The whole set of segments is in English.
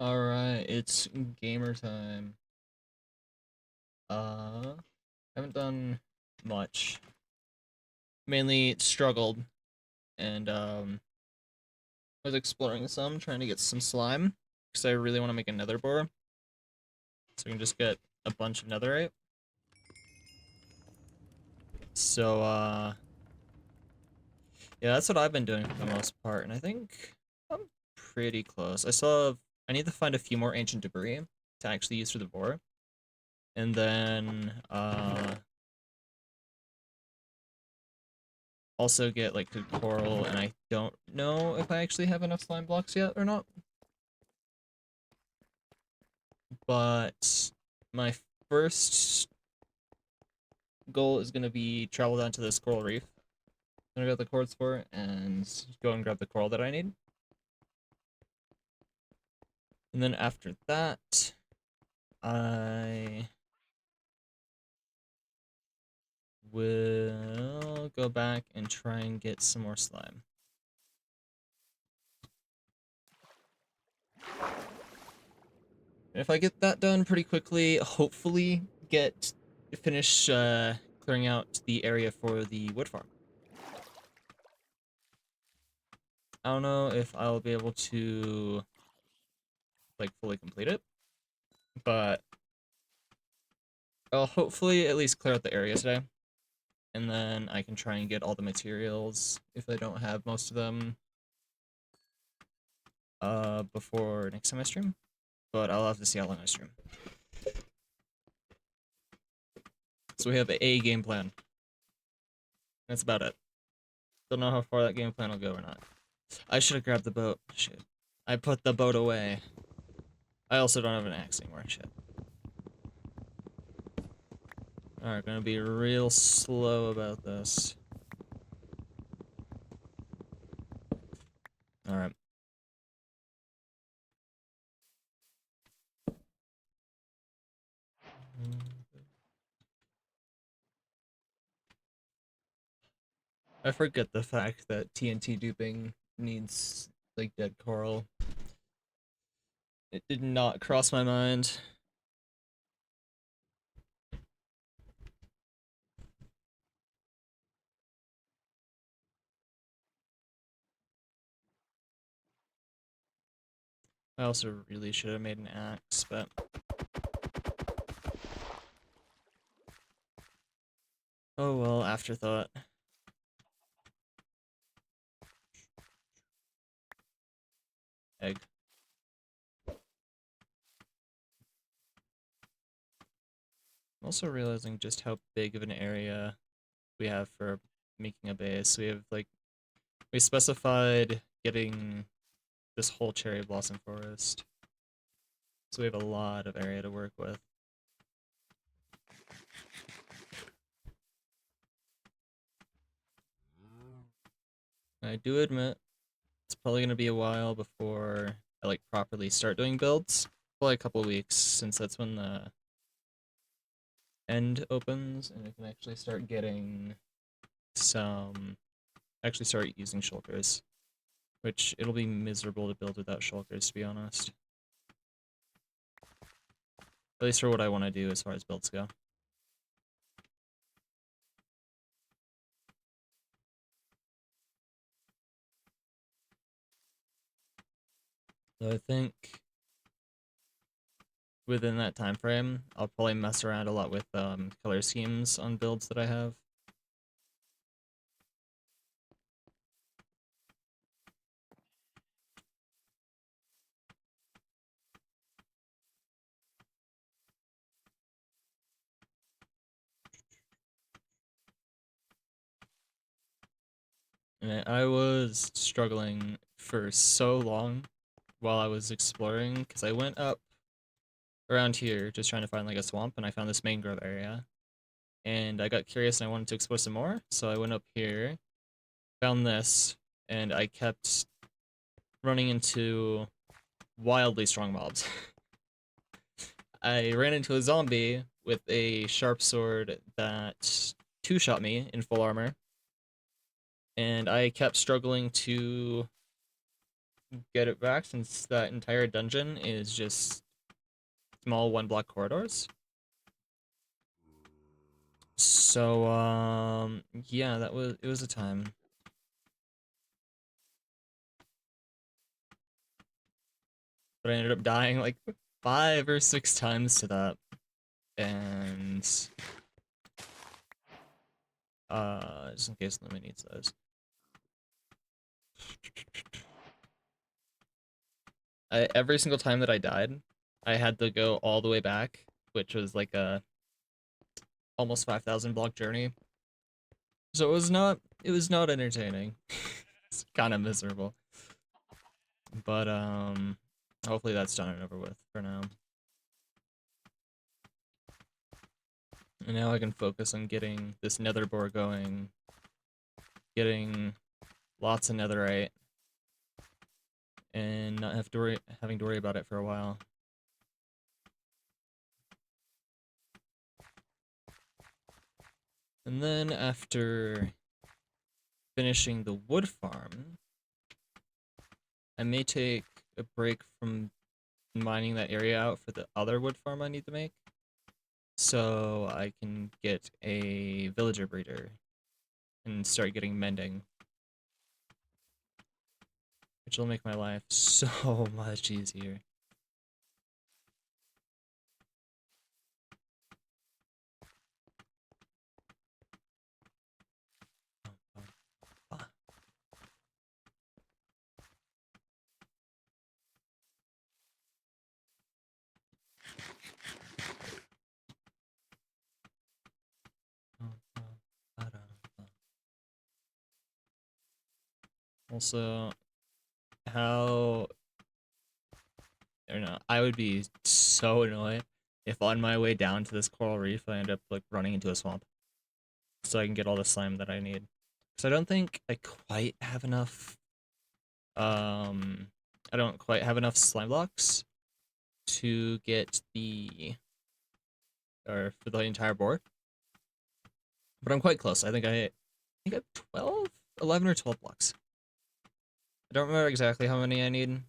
Alright, it's gamer time. Uh, haven't done much. Mainly struggled and was exploring some, trying to get some slime because I really want to make a nether bore. So we can just get a bunch of netherite. So yeah, that's what I've been doing for the most part, and I think I'm pretty close. I need to find a few more ancient debris to actually use for the bore. And then also get like good coral, and I don't know if I actually have enough slime blocks yet or not. But my first goal is gonna be travel down to this coral reef. I'm gonna go to the quartz for it and go and grab the coral that I need. And then after that, I will go back and try and get some more slime. And if I get that done pretty quickly, hopefully finish clearing out the area for the wood farm. I don't know if I'll be able to like fully complete it, but I'll hopefully at least clear out the area today. And then I can try and get all the materials if I don't have most of them before next time I stream. But I'll have to see how long I stream. So we have a game plan. That's about it. Don't know how far that game plan will go or not. I should have grabbed the boat. Shit. I put the boat away. I also don't have an axe anymore. Shit. Alright, gonna be real slow about this. Alright. I forget the fact that TNT duping needs, like, dead coral. It did not cross my mind. I also really should have made an axe, but... oh well, afterthought. Egg. I'm also realizing just how big of an area we have for making a base. We specified getting this whole cherry blossom forest. So we have a lot of area to work with. I do admit it's probably gonna be a while before I like properly start doing builds. Probably a couple weeks, since that's when the end opens and I can actually start getting some actually start using shulkers. Which it'll be miserable to build without shulkers, to be honest. At least for what I want to do as far as builds go. So I think within that time frame, I'll probably mess around a lot with color schemes on builds that I have. And I was struggling for so long while I was exploring, because I went up around here just trying to find like a swamp, and I found this mangrove area. And I got curious and I wanted to explore some more, so I went up here, found this, and I kept running into wildly strong mobs. I ran into a zombie with a sharp sword that two-shot me in full armor, and I kept struggling to get it back since that entire dungeon is just small one block corridors. So yeah, it was a time. But I ended up dying like 5 or 6 times to that. And just in case Lumi needs those. Every single time that I died, I had to go all the way back, which was like a almost 5,000 block journey. So it was not entertaining. It's kind of miserable. But hopefully that's done and over with for now. And now I can focus on getting this nether bore going, getting lots of netherite, and not have to having to worry about it for a while. And then after finishing the wood farm, I may take a break from mining that area out for the other wood farm I need to make, so I can get a villager breeder and start getting mending, which will make my life so much easier. Also, how I don't know, I would be so annoyed if on my way down to this coral reef I end up like running into a swamp so I can get all the slime that I need. Because I don't think I quite have enough um I don't quite have enough slime blocks to get the or for the entire board. But I'm quite close. I think I have 12, 11 or 12 blocks. I don't remember exactly how many I need,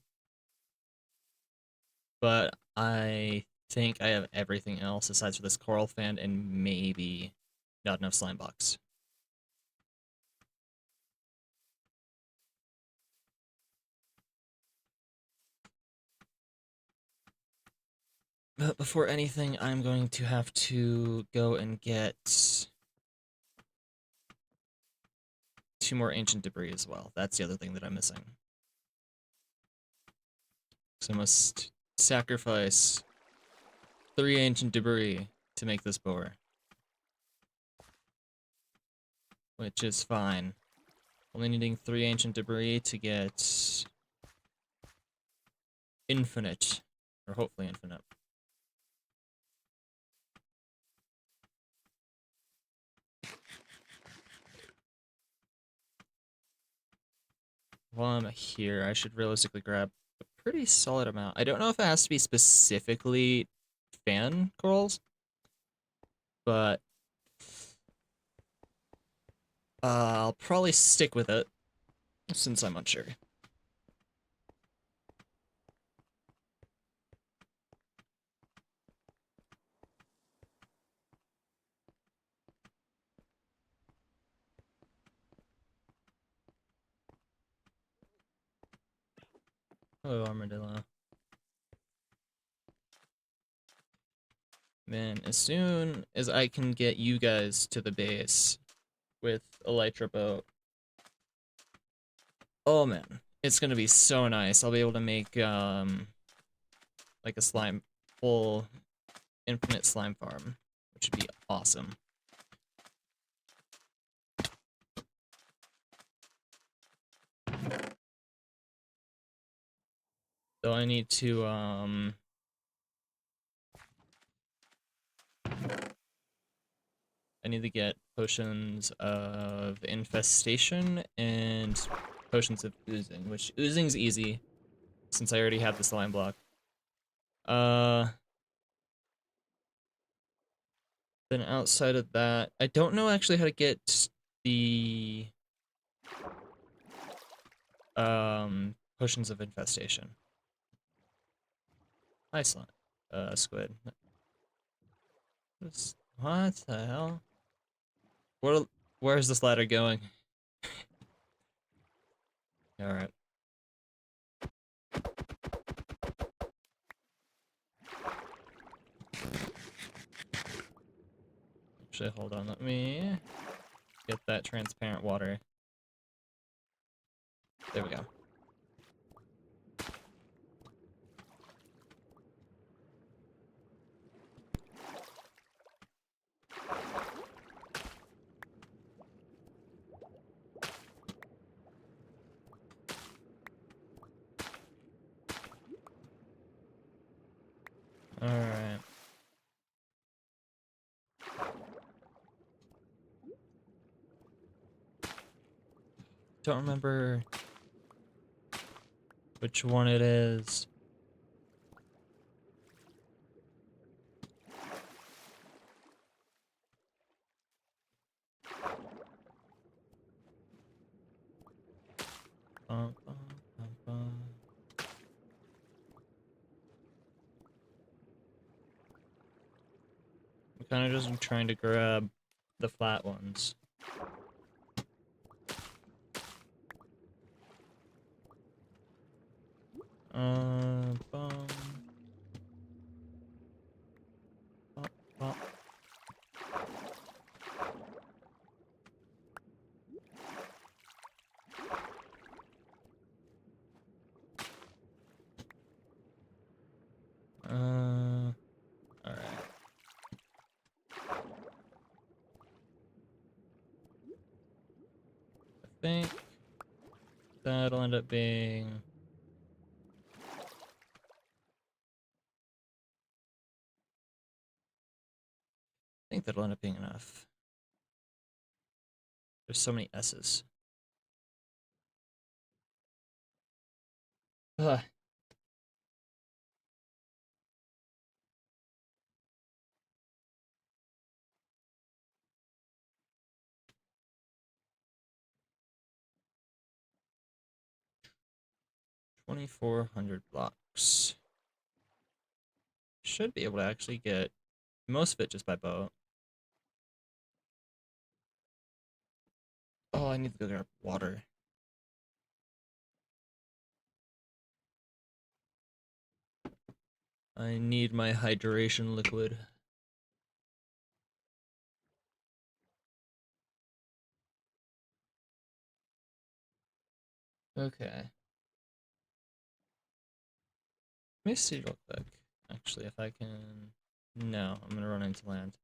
but I think I have everything else aside from this coral fan and maybe not enough slime blocks. But before anything, I'm going to have to go and get 2 more ancient debris as well. That's the other thing that I'm missing. So I must sacrifice 3 ancient debris to make this boar, which is fine. Only needing 3 ancient debris to get infinite, or hopefully infinite. While I'm here, I should realistically grab a pretty solid amount. I don't know if it has to be specifically fan corals, but I'll probably stick with it since I'm unsure. Hello, armadillo. Man, as soon as I can get you guys to the base with Elytra boat, oh man, it's gonna be so nice. I'll be able to make like a slime full infinite slime farm, which would be awesome. So I need to get potions of infestation and potions of oozing, which oozing's easy since I already have the slime block. Uh Then outside of that, I don't know actually how to get the Potions of infestation. Iceland. Squid. What the hell? Where is this ladder going? Alright. Actually, hold on. Let me get that transparent water. There we go. Alright. Don't remember which one it is. Bum, bum, bum, bum. I'm kind of just trying to grab the flat ones. Bum. Bum, bum. Alright. I think that'll end up being... I think that'll end up being enough. There's so many S's. Ugh. 2,400 blocks. Should be able to actually get most of it just by boat. Oh, I need to go grab water. I need my hydration liquid. Okay. Let me see real quick. Actually, if I can... No, I'm gonna run into land.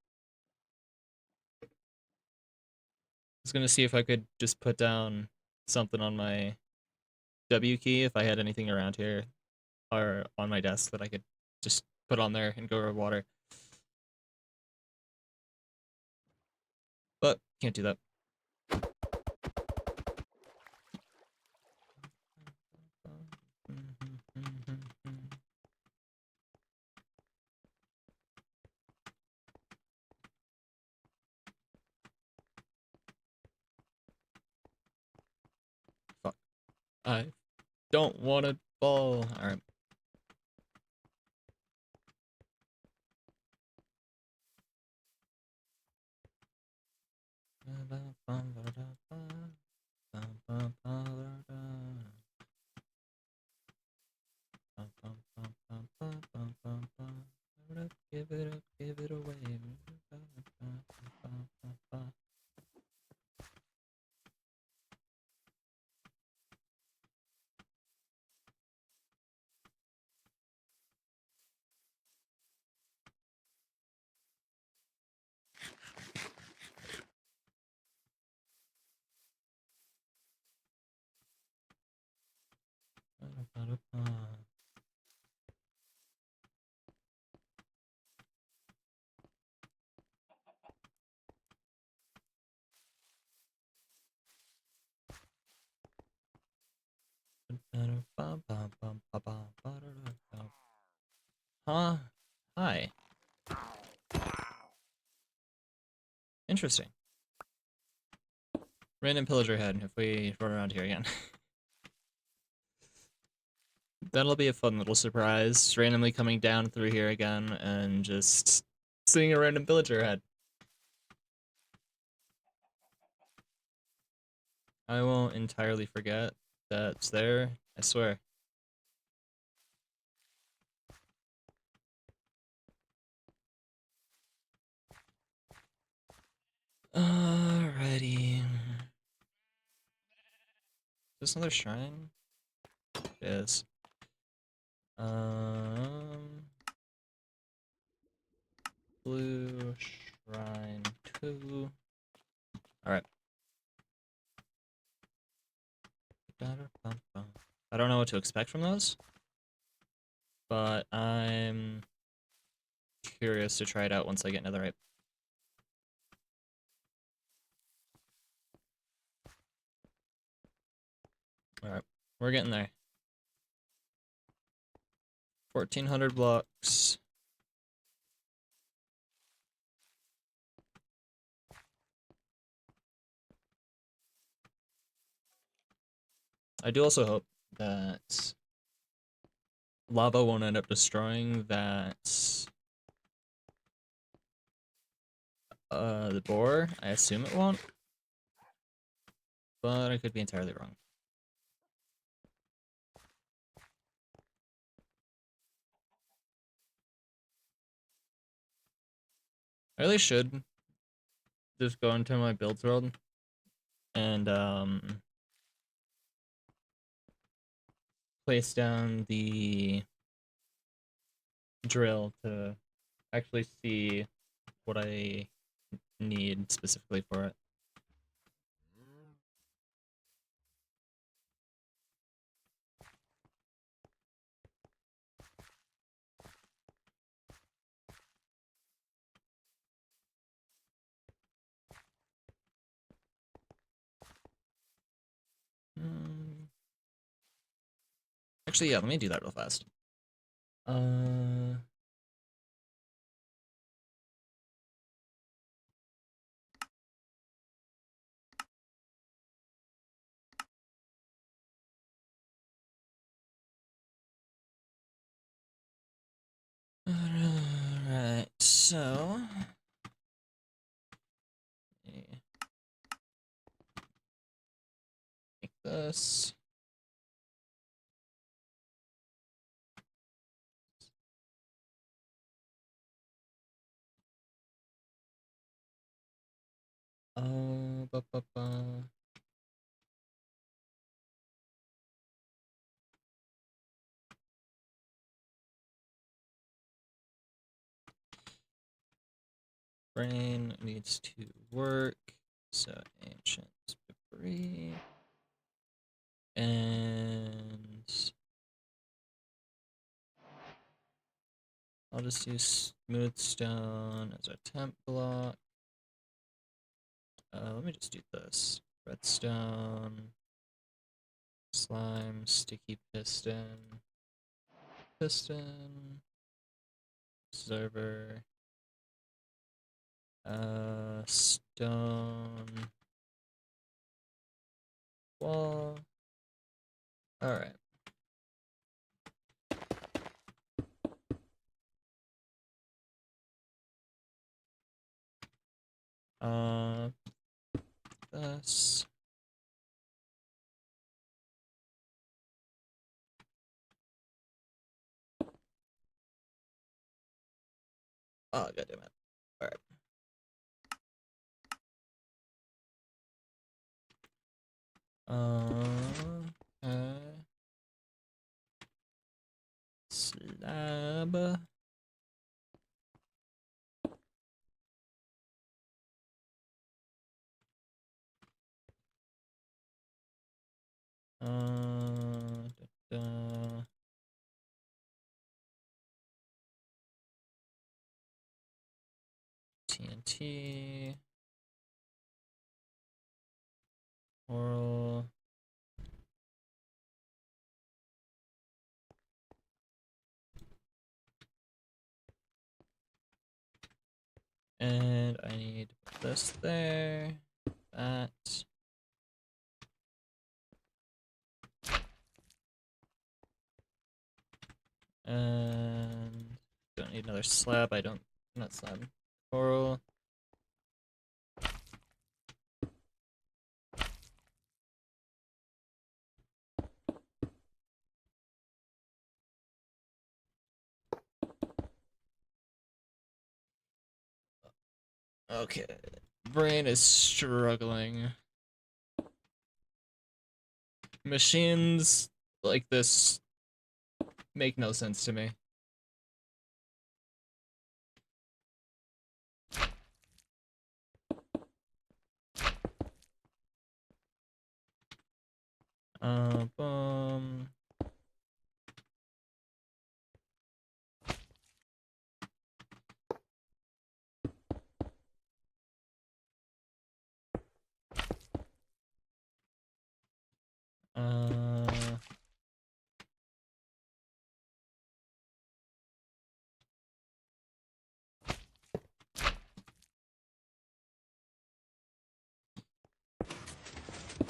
I was gonna see if I could just put down something on my W key if I had anything around here or on my desk that I could just put on there and go grab water. But can't do that. Fuck. I don't want to fall. Alright. Give it up, give it away. Huh? Hi. Interesting. Random pillager head if we run around here again. That'll be a fun little surprise, randomly coming down through here again and just seeing a random villager ahead. I won't entirely forget that's there, I swear. Alrighty. Is this another shrine? It is. Blue shrine 2. Alright. I don't know what to expect from those, but I'm curious to try it out once I get Netherite. Alright, we're getting there. 1,400 blocks. I do also hope that lava won't end up destroying that the boar. I assume it won't, but I could be entirely wrong. I really should just go into my builds world and place down the drill to actually see what I need specifically for it. Actually, yeah, let me do that real fast. Alright, so make this. Ba, ba, ba. Brain needs to work. So ancient debris. And I'll just use smooth stone as a temp block. Let me just do this. Redstone, slime, sticky piston, server, stone, wall. Alright. This. Oh, goddammit. Alright. Okay. Slab. Da, da. TNT. Oral. And I need this there. That. And don't need another slab. I don't, not slab. Coral. Okay. Brain is struggling. Machines like this make no sense to me. Boom. Uh,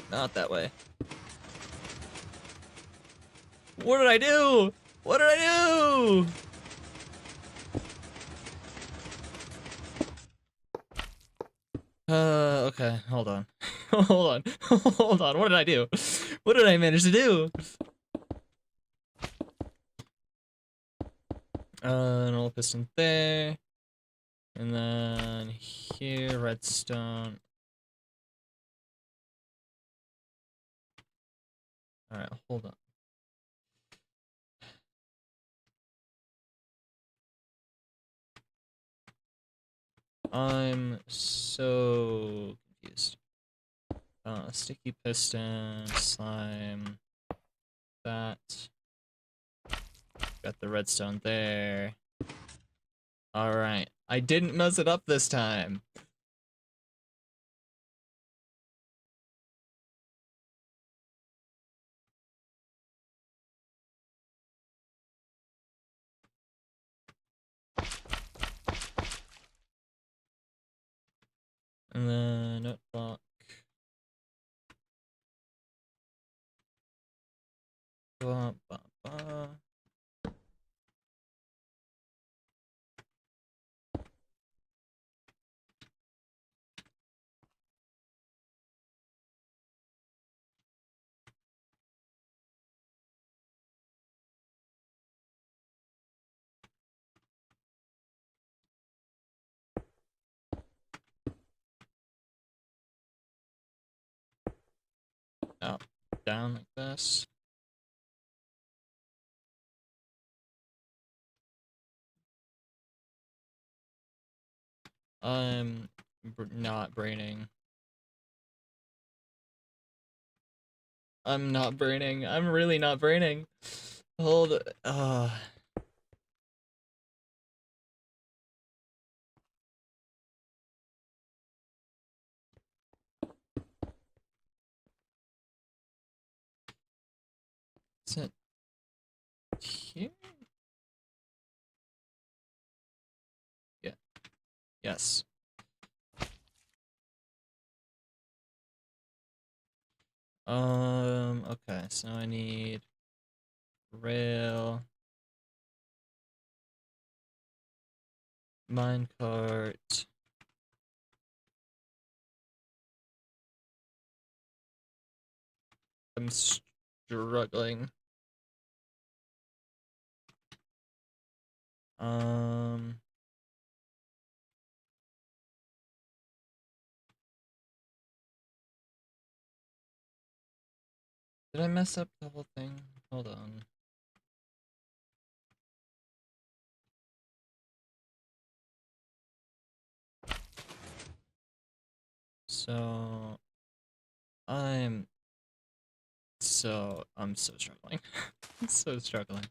Not that way. What did I do? What did I do? Okay, hold on. Hold on. Hold on. What did I do? What did I manage to do? An old piston there. And then here, redstone. Alright, hold on. I'm so confused. Sticky piston, slime, that. Got the redstone there. Alright. I didn't mess it up this time. And then notebook. Ba, ba, ba. Up, down like this. I'm not braining. I'm not braining. I'm really not braining. Hold. Is it here? Yeah. Yes. Okay, so I need rail, minecart. I'm struggling. Um, did I mess up the whole thing? Hold on. So I'm I'm so struggling. I'm so struggling.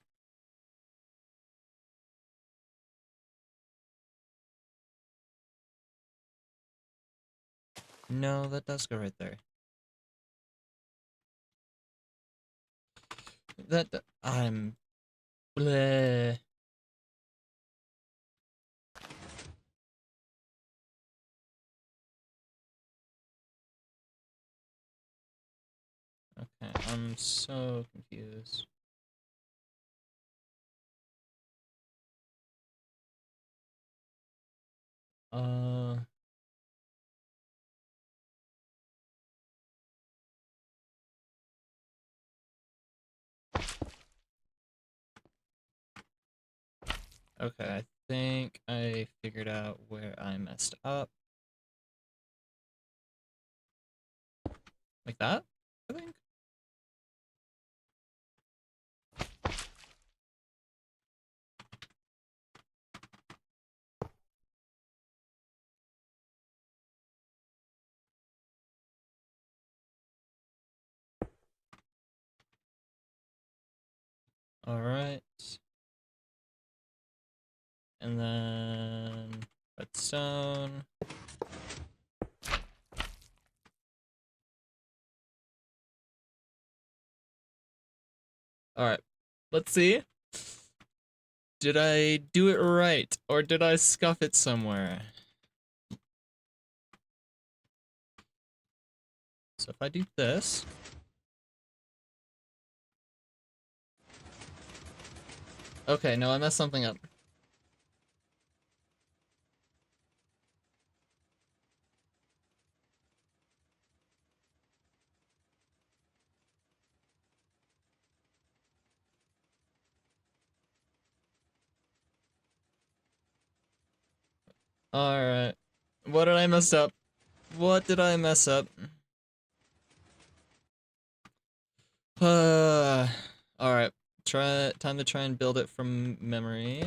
No, that does go right there. I'm bleh. Okay, I'm so confused. Uh, okay, I think I figured out where I messed up. Like that, I think. All right. And then redstone. All right. Let's see. Did I do it right or did I scuff it somewhere? So if I do this, okay, no, I messed something up. All right. What did I mess up? What did I mess up? All right. Time to try and build it from memory.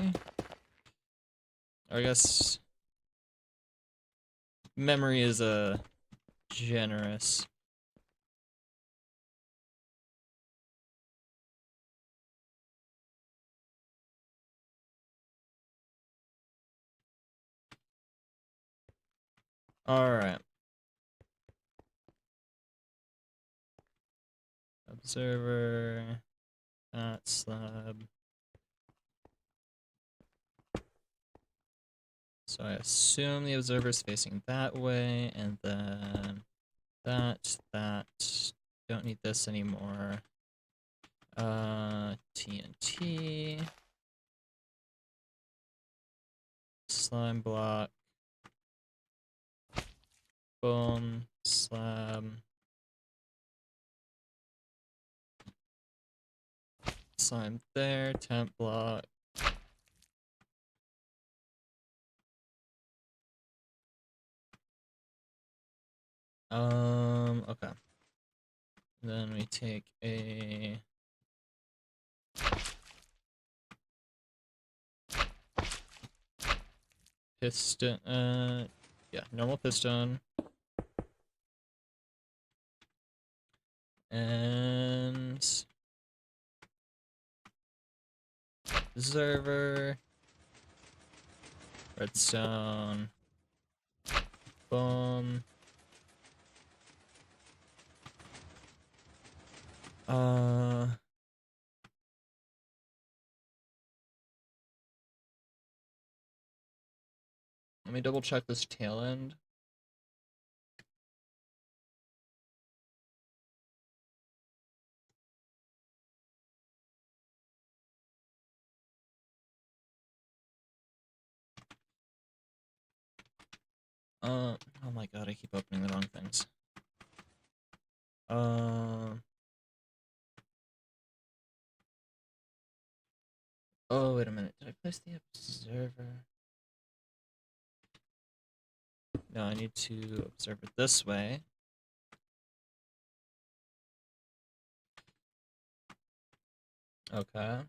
Or I guess memory is a generous. All right. Observer, that slab. So I assume the observer is facing that way, and then that. Don't need this anymore. TNT. Slime block. Boom. Slab. Slime there. Temp block. Okay. Then we take a piston, yeah, normal piston. And observer, redstone, boom. Let me double check this tail end. Oh my god, I keep opening the wrong things. Oh, wait a minute. Did I place the observer? No, I need to observe it this way. Okay.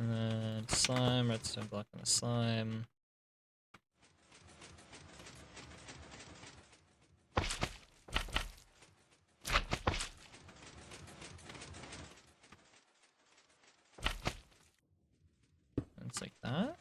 And then slime, redstone block on the slime. And it's like that.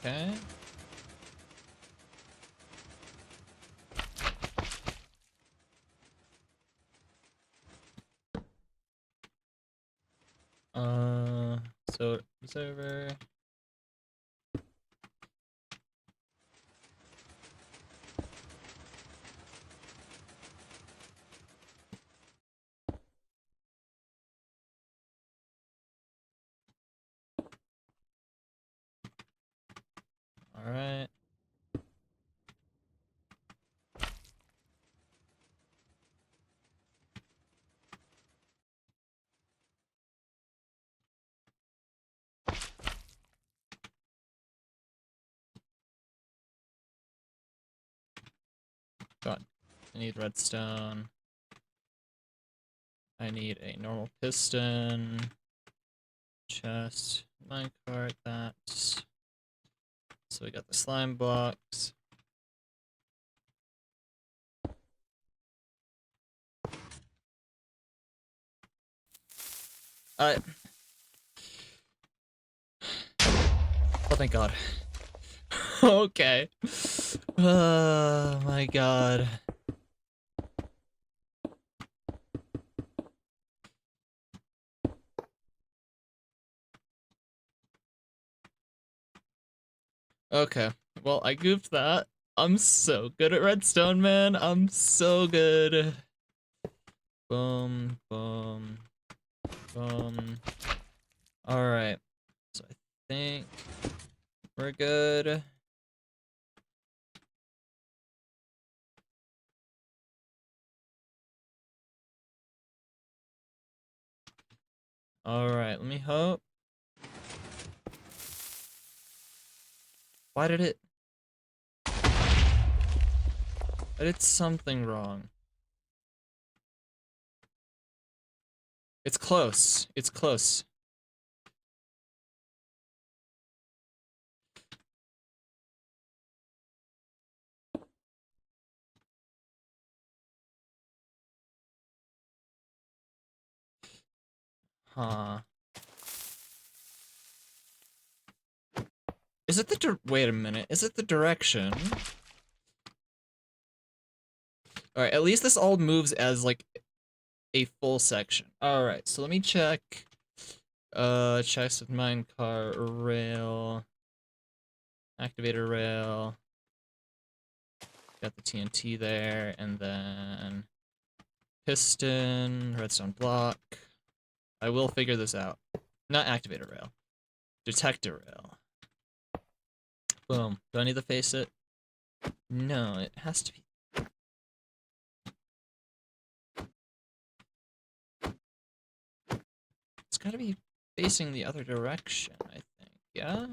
Okay. So it's over. All right. God, I need redstone. I need a normal piston. Chest. Minecart, that. So we got the slime blocks. Oh, thank God. Okay. Oh my God. Okay. Well, I goofed that. I'm so good at redstone, man. I'm so good. Boom, boom, boom. Alright. So I think we're good. Alright, let me hope. Why did it... I did something wrong. It's close. It's close. Huh. Is it the wait a minute. Is it the direction? Alright, at least this all moves as, like, a full section. Alright, so let me check. Checks with minecart, rail. Activator rail. Got the TNT there, and then... piston, redstone block. I will figure this out. Not activator rail. Detector rail. Boom. Do I need to face it? No, it has to be. It's gotta be facing the other direction, I think. Yeah?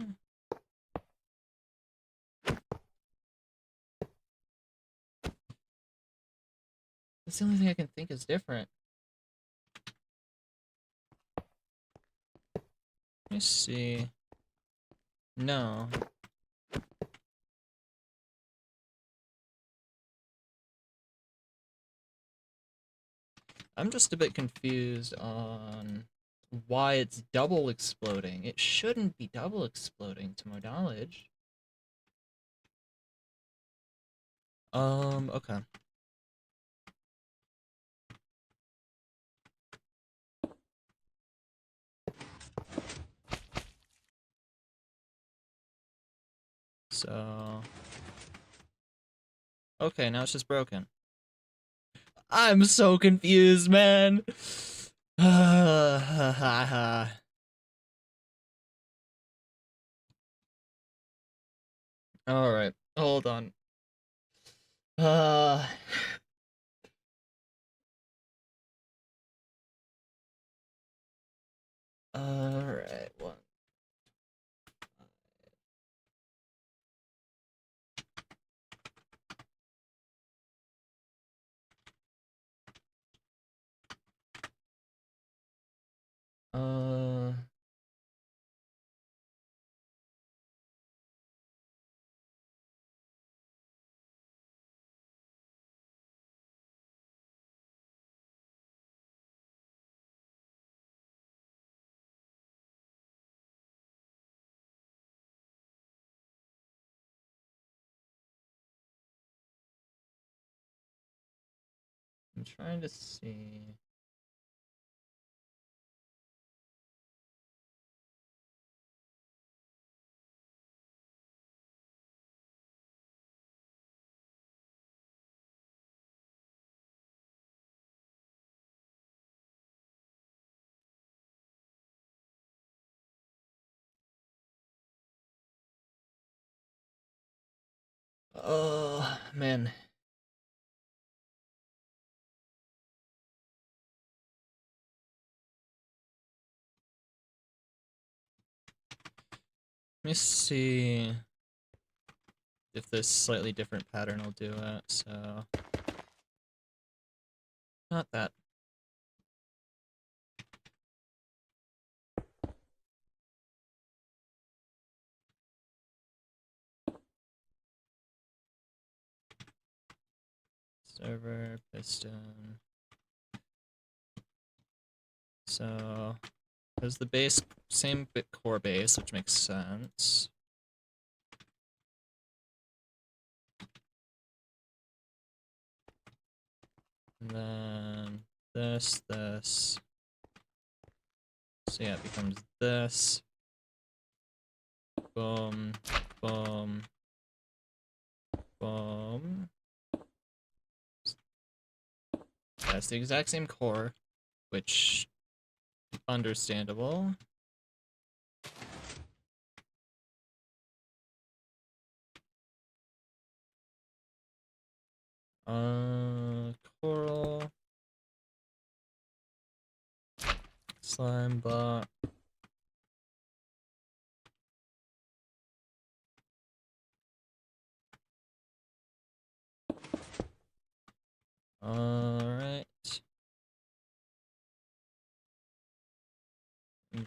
That's the only thing I can think is different. Let me see. No. I'm just a bit confused on why it's double exploding. It shouldn't be double exploding, to my knowledge. Okay. So... okay, now it's just broken. I'm so confused, man. All right, hold on. Uh, all right, one. Uh, trying to see. Oh, man. Let me see if this slightly different pattern will do it, so... Not that. Server, piston. So, there's the base, same bit core base, which makes sense. And then this. So yeah, it becomes this. Boom, boom, boom. That's the exact same core, which understandable. Coral. Slime block. Alright.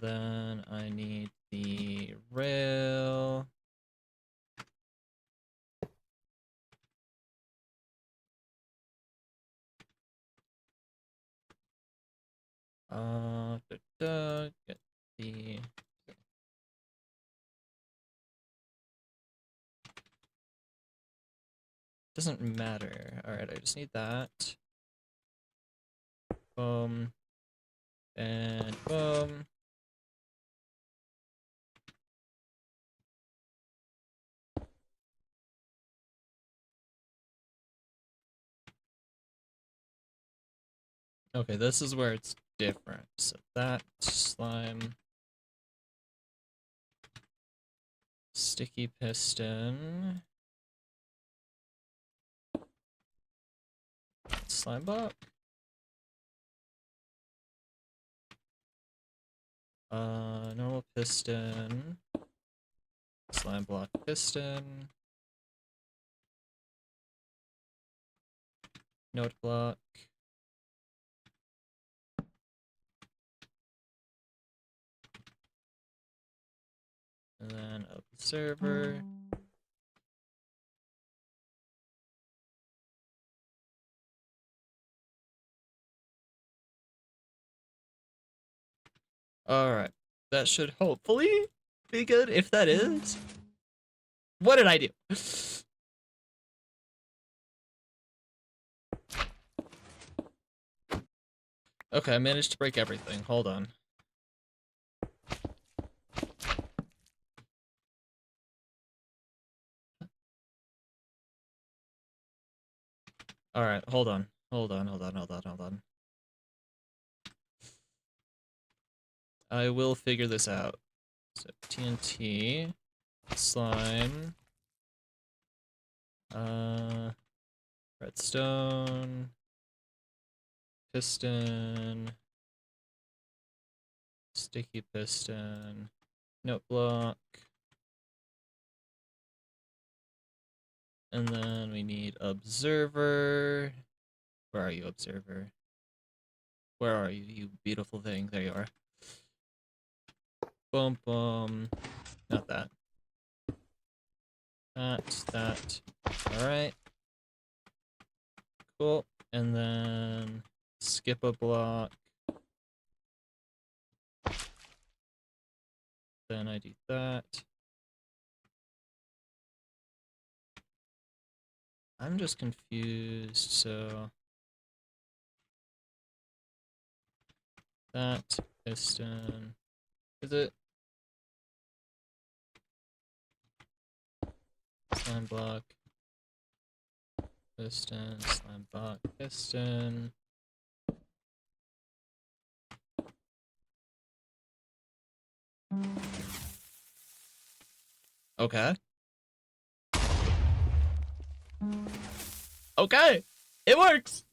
Then I need the rail. Get the... Doesn't matter. Alright, I just need that. Boom. And boom. Okay, this is where it's different. So that slime. Sticky piston. Slime block. Normal piston. Slime block piston. Note block. And then observer. Alright. That should hopefully be good. If that is, what did I do? Okay, I managed to break everything. Hold on. Alright, hold on. Hold on. I will figure this out. So TNT, slime, redstone, piston, sticky piston, note block, and then we need observer. Where are you, observer? Where are you, you beautiful thing? There you are. Boom, boom. Not that. That. Alright. Cool. And then skip a block. Then I do that. I'm just confused, so... that. Piston. Is it? Slime block. Piston. Slime block. Piston. Okay. Okay. It works.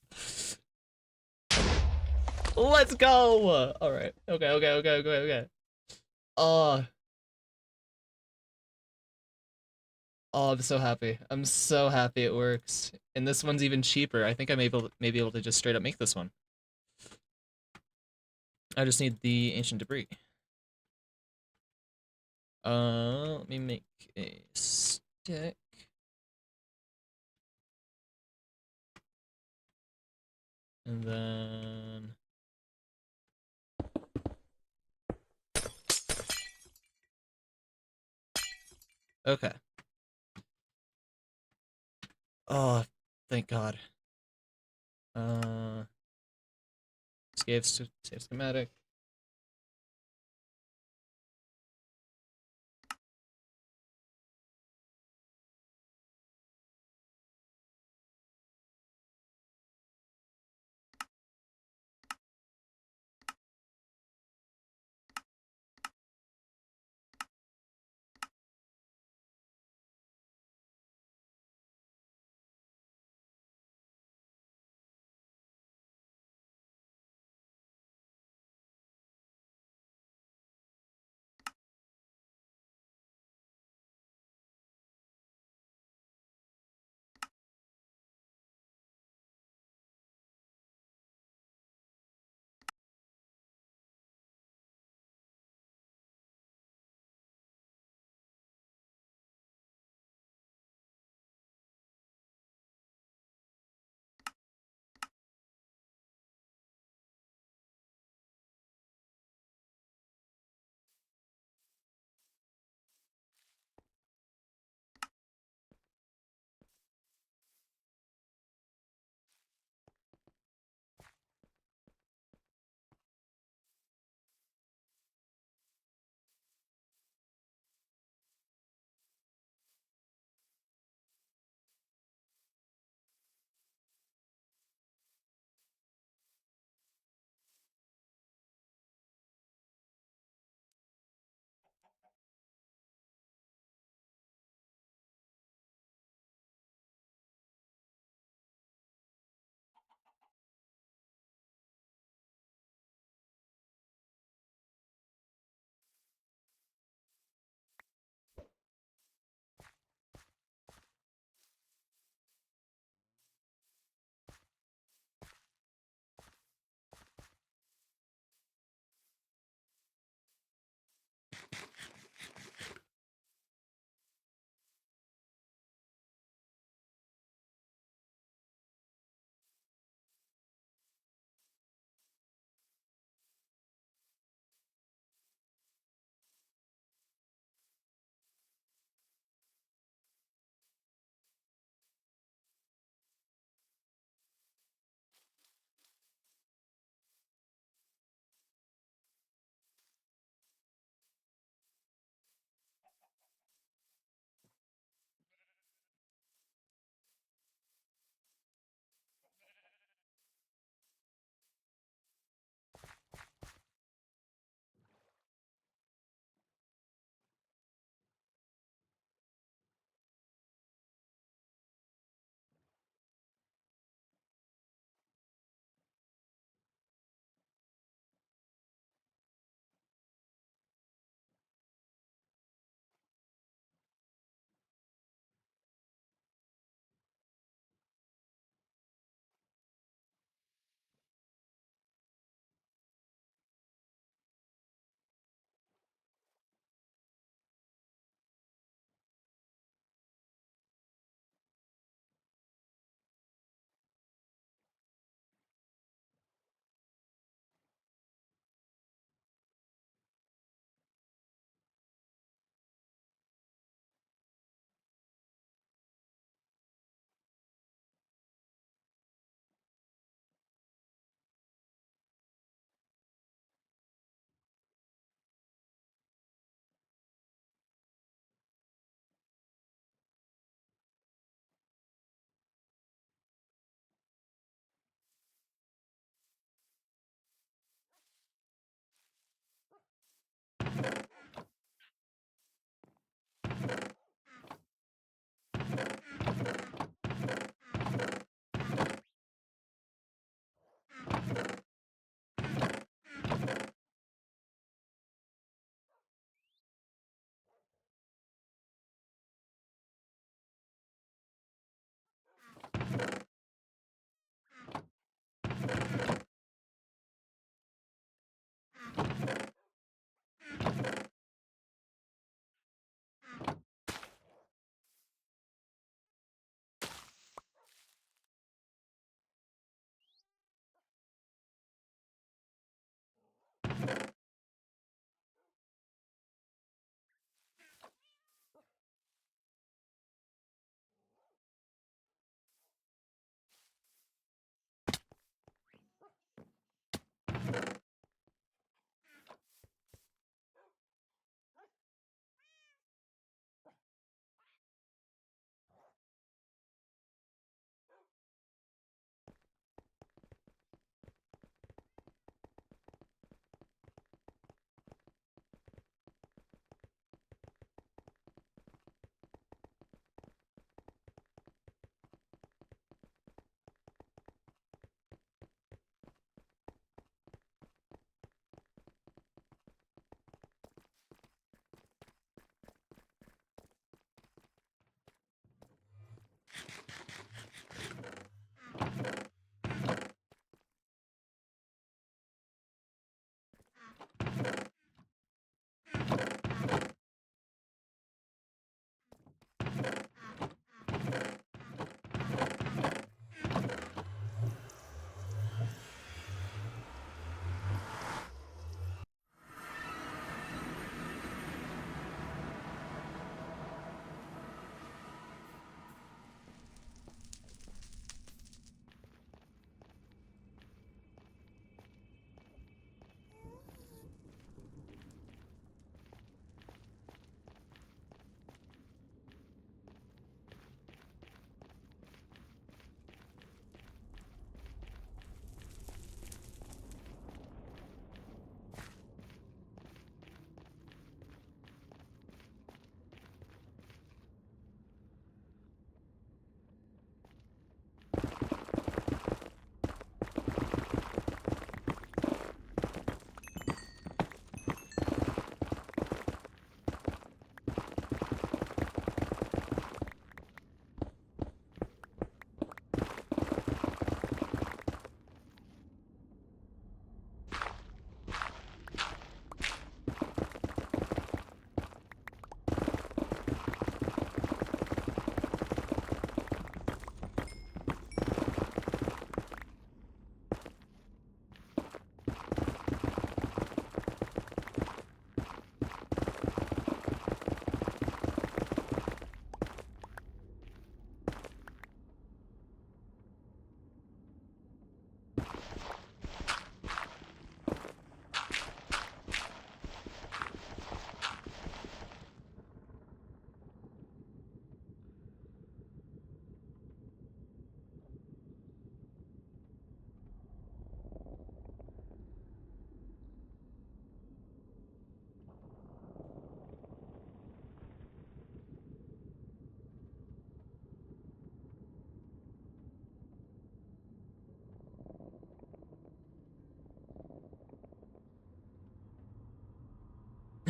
Let's go. All right. Okay. Okay. Okay. Okay. Okay. Oh, oh, I'm so happy. I'm so happy it works. And this one's even cheaper. I think I'm maybe able to just straight up make this one. I just need the ancient debris. Let me make a stick. And then okay. Oh, thank God. Uh, save schematic.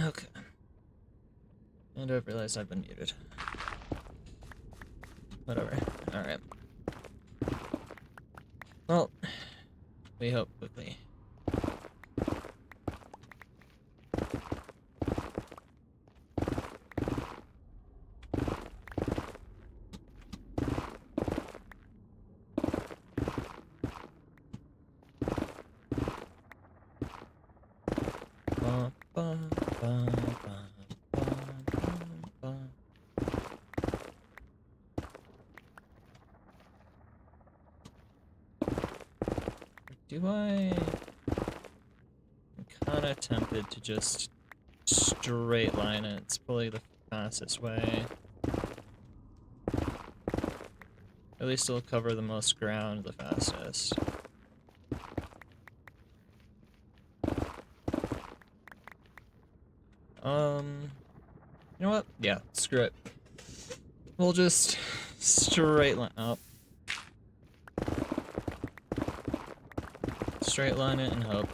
Okay. And I've realized I've been muted. Whatever. Alright. Well, we hope quickly. Ba, ba, ba, ba, ba, ba. Do I? I'm kinda tempted to just straight line it. It's probably the fastest way. At least it'll cover the most ground the fastest. You know what? Yeah, screw it. We'll just straight line up. Straight line it and hope.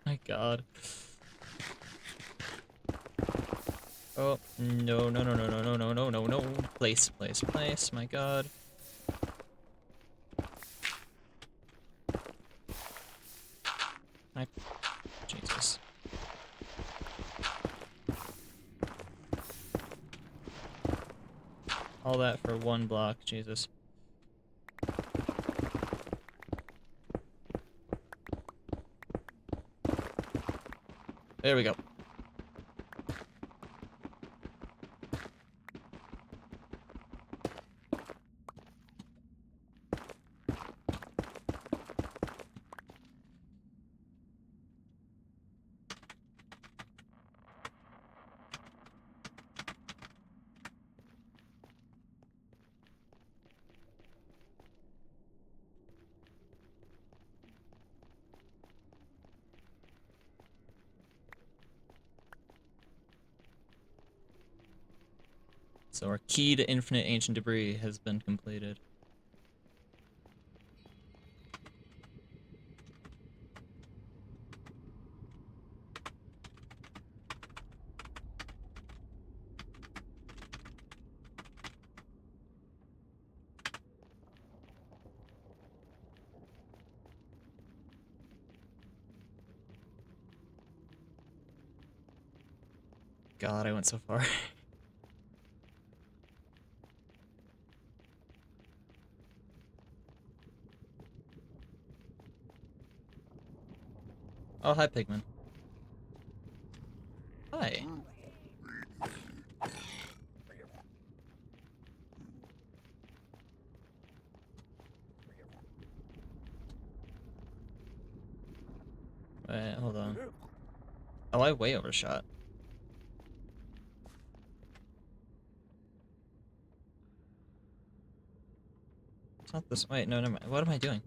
My god. Oh, no, no, no, no, no, no, no, no, no, no. Place, place, place, my god. Jesus. All that for one block, Jesus. There we go. So our key to infinite ancient debris has been completed. God, I went so far. Oh, hi, Pigman. Hi. Wait, hold on. Oh, I way overshot. It's not this. Wait, no, never mind. What am I doing?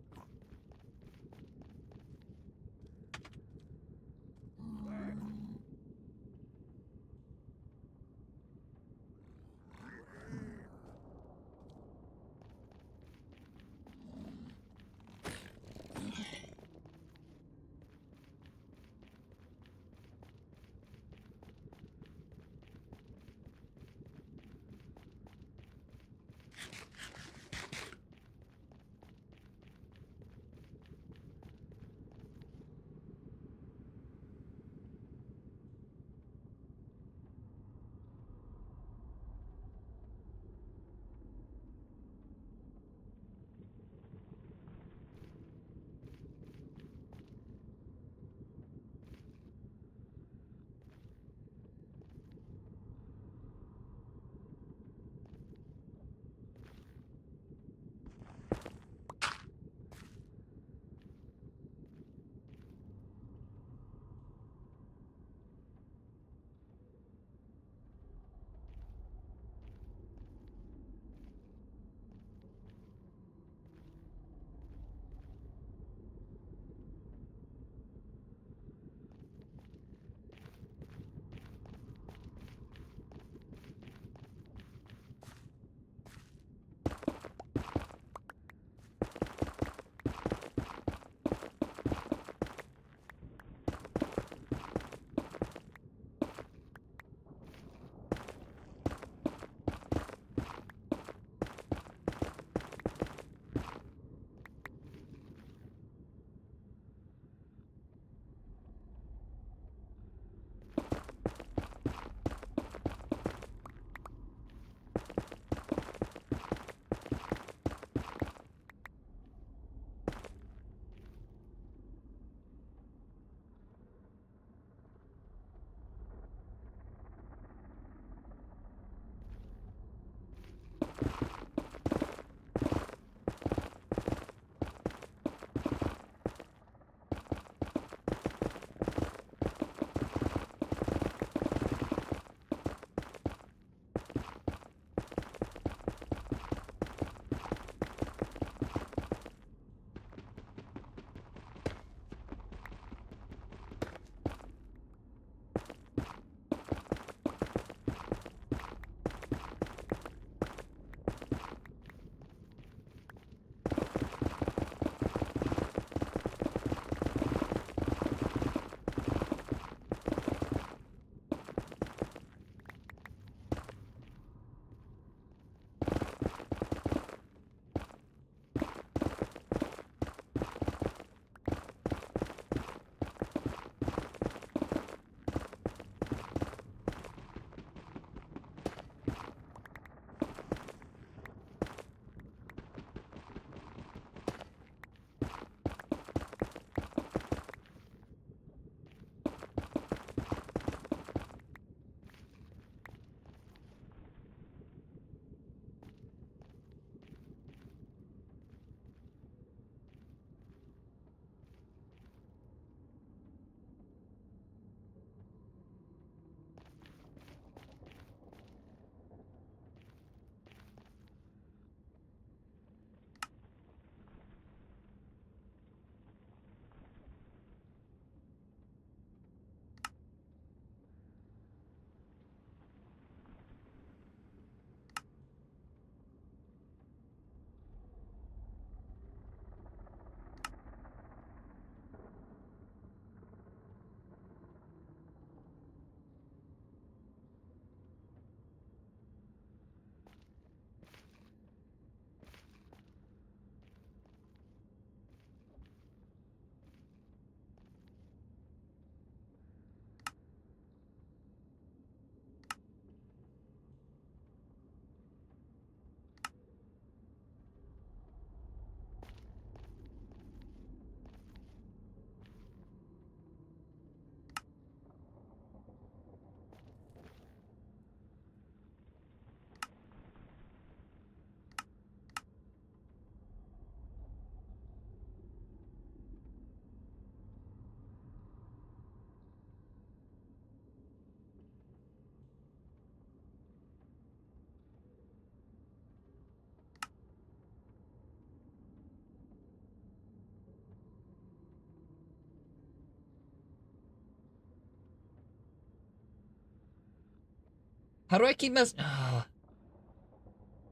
How do I keep how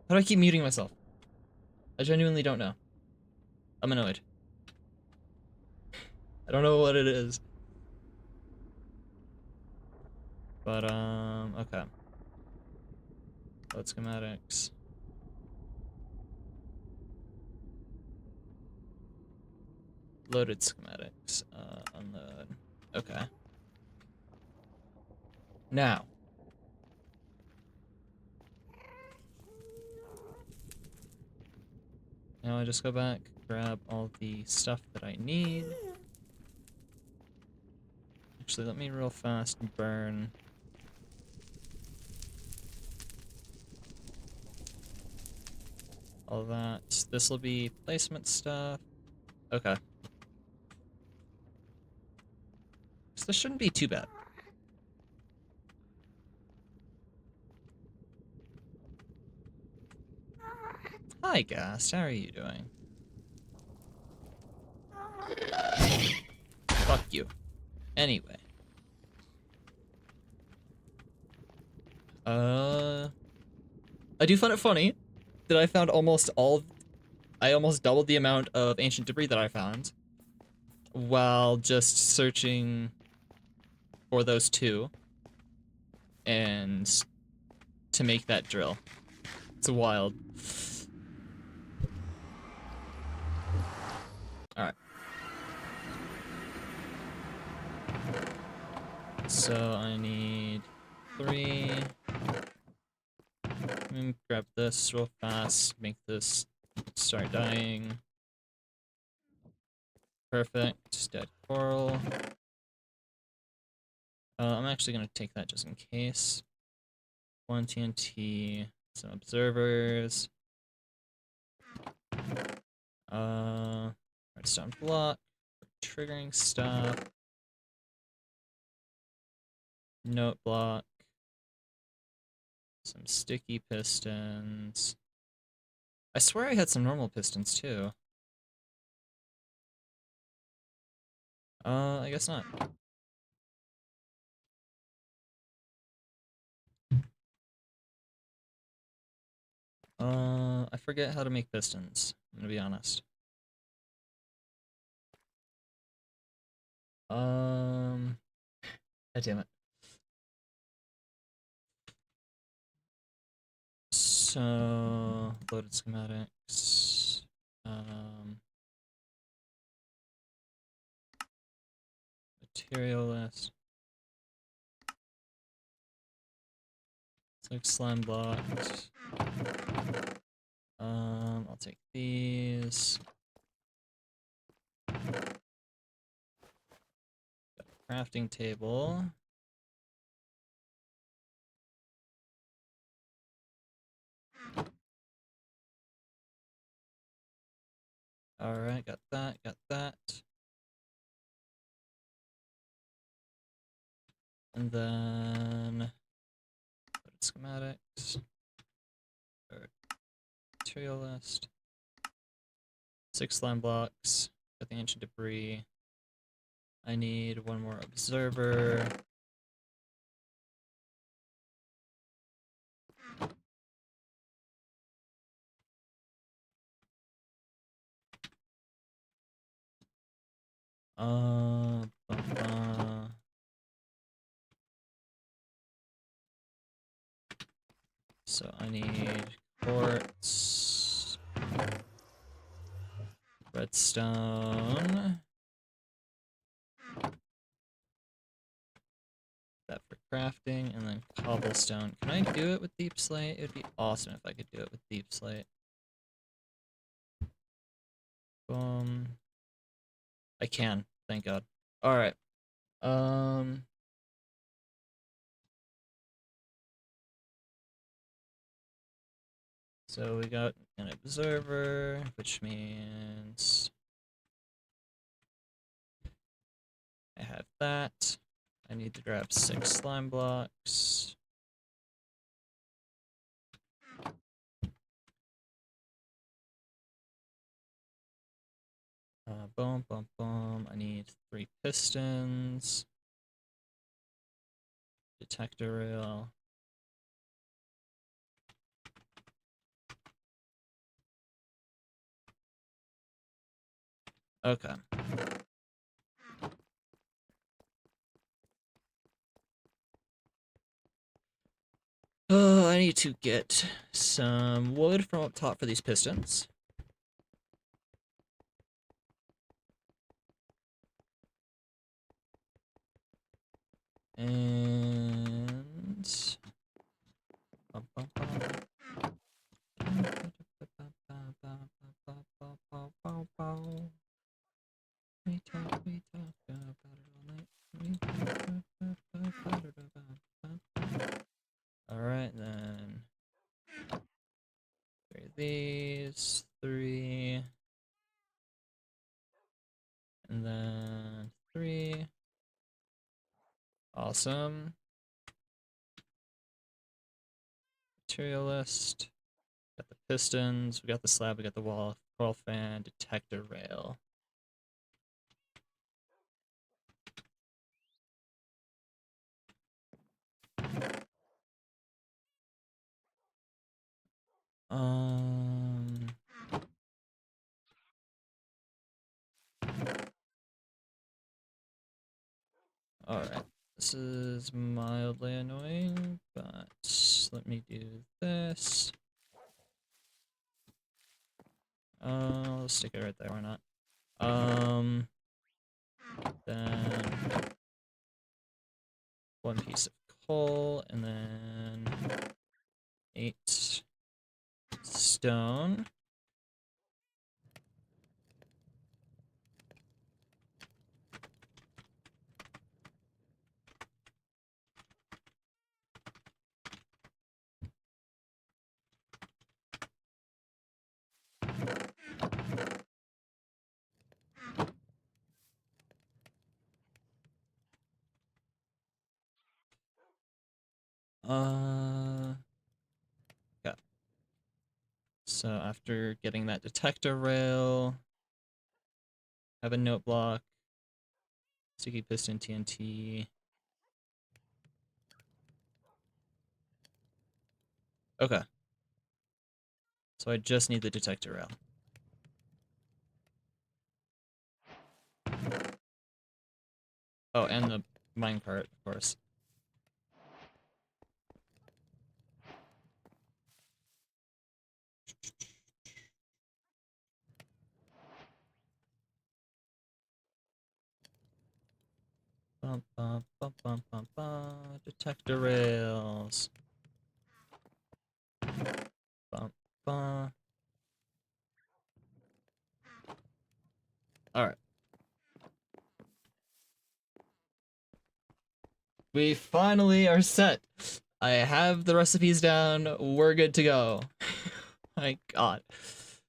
do I keep muting myself? I genuinely don't know. I'm annoyed. I don't know what it is. But, okay. Load schematics. Loaded schematics. Unload. Okay. Now. Now I just go back, grab all the stuff that I need. Actually, let me real fast burn all that. This will be placement stuff. Okay. So this shouldn't be too bad. Hi, Gast. How are you doing? Fuck you. Anyway. I do find it funny that I found I almost doubled the amount of ancient debris that I found while just searching for those two and to make that drill. It's wild. Alright. So I need 3. Let me grab this real fast, make this start dying. Perfect. Dead coral. I'm actually gonna take that just in case. 1 TNT, some observers. Redstone block, triggering stuff. Note block. Some sticky pistons. I swear I had some normal pistons too. I guess not. I forget how to make pistons. I'm gonna be honest. God damn it. So, loaded schematics. Material list. It's like slime blocks. I'll take these. Crafting table. Alright, got that, got that. And then schematics. Or material list. 6 slime blocks. Got the ancient debris. I need 1 more observer. Uh, So I need quartz, redstone, that for crafting, and then cobblestone. Can I do it with deep slate? It would be awesome if I could do it with deep slate. I can, thank God. Alright. So we got an observer, which means I have that. I need to grab 6 slime blocks. Boom, boom, boom. I need 3 pistons. Detector rail. Okay. Oh, I need to get some wood from up top for these pistons. And we talked about it all night. Alright then. 3 of these, 3, and then 3. Awesome. Material list. Got the pistons, we got the slab, we got the wall, coral fan, detector rail. Um. Alright. This is mildly annoying, but let me do this. Let's stick it right there, why not? Then 1 piece of coal, and then 8 stone. Yeah. So after getting that detector rail, have a note block, sticky piston TNT. Okay. So I just need the detector rail. Oh, and the minecart, of course. Bum, bum, bum, bum, bum, bum. Detector rails. Bum, bum. Alright. We finally are set. I have the recipes down. We're good to go. My god. If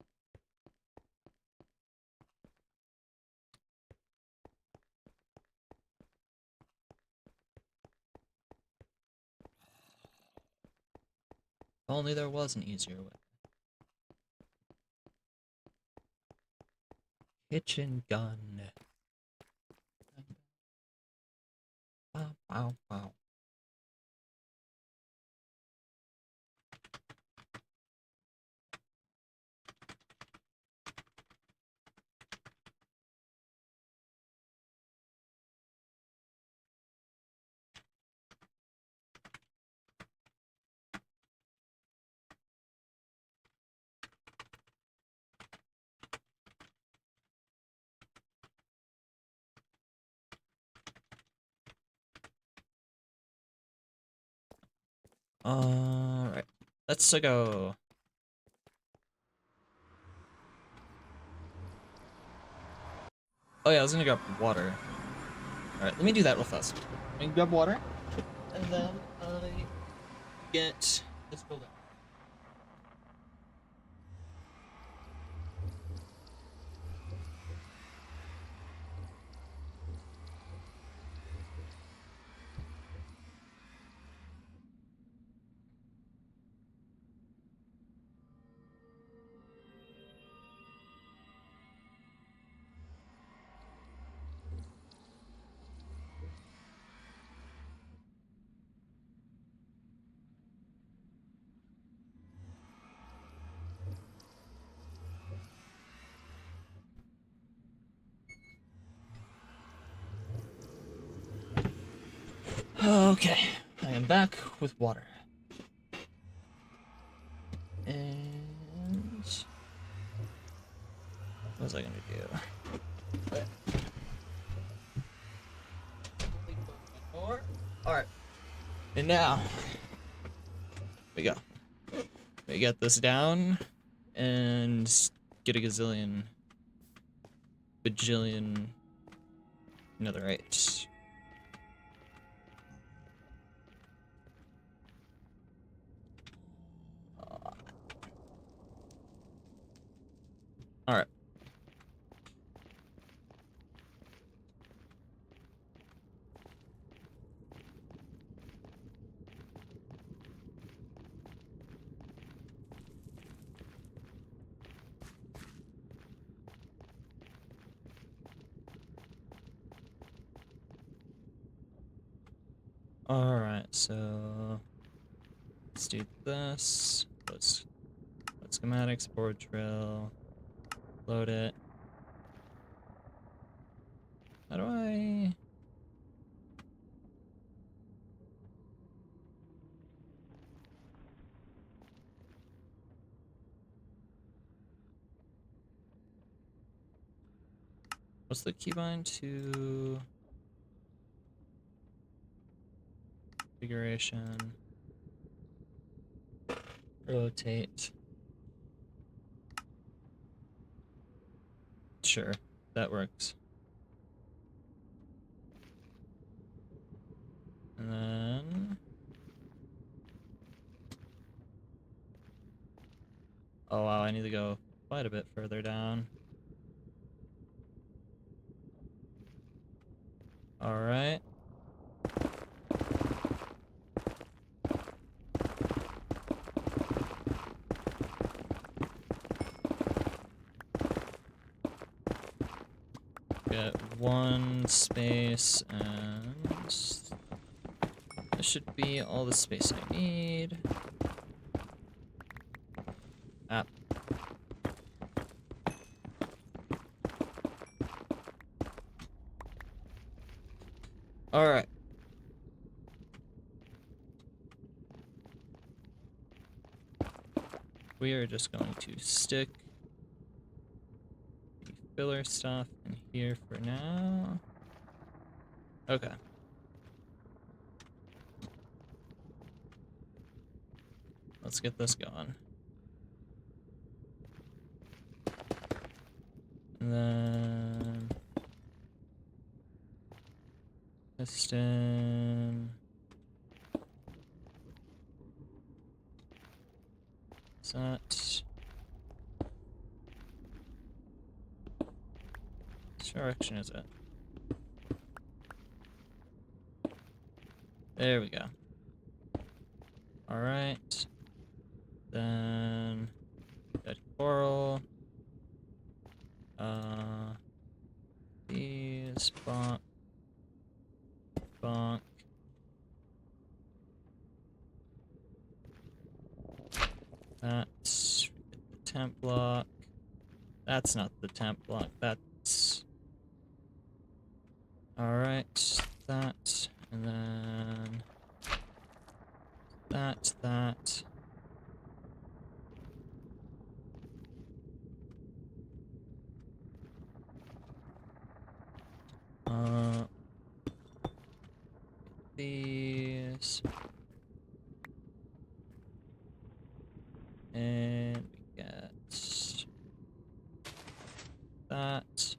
only there was an easier way. Kitchen gun. Bow, bow, bow. Alright. Let's go. Oh yeah, I was gonna grab water. Alright, let me do that real fast. Let me grab water, and then I get this building. Okay, I am back with water. And what was I gonna do? Alright. And now we go. We get this down and get a gazillion bajillion netherite. Alright. Alright, so let's do this. Let's schematics, board drill, load it. How do I... What's the keybind to configuration? Rotate. Sure, that works. And then... Oh wow, I need to go quite a bit further down. Alright. Get one space, and this should be all the space I need. Ah. Alright. We are just going to stick the filler stuff in here for now. Okay. Let's get this going. And then... piston... Set... Which direction is it? There we go. Alright. Then... Dead coral. These... bonk. Bonk. That's the temp block. That's not the temp block. That's... Alright. That. And then... That. These. And we get... that.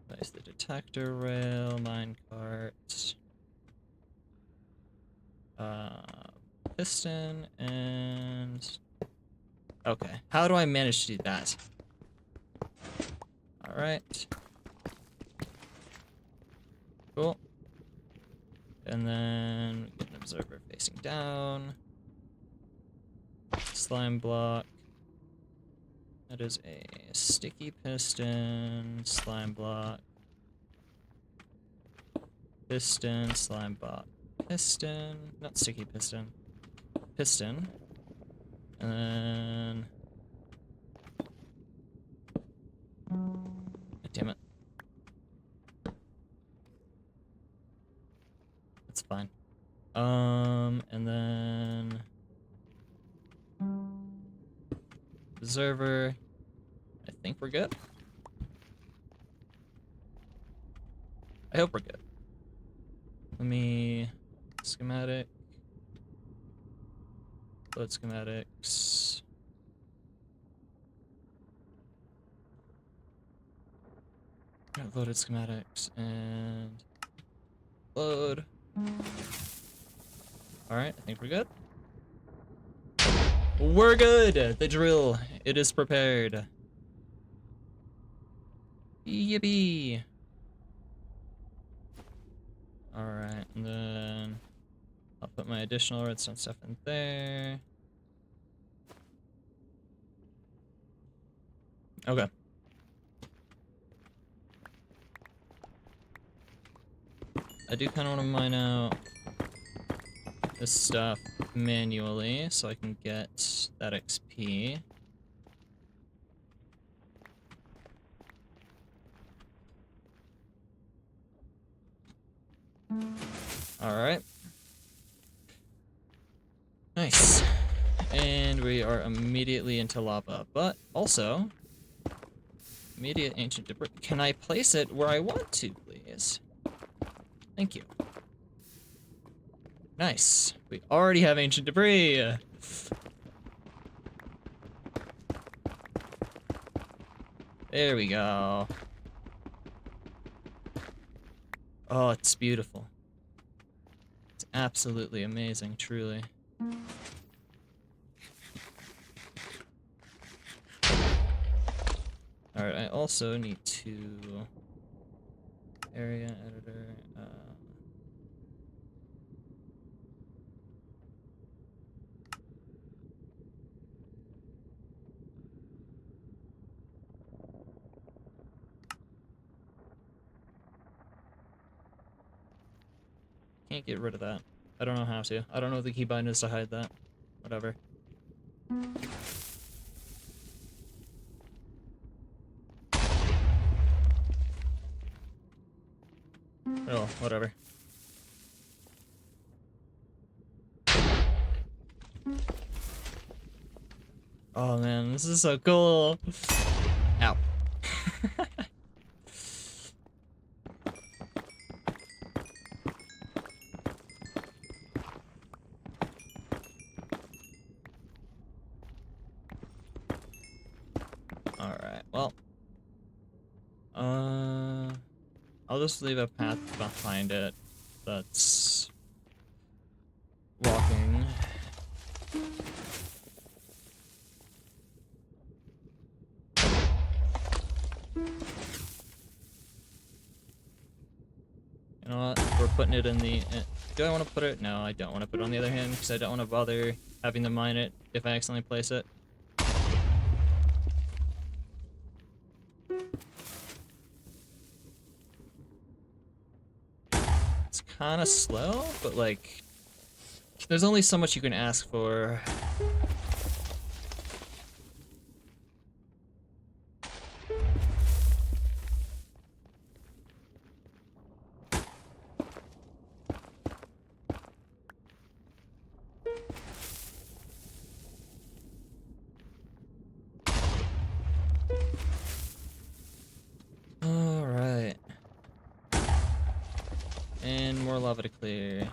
Place the detector rail, minecart. Piston, and... Okay, how do I manage to do that? Alright. Cool. And then we get an observer facing down. Slime block. That is a sticky piston, slime block. Piston, slime block. Piston, not sticky piston. Piston. And then... Damn it. It's fine. And then observer. I think we're good. I hope we're good. Let me schematic. Load schematics. Loaded schematics and load. Alright, I think we're good. We're good! The drill, it is prepared. Yippee! Alright, and then I'll put my additional redstone stuff in there. Okay. I do kind of want to mine out this stuff manually so I can get that XP. Alright. Nice. And we are immediately into lava, but also immediate ancient debris. Can I place it where I want to, please? Thank you. Nice. We already have ancient debris. There we go. Oh, it's beautiful. It's absolutely amazing, truly. Alright, I also need to... Area editor... Can't get rid of that. I don't know how to. I don't know what the keybind is to hide that. Whatever. Oh, whatever. Oh man, this is so cool. Ow. Alright, well. I'll just leave a path behind it that's walking. You know what? We're putting it in the... do I want to put it? No, I don't want to put it on the other hand because I don't want to bother having to mine it if I accidentally place it. It's kind of slow, but like... There's only so much you can ask for. Alright. And more lava to clear.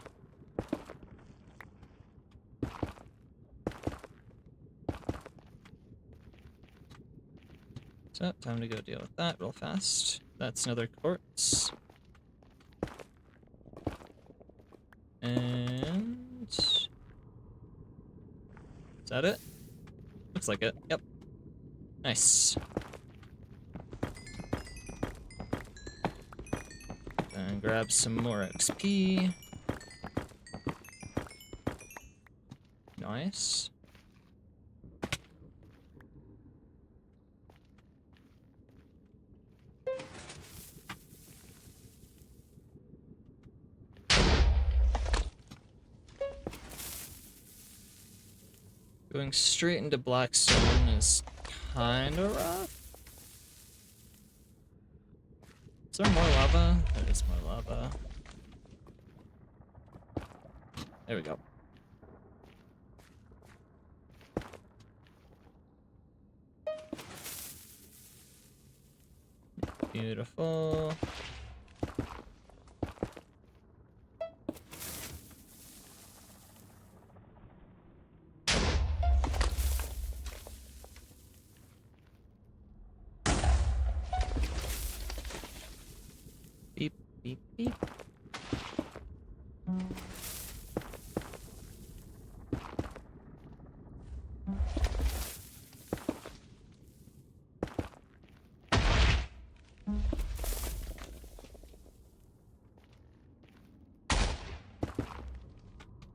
So, time to go deal with that real fast. That's another quartz. And... is that it? Looks like it. Yep. Nice. And grab some more XP. Nice. Going straight into blackstone is kinda rough. Is there more lava? There is more lava. There we go. Beautiful. Beep, beep, beep.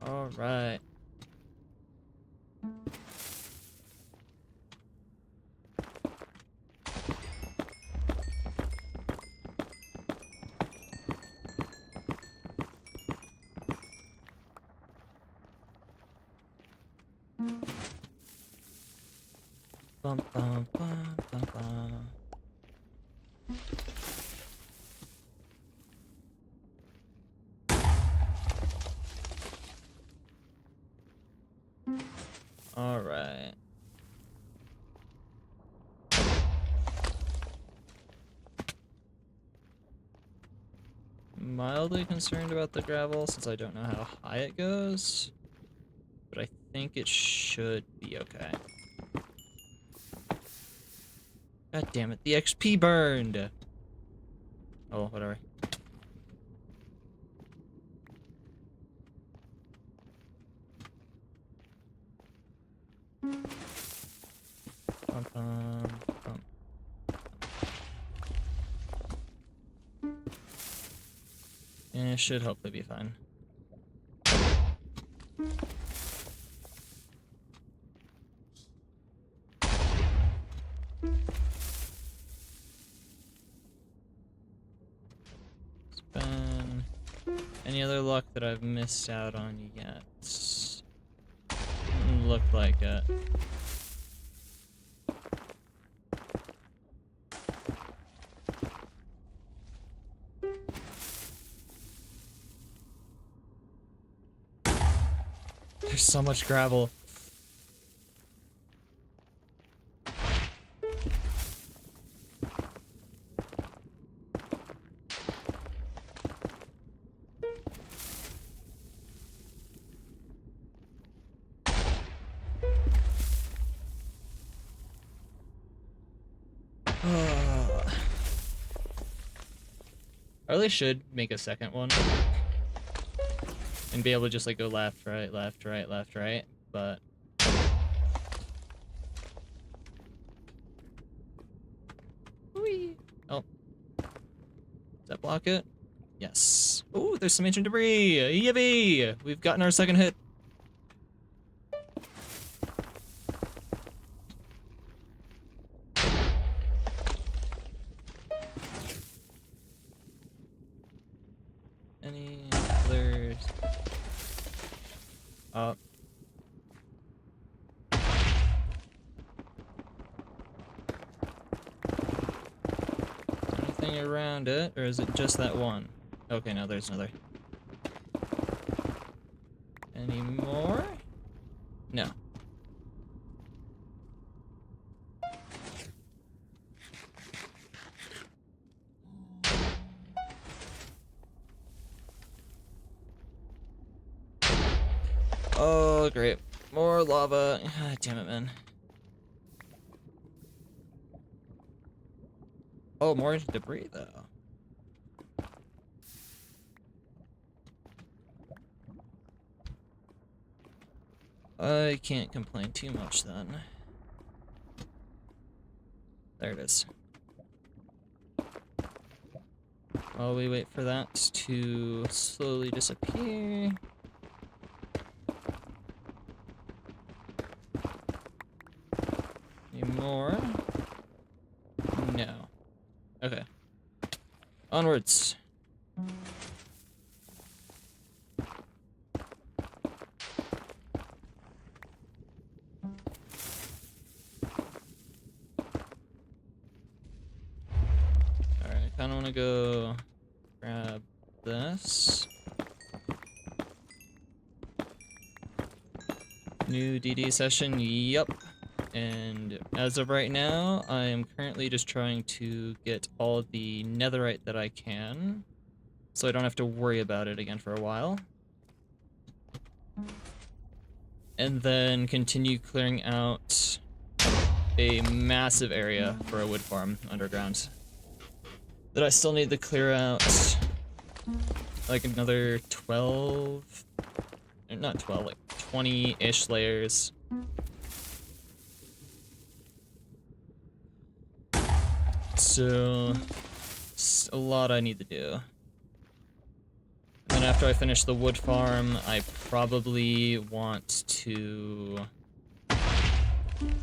All right. Bum, bum, bum, bum, bum. All right. Mildly concerned about the gravel since I don't know how high it goes, but I think it should be okay. God damn it, the XP burned! Oh, whatever. Bum, bum, bum. Yeah, it should hopefully be fine. Spin. Any other luck that I've missed out on yet? Doesn't look like it. There's so much gravel. I really should make a second one and be able to just like go left, right, left, right, left, right, but whee. Oh, does that block it? Yes. Oh, there's some ancient debris. Yippee! We've gotten our second hit. Any others? Up. Anything around it, or is it just that one? Okay, no, there's another. Any more? No. Oh, great. More lava. God damn it, man. Oh, more debris, though. I can't complain too much, then. There it is. While we wait for that to slowly disappear. Any more? No. Okay. Onwards. Alright, I kinda wanna go grab this. New DD session, yep. And as of right now, I am currently just trying to get all the netherite that I can, so I don't have to worry about it again for a while. And then continue clearing out a massive area for a wood farm underground that I still need to clear out like another 12, not 12, like 20-ish layers. So, it's a lot I need to do. And then after I finish the wood farm, I probably want to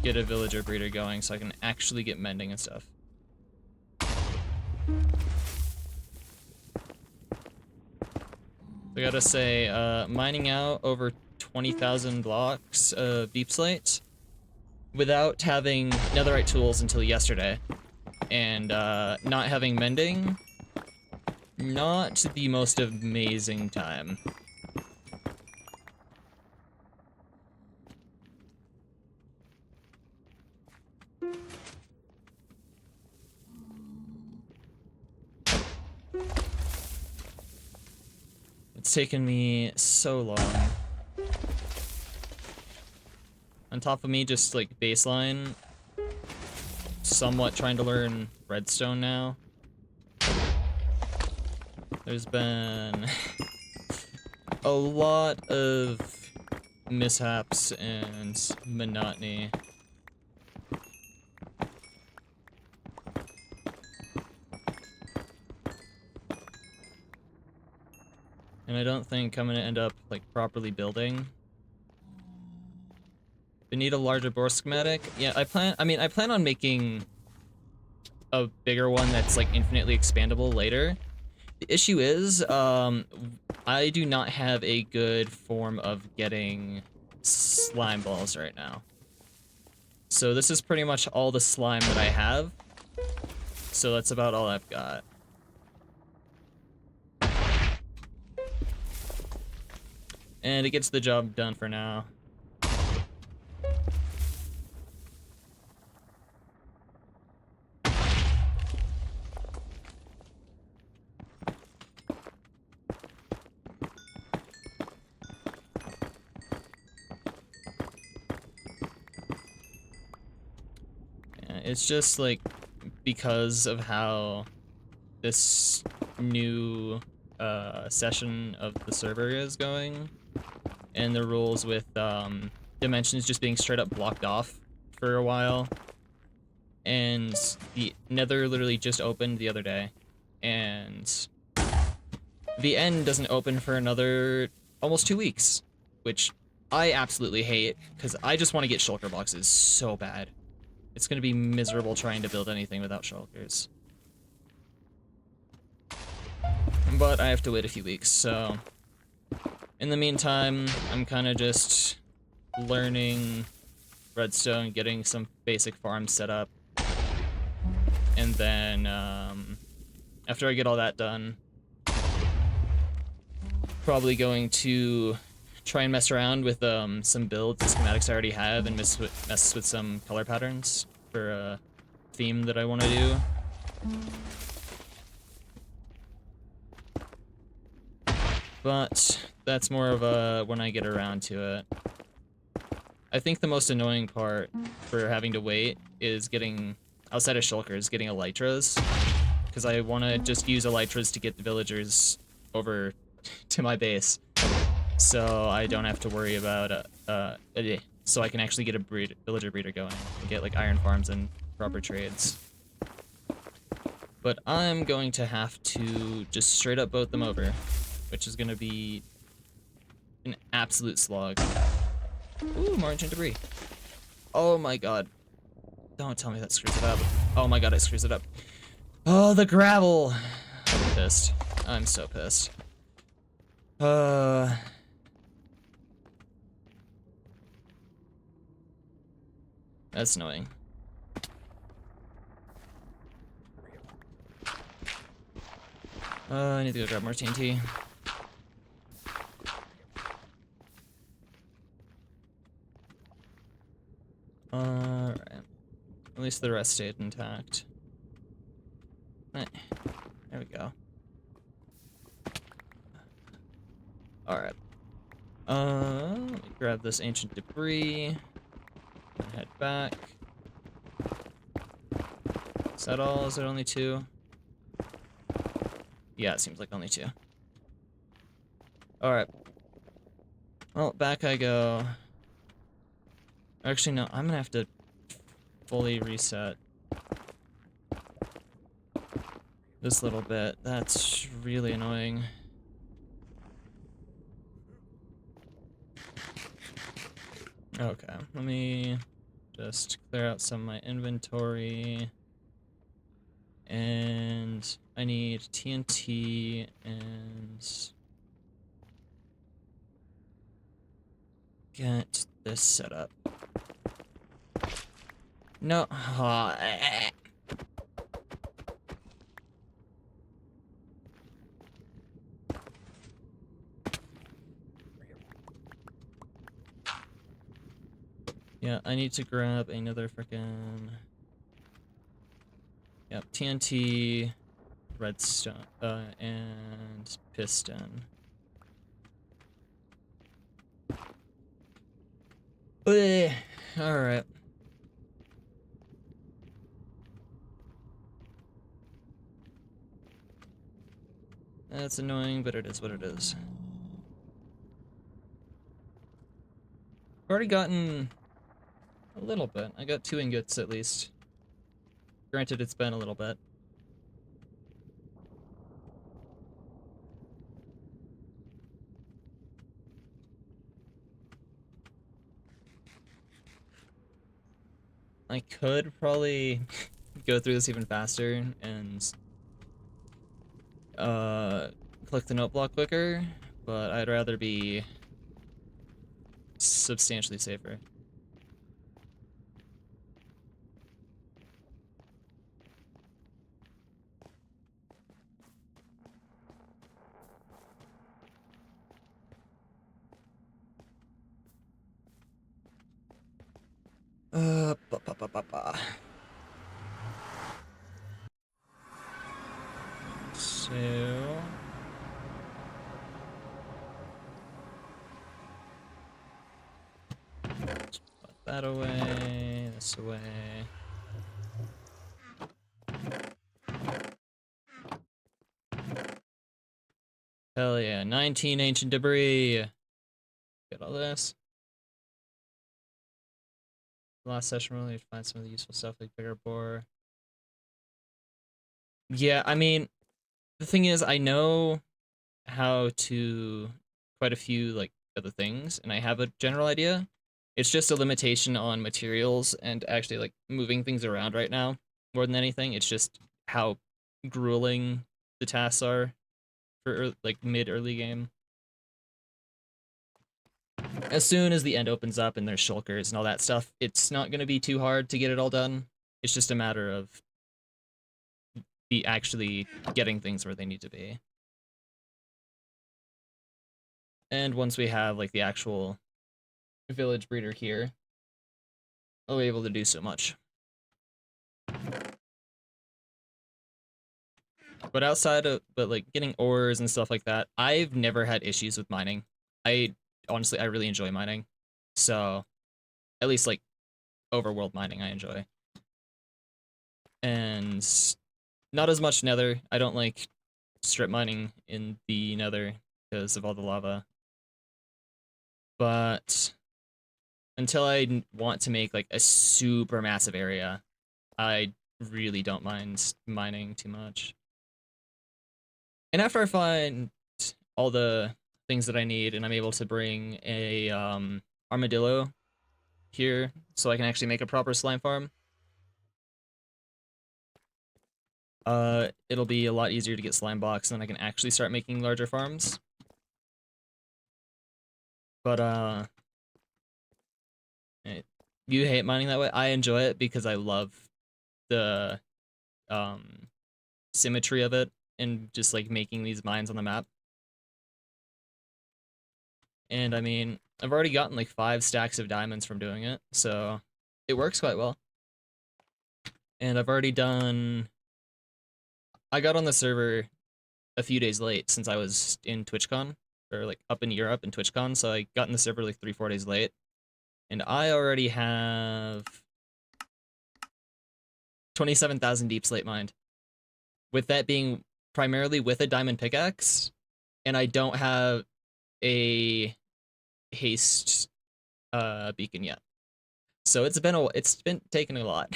get a villager breeder going so I can actually get mending and stuff. I gotta say, mining out over 20,000 blocks of deep slate without having netherite tools until yesterday, and not having mending, not the most amazing time. It's taken me so long. On top of me just like baseline, somewhat trying to learn redstone now. There's been a lot of mishaps and monotony. And I don't think I'm gonna end up like properly building. We need a larger bore schematic. Yeah, I plan on making a bigger one that's like infinitely expandable later. The issue is, I do not have a good form of getting slime balls right now. So this is pretty much all the slime that I have. So that's about all I've got. And it gets the job done for now. It's just like because of how this new session of the server is going, and the rules with dimensions just being straight up blocked off for a while, and the Nether literally just opened the other day, and the end doesn't open for another almost 2 weeks, which I absolutely hate because I just want to get shulker boxes so bad. It's gonna be miserable trying to build anything without shulkers. But I have to wait a few weeks, so in the meantime, I'm kind of just learning redstone, getting some basic farms set up, and then after I get all that done, probably going to try and mess around with some builds and schematics I already have and mess with some color patterns for a theme that I want to do. But that's more of a when I get around to it. I think the most annoying part for having to wait is getting, outside of shulkers, getting elytras. Because I want to just use elytras to get the villagers over to my base. So I don't have to worry about so I can actually get a villager breeder going and get like iron farms and proper trades. But I'm going to have to just straight up boat them over, which is gonna be an absolute slog. Ooh, more ancient debris. Oh my god. Don't tell me that screws it up. Oh my god, it screws it up. Oh, the gravel! I'm pissed. I'm so pissed. That's annoying. I need to go grab more TNT. Alright. At least the rest stayed intact. There we go. Alright. Let me grab this ancient debris. And head back. Is that all? Is it only 2? Yeah, it seems like only 2. Alright. Well, back I go. Actually, no, I'm gonna have to fully reset this little bit. That's really annoying. Okay, let me just clear out some of my inventory. And I need TNT and get this set up. No. Yeah, I need to grab another frickin'. Yep, TNT, redstone, and piston. Alright. That's annoying, but it is what it is. I've already gotten a little bit. I got 2 ingots at least. Granted, it's been a little bit. I could probably go through this even faster and click the note block quicker, but I'd rather be substantially safer. Ba ba ba ba ba. So put that away, this away. Hell yeah, 19 ancient debris. Get all this. Last session really to find some of the useful stuff like bigger bore. Yeah, I mean, the thing is, I know how to quite a few like other things, and I have a general idea. It's just a limitation on materials and actually like moving things around right now more than anything. It's just how grueling the tasks are for like mid early game. As soon as the end opens up and there's shulkers and all that stuff, it's not going to be too hard to get it all done. It's just a matter of actually getting things where they need to be. And once we have like the actual village breeder here, I'll be able to do so much. But outside of, but like getting ores and stuff like that, I've never had issues with mining. I honestly, I really enjoy mining. So at least like overworld mining, I enjoy. And not as much nether. I don't like strip mining in the nether because of all the lava. But until I want to make like a super massive area, I really don't mind mining too much. And after I find all the things that I need and I'm able to bring a armadillo here so I can actually make a proper slime farm, it'll be a lot easier to get slime blocks and then I can actually start making larger farms. But you hate mining that way? I enjoy it because I love the um symmetry of it and just like making these mines on the map. And I mean, I've already gotten like 5 stacks of diamonds from doing it, so it works quite well. And I've already done. I got on the server a few days late since I was in TwitchCon, or like up in Europe in TwitchCon, so I got in the server like 3-4 days late. And I already have 27,000 deep slate mined. With that being primarily with a diamond pickaxe, and I don't have a haste beacon yet. So it's been taking a lot.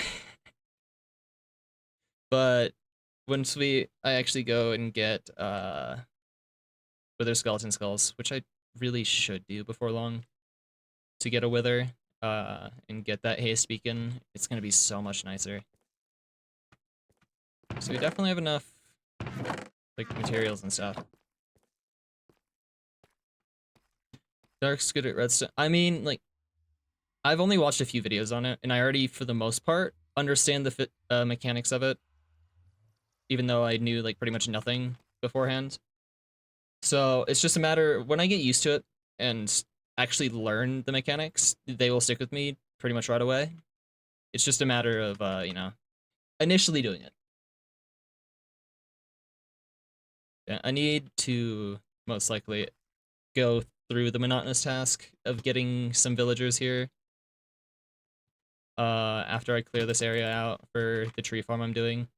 But once I actually go and get wither skeleton skulls, which I really should do before long to get a wither and get that haste beacon, it's gonna be so much nicer. So we definitely have enough like materials and stuff. Dark's good at redstone. I mean, like, I've only watched a few videos on it, and I already, for the most part, understand the mechanics of it, even though I knew like pretty much nothing beforehand. So it's just a matter when I get used to it and actually learn the mechanics, they will stick with me pretty much right away. It's just a matter of initially doing it. Yeah, I need to most likely go through the monotonous task of getting some villagers here after I clear this area out for the tree farm I'm doing.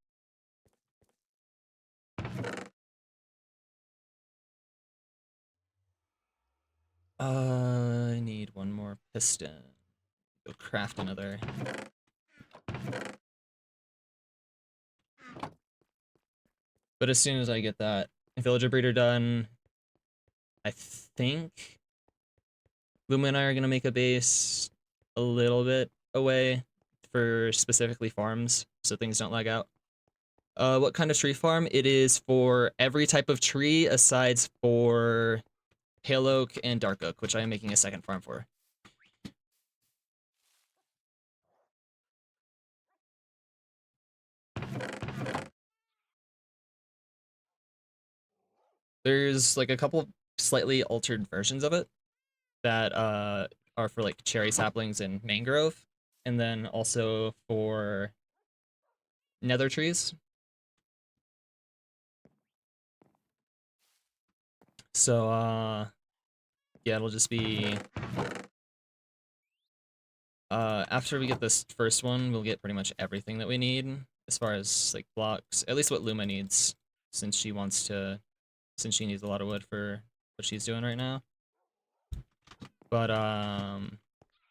I need one more piston. Go craft another. But as soon as I get that villager breeder done, I think Luma and I are gonna make a base a little bit away for specifically farms, so things don't lag out. What kind of tree farm? It is for every type of tree aside for pale oak and dark oak, which I am making a second farm for. There's like a couple slightly altered versions of it that are for like cherry saplings and mangrove, and then also for nether trees. So yeah, it'll just be after we get this first one, we'll get pretty much everything that we need as far as like blocks, at least what Luma needs, since she needs a lot of wood for what she's doing right now. But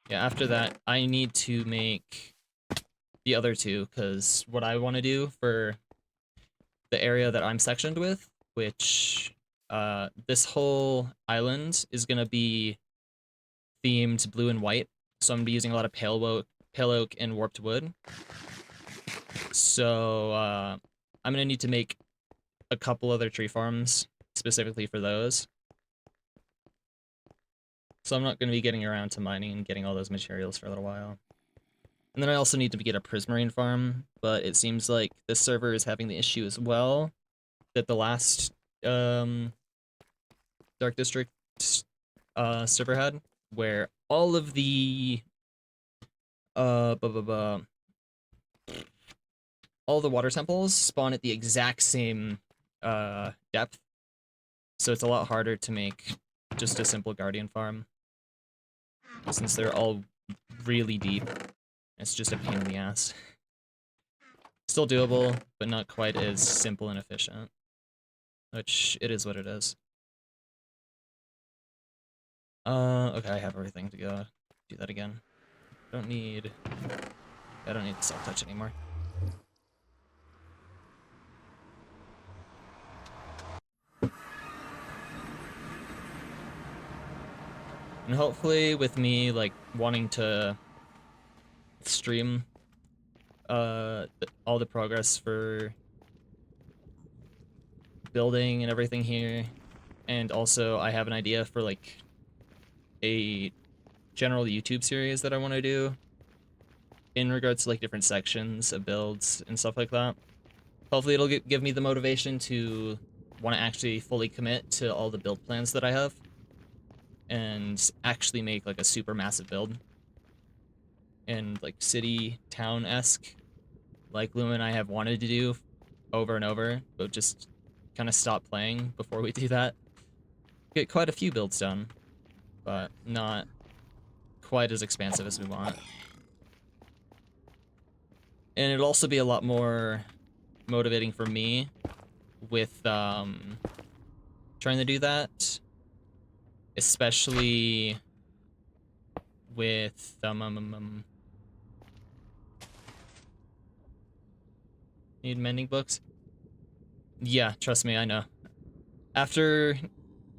yeah, after that, I need to make the other two, because what I want to do for the area that I'm sectioned with, which this whole island is gonna be themed blue and white, so I'm gonna be using a lot of pale oak and warped wood. So I'm gonna need to make a couple other tree farms specifically for those. So I'm not gonna be getting around to mining and getting all those materials for a little while. And then I also need to get a prismarine farm, but it seems like this server is having the issue as well that the last Dark District server had, where all of the all the water temples spawn at the exact same depth, so it's a lot harder to make just a simple guardian farm since they're all really deep. It's just a pain in the ass. Still doable, but not quite as simple and efficient, which it is what it is. Okay, I have everything to go do that again. I don't need the self-touch anymore. And hopefully with me, like, wanting to stream all the progress for building and everything here, and also I have an idea for, like, a general YouTube series that I want to do in regards to, like, different sections of builds and stuff like that. Hopefully it'll give me the motivation to want to actually fully commit to all the build plans that I have and actually make, like, a super massive build. and like city town-esque, like Luma and I have wanted to do over and over, but just kind of stop playing before we do that. Get quite a few builds done, but not quite as expansive as we want. And it'll also be a lot more motivating for me with trying to do that, especially with need mending books. Yeah, trust me, I know. After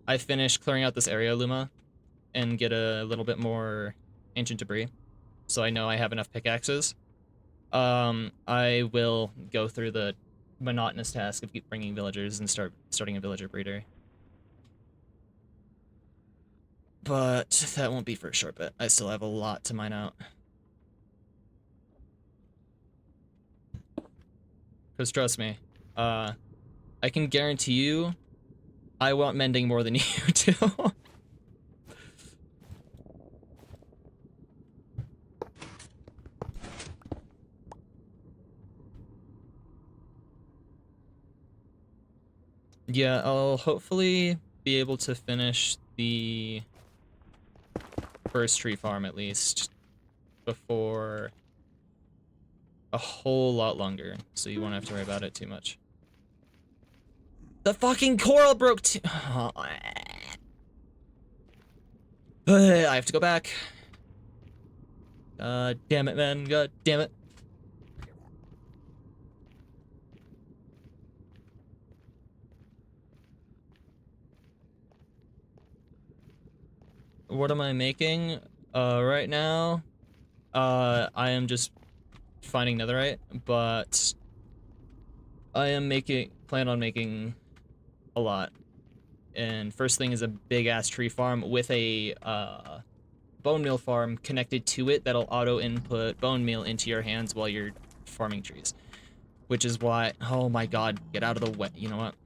I finish clearing out this area, Luma, and get a little bit more ancient debris, so I know I have enough pickaxes, I will go through the monotonous task of bringing villagers and starting a villager breeder. But that won't be for a short bit. I still have a lot to mine out. Because trust me, I can guarantee you I want mending more than you do. Yeah, I'll hopefully be able to finish the first tree farm at least before a whole lot longer, so you won't have to worry about it too much. The fucking coral broke too. I have to go back. Damn it, man. God damn it. What am I making? Right now, I am just finding netherite, but I am plan on making a lot. And first thing is a big ass tree farm with a bone meal farm connected to it that'll auto input bone meal into your hands while you're farming trees. Which is why, oh my god, get out of the way. You know what?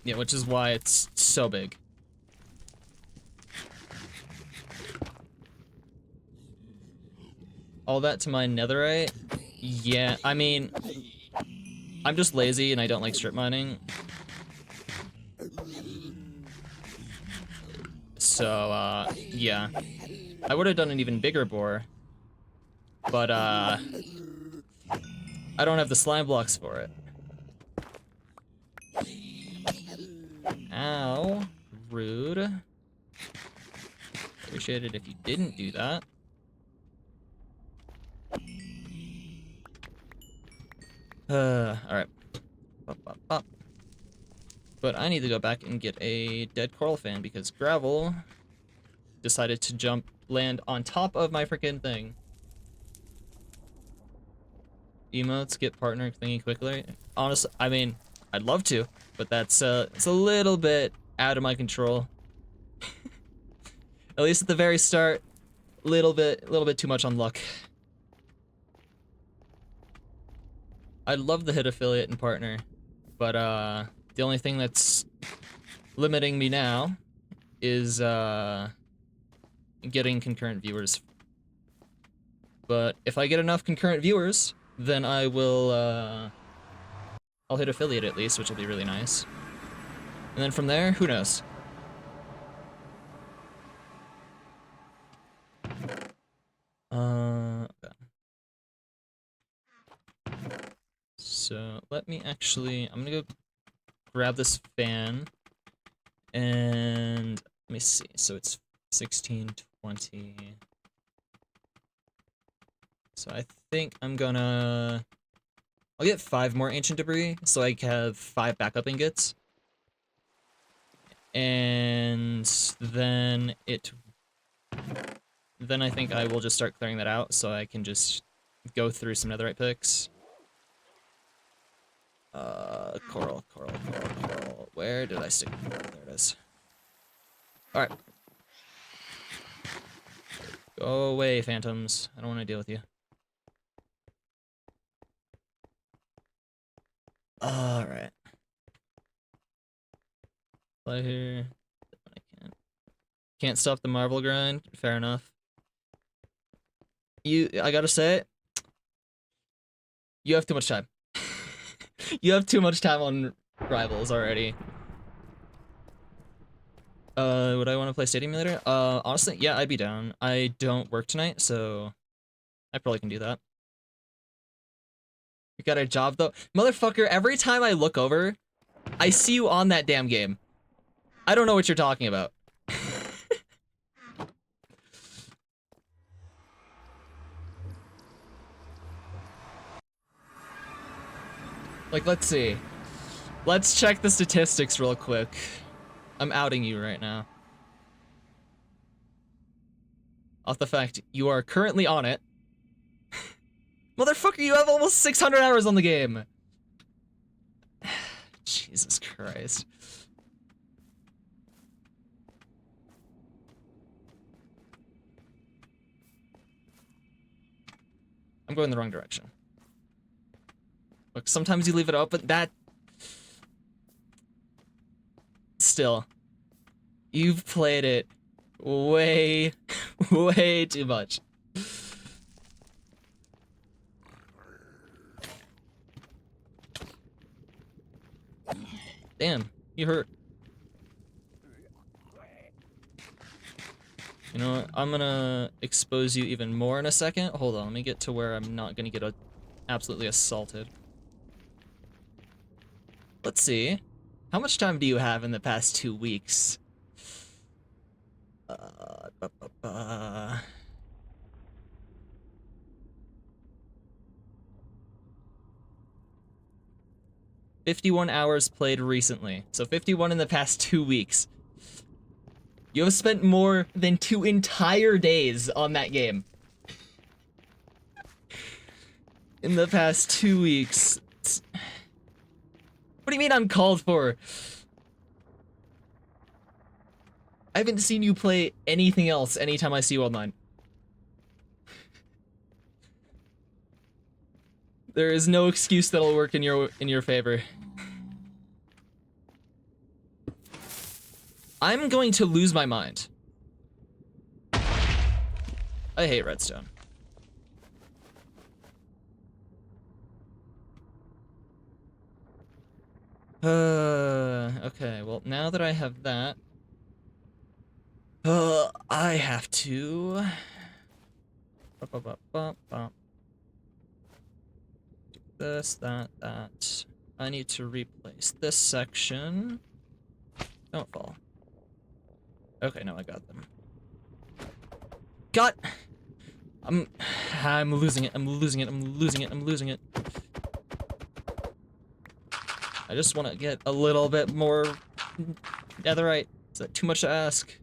Yeah, which is why it's so big. All that to my netherite? Yeah, I mean, I'm just lazy and I don't like strip mining. So, yeah. I would have done an even bigger bore, but, I don't have the slime blocks for it. Ow. Rude. Appreciate it if you didn't do that. Alright. But I need to go back and get a dead coral fan because gravel decided to land on top of my freaking thing. Emotes get partner thingy quickly. Honestly, I mean, I'd love to, but that's it's a little bit out of my control. At least at the very start, little bit too much on luck. I'd love to hit affiliate and partner, but the only thing that's limiting me now is getting concurrent viewers. But if I get enough concurrent viewers, then I will I'll hit affiliate at least, which will be really nice. And then from there, who knows? Okay. So let me actually, I'm gonna go grab this fan and let me see. So it's 16, 20. So I think I'm gonna, I'll get 5 more ancient debris so I have 5 backup ingots. And then I think I will just start clearing that out so I can just go through some netherite picks. Coral. Where did I stick the coral? There it is. Alright. Go away, phantoms. I don't want to deal with you. Alright. Play here. I can't. Can't stop the marble grind. Fair enough. I gotta say, you have too much time. You have too much time on Rivals already. Would I want to play Stadium later? Honestly, yeah, I'd be down. I don't work tonight, so I probably can do that. You got a job though? Motherfucker, every time I look over, I see you on that damn game. I don't know what you're talking about. Like, let's see. Let's check the statistics real quick. I'm outing you right now. Off the fact you are currently on it. Motherfucker, you have almost 600 hours on the game. Jesus Christ. I'm going the wrong direction. Look, sometimes you leave it open. That... Still. You've played it way, way too much. Damn, you hurt. You know what? I'm gonna expose you even more in a second. Hold on, let me get to where I'm not gonna get absolutely assaulted. Let's see. How much time do you have in the past 2 weeks? 51 hours played recently. So 51 in the past 2 weeks. You have spent more than 2 entire days on that game. In the past 2 weeks. What do you mean uncalled for? I haven't seen you play anything else anytime I see you online. There is no excuse that'll work in your favor. I'm going to lose my mind. I hate redstone. Okay, well, now that I have that, I have to... Do this, that. I need to replace this section. Don't fall. Okay, no, I got them. Got... I'm losing it, I'm losing it, I'm losing it, I'm losing it. I just want to get a little bit more netherite. Is that too much to ask?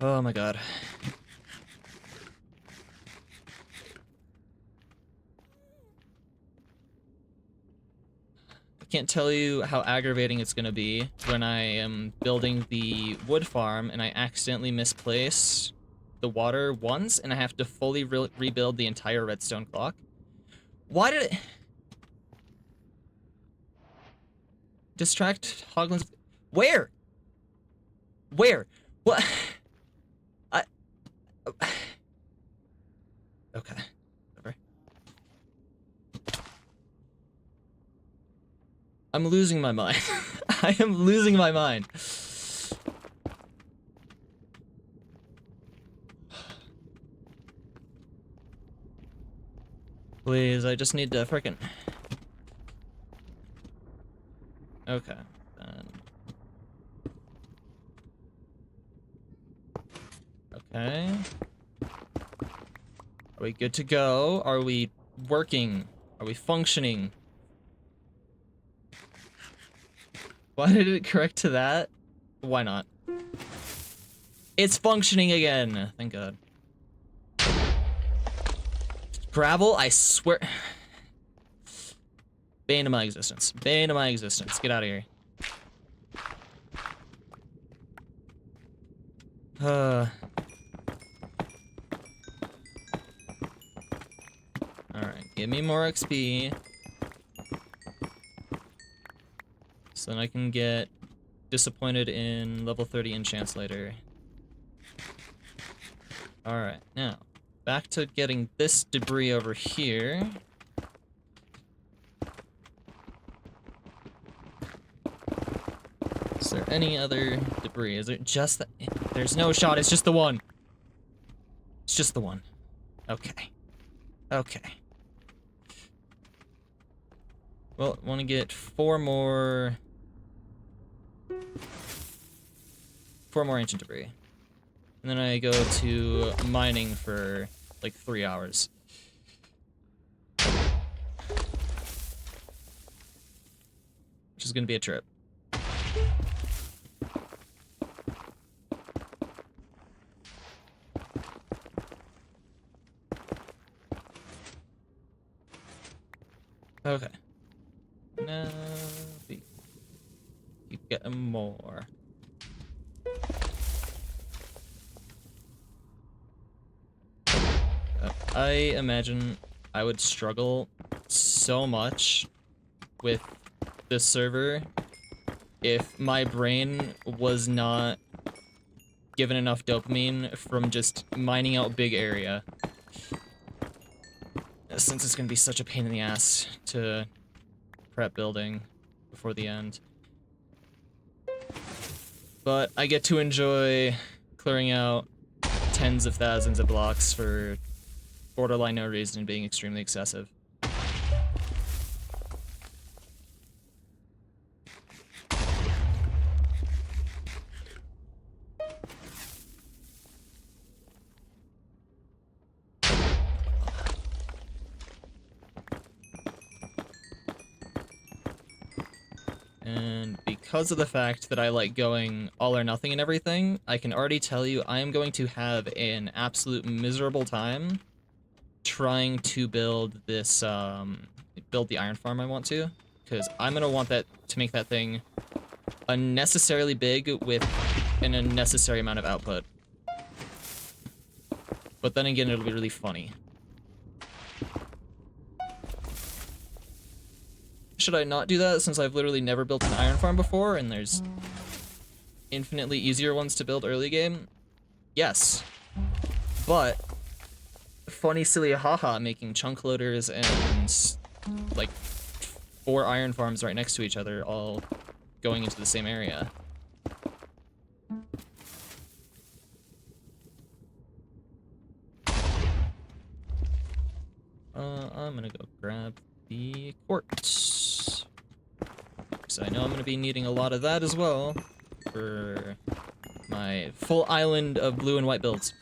Oh my god. I can't tell you how aggravating it's gonna be when I am building the wood farm and I accidentally misplace the water once and I have to fully rebuild the entire redstone clock. Why did it... Distract Hoglins. Where? Where? What? Okay. Whatever. I'm losing my mind. I am losing my mind. Please, I just need to frickin'... Okay, then. Okay. Are we good to go? Are we working? Are we functioning? Why did it correct to that? Why not? It's functioning again. Thank God. Gravel, I swear. Bane of my existence. Bane of my existence. Get out of here. Alright, give me more XP. So then I can get disappointed in level 30 enchants later. Alright, now, back to getting this debris over here. Is there any other debris? Is it just the... There's no shot, it's just the one. It's just the one. Okay. Okay. Well, I want to get four more ancient debris. And then I go to mining for like 3 hours. Which is gonna be a trip. Okay. Now we keep getting more. I imagine I would struggle so much with this server if my brain was not given enough dopamine from just mining out big area. Since it's gonna be such a pain in the ass to prep building before the end. But I get to enjoy clearing out tens of thousands of blocks for borderline no reason and being extremely excessive. And because of the fact that I like going all or nothing and everything, I can already tell you I am going to have an absolute miserable time trying to build this, build the iron farm I want to. Because I'm going to want that to make that thing unnecessarily big with an unnecessary amount of output. But then again, it'll be really funny. Should I not do that since I've literally never built an iron farm before and there's infinitely easier ones to build early game? Yes. But funny, silly haha making chunk loaders and like 4 iron farms right next to each other all going into the same area. I'm gonna go grab the quartz. So I know I'm gonna be needing a lot of that as well for my full island of blue and white builds.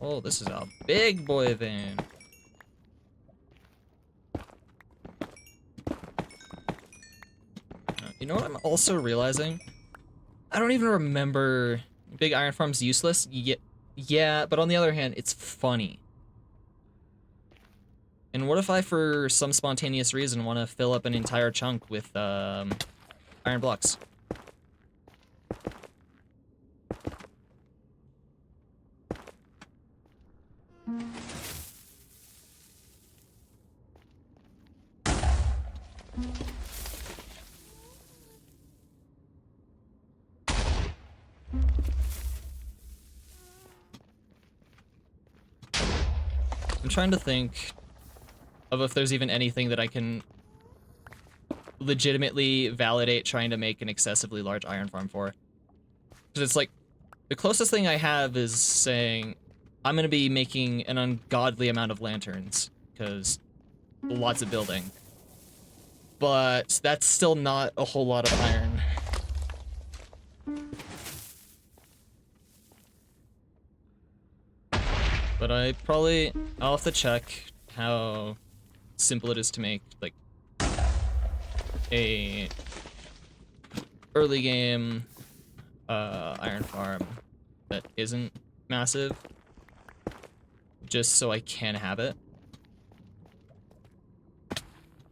Oh, this is a big boy van. You know what I'm also realizing? I don't even remember big iron farms useless. Yeah, but on the other hand, it's funny. And what if I, for some spontaneous reason, want to fill up an entire chunk with iron blocks? I'm trying to think of if there's even anything that I can legitimately validate trying to make an excessively large iron farm for. Because it's like, the closest thing I have is saying, I'm going to be making an ungodly amount of lanterns, because lots of building. But that's still not a whole lot of iron. But I'll have to check how simple it is to make, like, a early game iron farm that isn't massive, just so I can have it.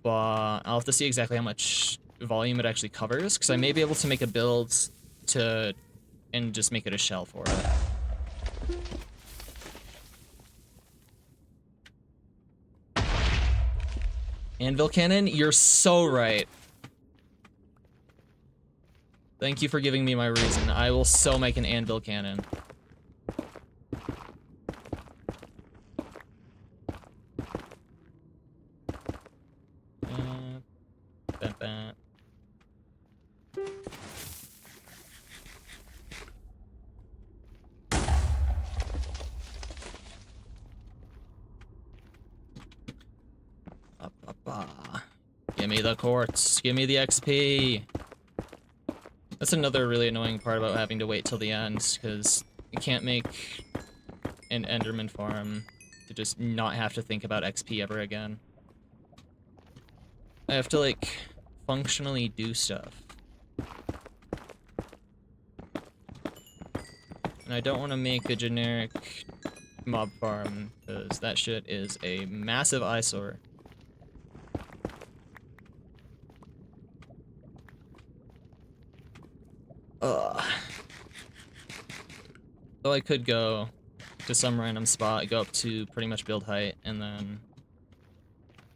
But I'll have to see exactly how much volume it actually covers, because I may be able to make a build and just make it a shell for it. Anvil cannon? You're so right. Thank you for giving me my reason. I will so make an anvil cannon. Bah. Give me the quartz. Give me the XP. That's another really annoying part about having to wait till the end, because you can't make an Enderman farm to just not have to think about XP ever again. I have to, like, functionally do stuff. And I don't want to make a generic mob farm, because that shit is a massive eyesore. Ugh. So I could go to some random spot, go up to pretty much build height, and then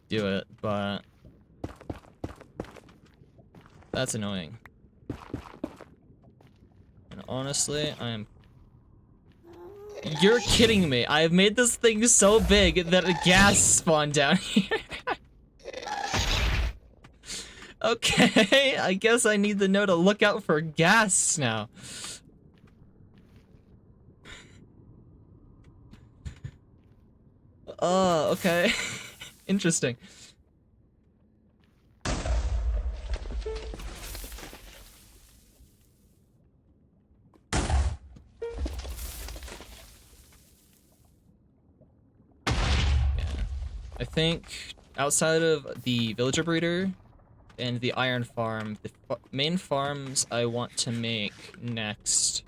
do it, but that's annoying. And honestly, I am... You're kidding me. I have made this thing so big that a gas spawned down here. Okay, I guess I need to know to look out for gas now. Okay. Interesting. I think outside of the villager breeder and the iron farm, the main farms I want to make next,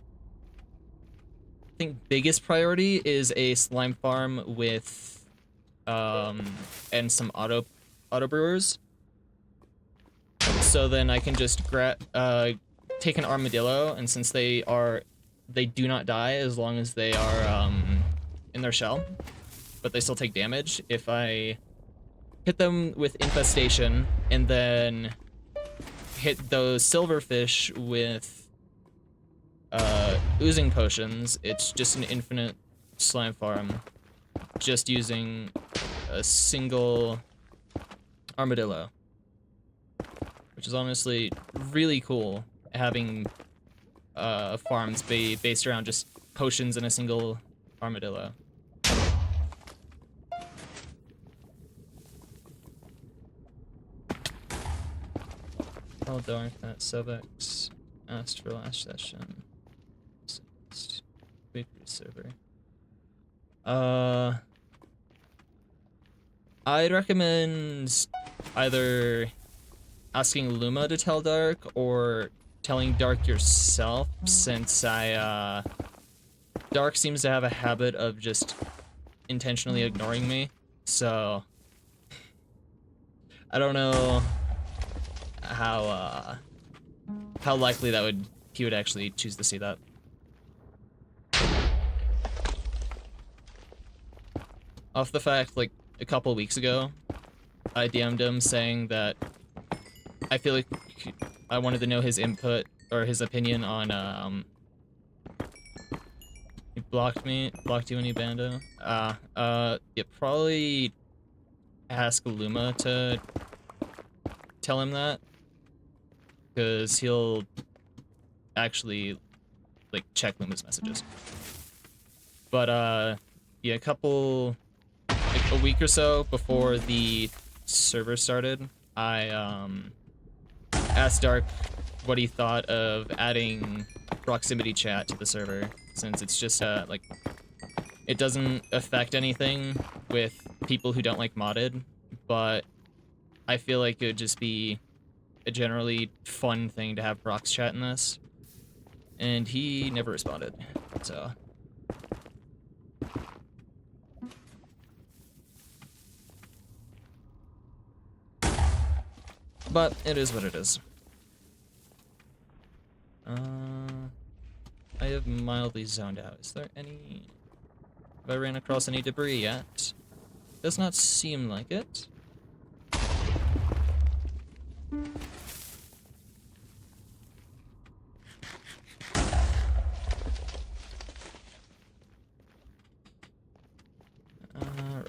I think biggest priority is a slime farm with and some auto brewers. So then I can just take an armadillo, and since they do not die as long as they are in their shell, but they still take damage. If I hit them with infestation and then hit those silverfish with oozing potions, it's just an infinite slime farm, just using a single armadillo, which is honestly really cool, having farms based around just potions and a single armadillo. Oh darn, that Sobex asked for last session. Weekly server. I'd recommend either asking Luma to tell Dark or telling Dark yourself, since Dark seems to have a habit of just intentionally ignoring me, so I don't know how likely he would actually choose to see that. Off the fact, like, a couple weeks ago, I DM'd him saying that I feel like I wanted to know his input or his opinion on, he blocked you when you banned him. Yeah, probably ask Luma to tell him that, because he'll actually, like, check Luma's messages. But, yeah, like, a week or so before the server started, I, asked Dark what he thought of adding proximity chat to the server, since it's just, like, it doesn't affect anything with people who don't like modded, but I feel like it would just be a generally fun thing to have prox chat in this, and he never responded, so... But it is what it is. I have mildly zoned out. Is there any... Have I ran across any debris yet? Does not seem like it.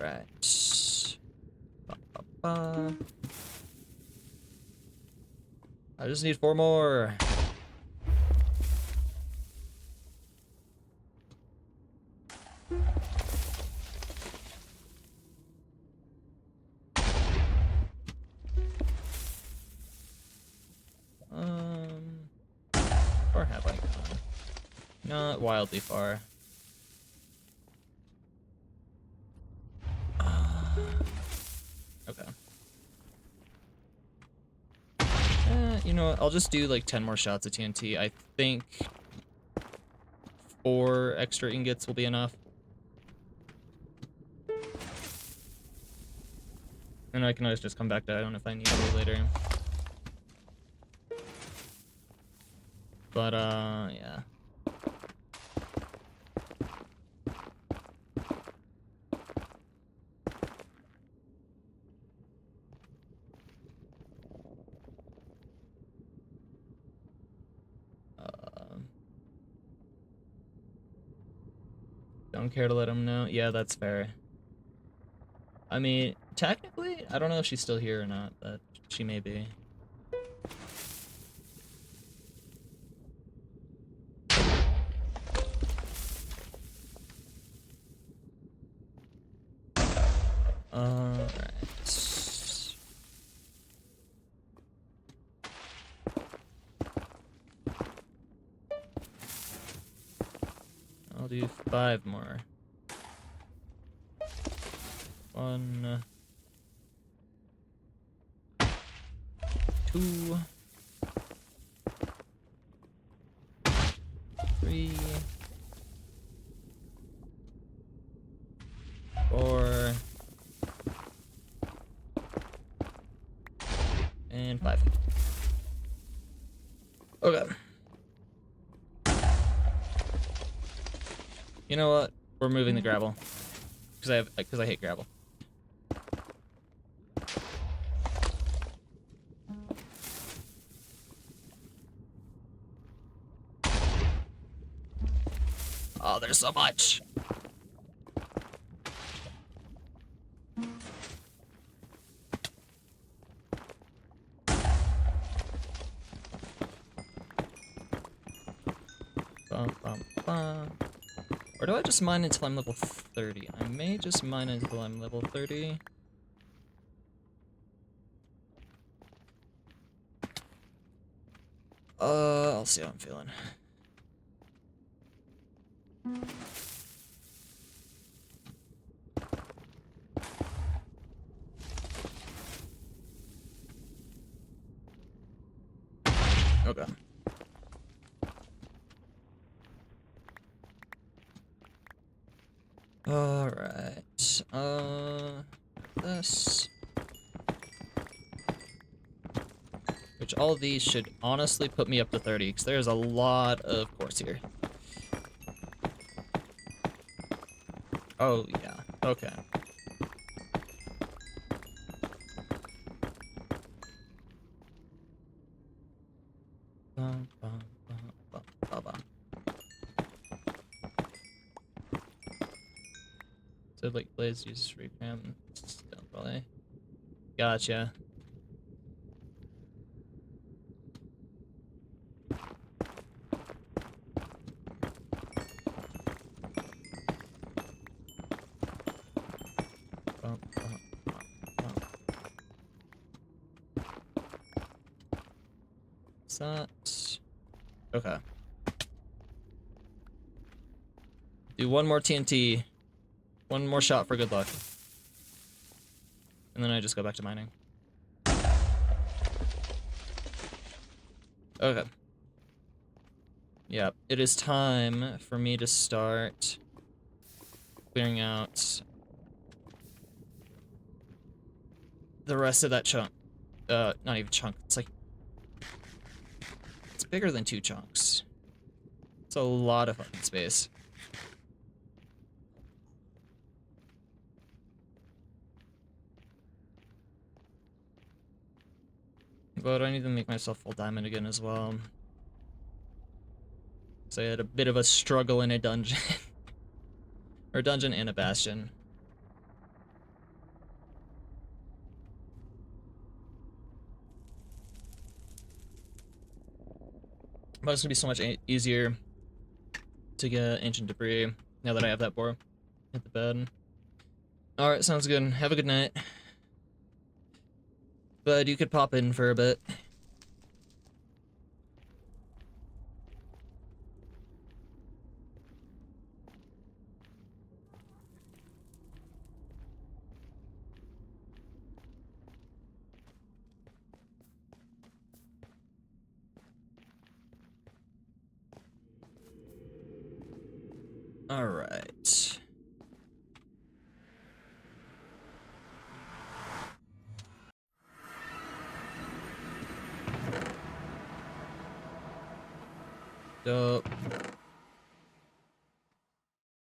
Alright. Ba. I just need 4 more. How far have I gone? Not wildly far. Okay. You know what? I'll just do like 10 more shots of TNT. I think 4 extra ingots will be enough. And I can always just come back down if I need to later. But, yeah. Don't care to let him know. Yeah, that's fair. I mean, technically, I don't know if she's still here or not, but she may be. Alright. I'll do 5 more. 1, 2, 3, 4, and 5. Okay. You know what? We're moving the gravel because I hate gravel. Oh, there's so much. Bum, bum, bum. Or do I just mine until I'm level 30? I may just mine until I'm level 30. I'll see how I'm feeling. Okay. Alright. This. Which all of these should honestly put me up to 30, because there's a lot of quartz here. Oh, yeah. Okay. Bum, bum, bum, bum, bum, bum. So, like, Blaze uses recram. Don't really. Gotcha. Bum, bum, bum, bum. What's that? Okay. Do 1 more TNT. 1 more shot for good luck. And then I just go back to mining. Okay. Yeah, it is time for me to start clearing out the rest of that chunk. Not even chunk. It's like... It's bigger than 2 chunks. It's a lot of fucking space. But I need to make myself full diamond again as well. So I had a bit of a struggle in a dungeon. Or dungeon and a bastion. But it's gonna be so much easier to get ancient debris now that I have that boar. Hit the bed. Alright, sounds good. Have a good night. But you could pop in for a bit. Alright. Dope.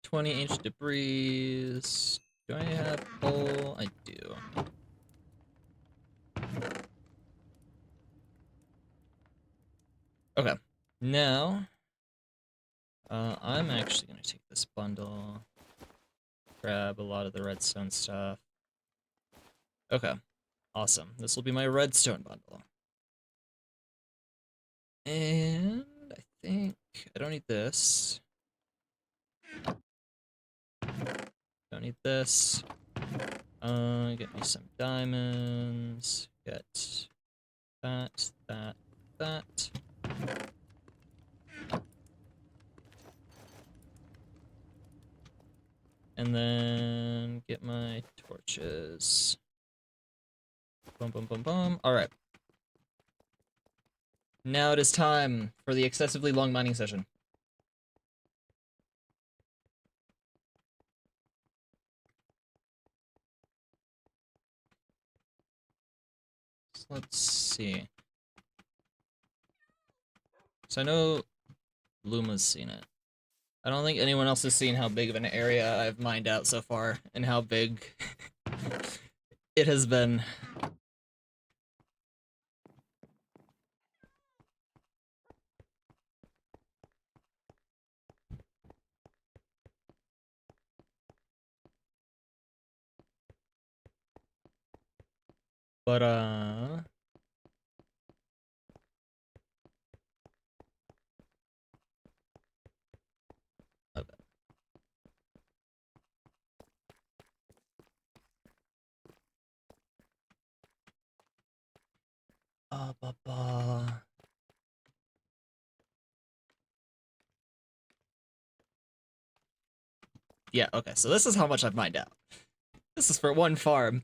20 ancient debris. Do I have coal? I do. Okay. Now, I'm actually gonna take this bundle. Grab a lot of the redstone stuff. Okay. Awesome. This will be my redstone bundle. And I think I don't need this. Don't need this. Get me some diamonds. Get that, that, that. And then get my torches. Boom, boom, boom, boom. Alright. Now it is time for the excessively long mining session. So let's see. So I know Luma's seen it. I don't think anyone else has seen how big of an area I've mined out so far, and how big it has been. But, okay. Yeah, okay, so this is how much I've mined out. This is for one farm.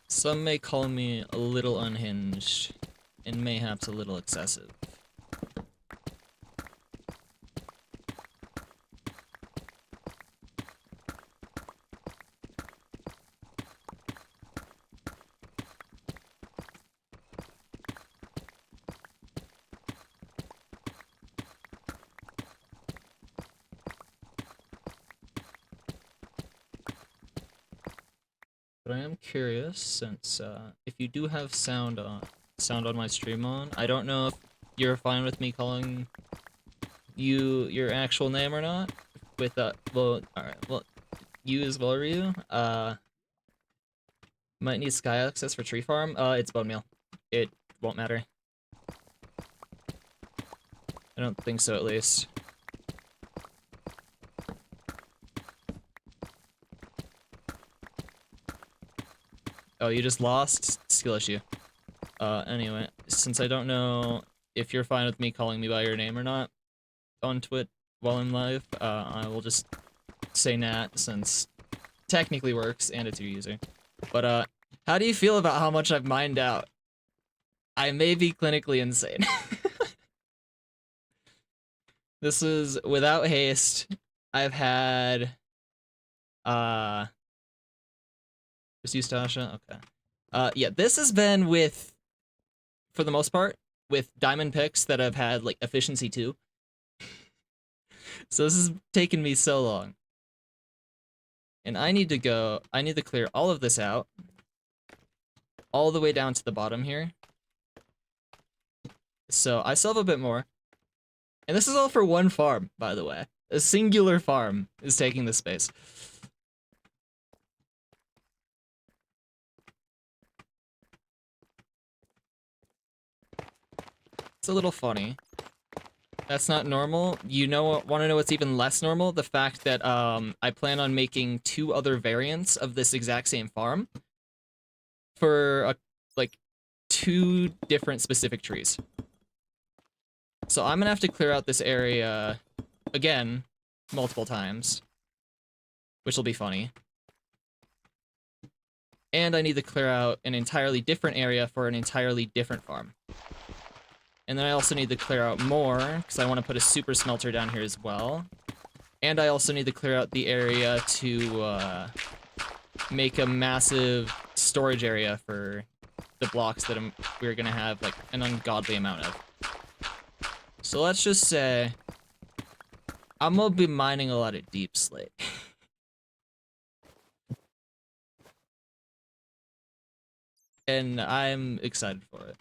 Some may call me a little unhinged, and mayhaps a little excessive. But I am curious, since if you do have sound on my stream on, I don't know if you're fine with me calling you your actual name or not. With well, alright, well, you as well, Ryu. Might need sky access for tree farm. It's bone meal. It won't matter. I don't think so, at least. Oh, you just lost? Skill issue. Anyway, since I don't know if you're fine with me calling me by your name or not on Twit while I'm live, I will just say Nat, since technically works and it's your user. But, how do you feel about how much I've mined out? I may be clinically insane. This is without haste. I've had, just use Tasha? Okay. Yeah, this has been with, for the most part, with diamond picks that have had, like, efficiency 2. So this has taken me so long. And I need to clear all of this out. All the way down to the bottom here. So I still have a bit more. And this is all for one farm, by the way. A singular farm is taking this space. It's a little funny. That's not normal. You know, want to know what's even less normal? The fact that I plan on making 2 other variants of this exact same farm for like 2 different specific trees. So I'm gonna have to clear out this area again multiple times, which will be funny. And I need to clear out an entirely different area for an entirely different farm. And then I also need to clear out more, because I want to put a super smelter down here as well. And I also need to clear out the area to make a massive storage area for the blocks that we're going to have like an ungodly amount of. So let's just say I'm going to be mining a lot of deep slate. And I'm excited for it.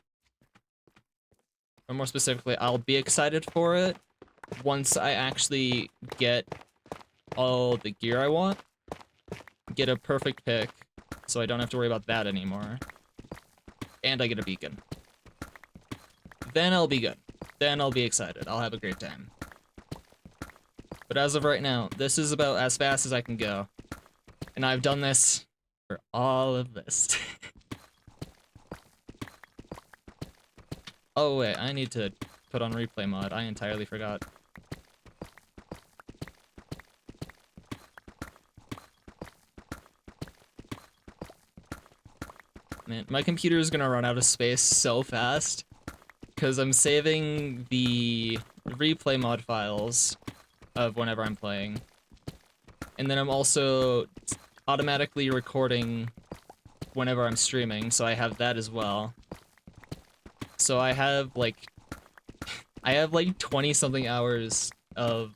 Or more specifically, I'll be excited for it once I actually get all the gear I want, get a perfect pick, so I don't have to worry about that anymore, and I get a beacon. Then I'll be good. Then I'll be excited. I'll have a great time. But as of right now, this is about as fast as I can go. And I've done this for all of this. Oh wait, I need to put on replay mod. I entirely forgot. Man, my computer is gonna run out of space so fast because I'm saving the replay mod files of whenever I'm playing. And then I'm also automatically recording whenever I'm streaming, so I have that as well. So I have like 20 something hours of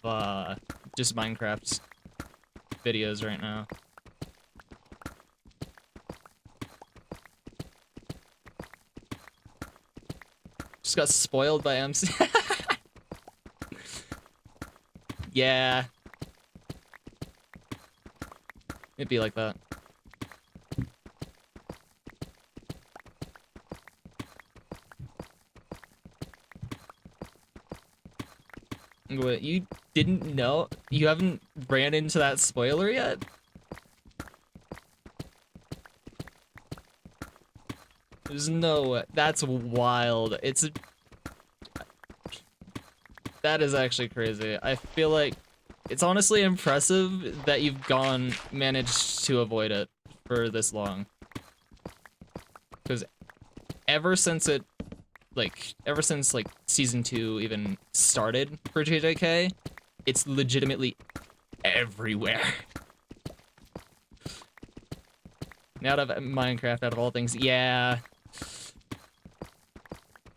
just Minecraft videos right now. Just got spoiled by MC. Yeah. It'd be like that. What, you didn't know? You haven't ran into that spoiler yet? There's no way. That's wild. That is actually crazy. I feel like it's honestly impressive that you've managed to avoid it for this long. Because ever since season 2 even started for JJK, it's legitimately everywhere. Out of Minecraft, out of all things, yeah.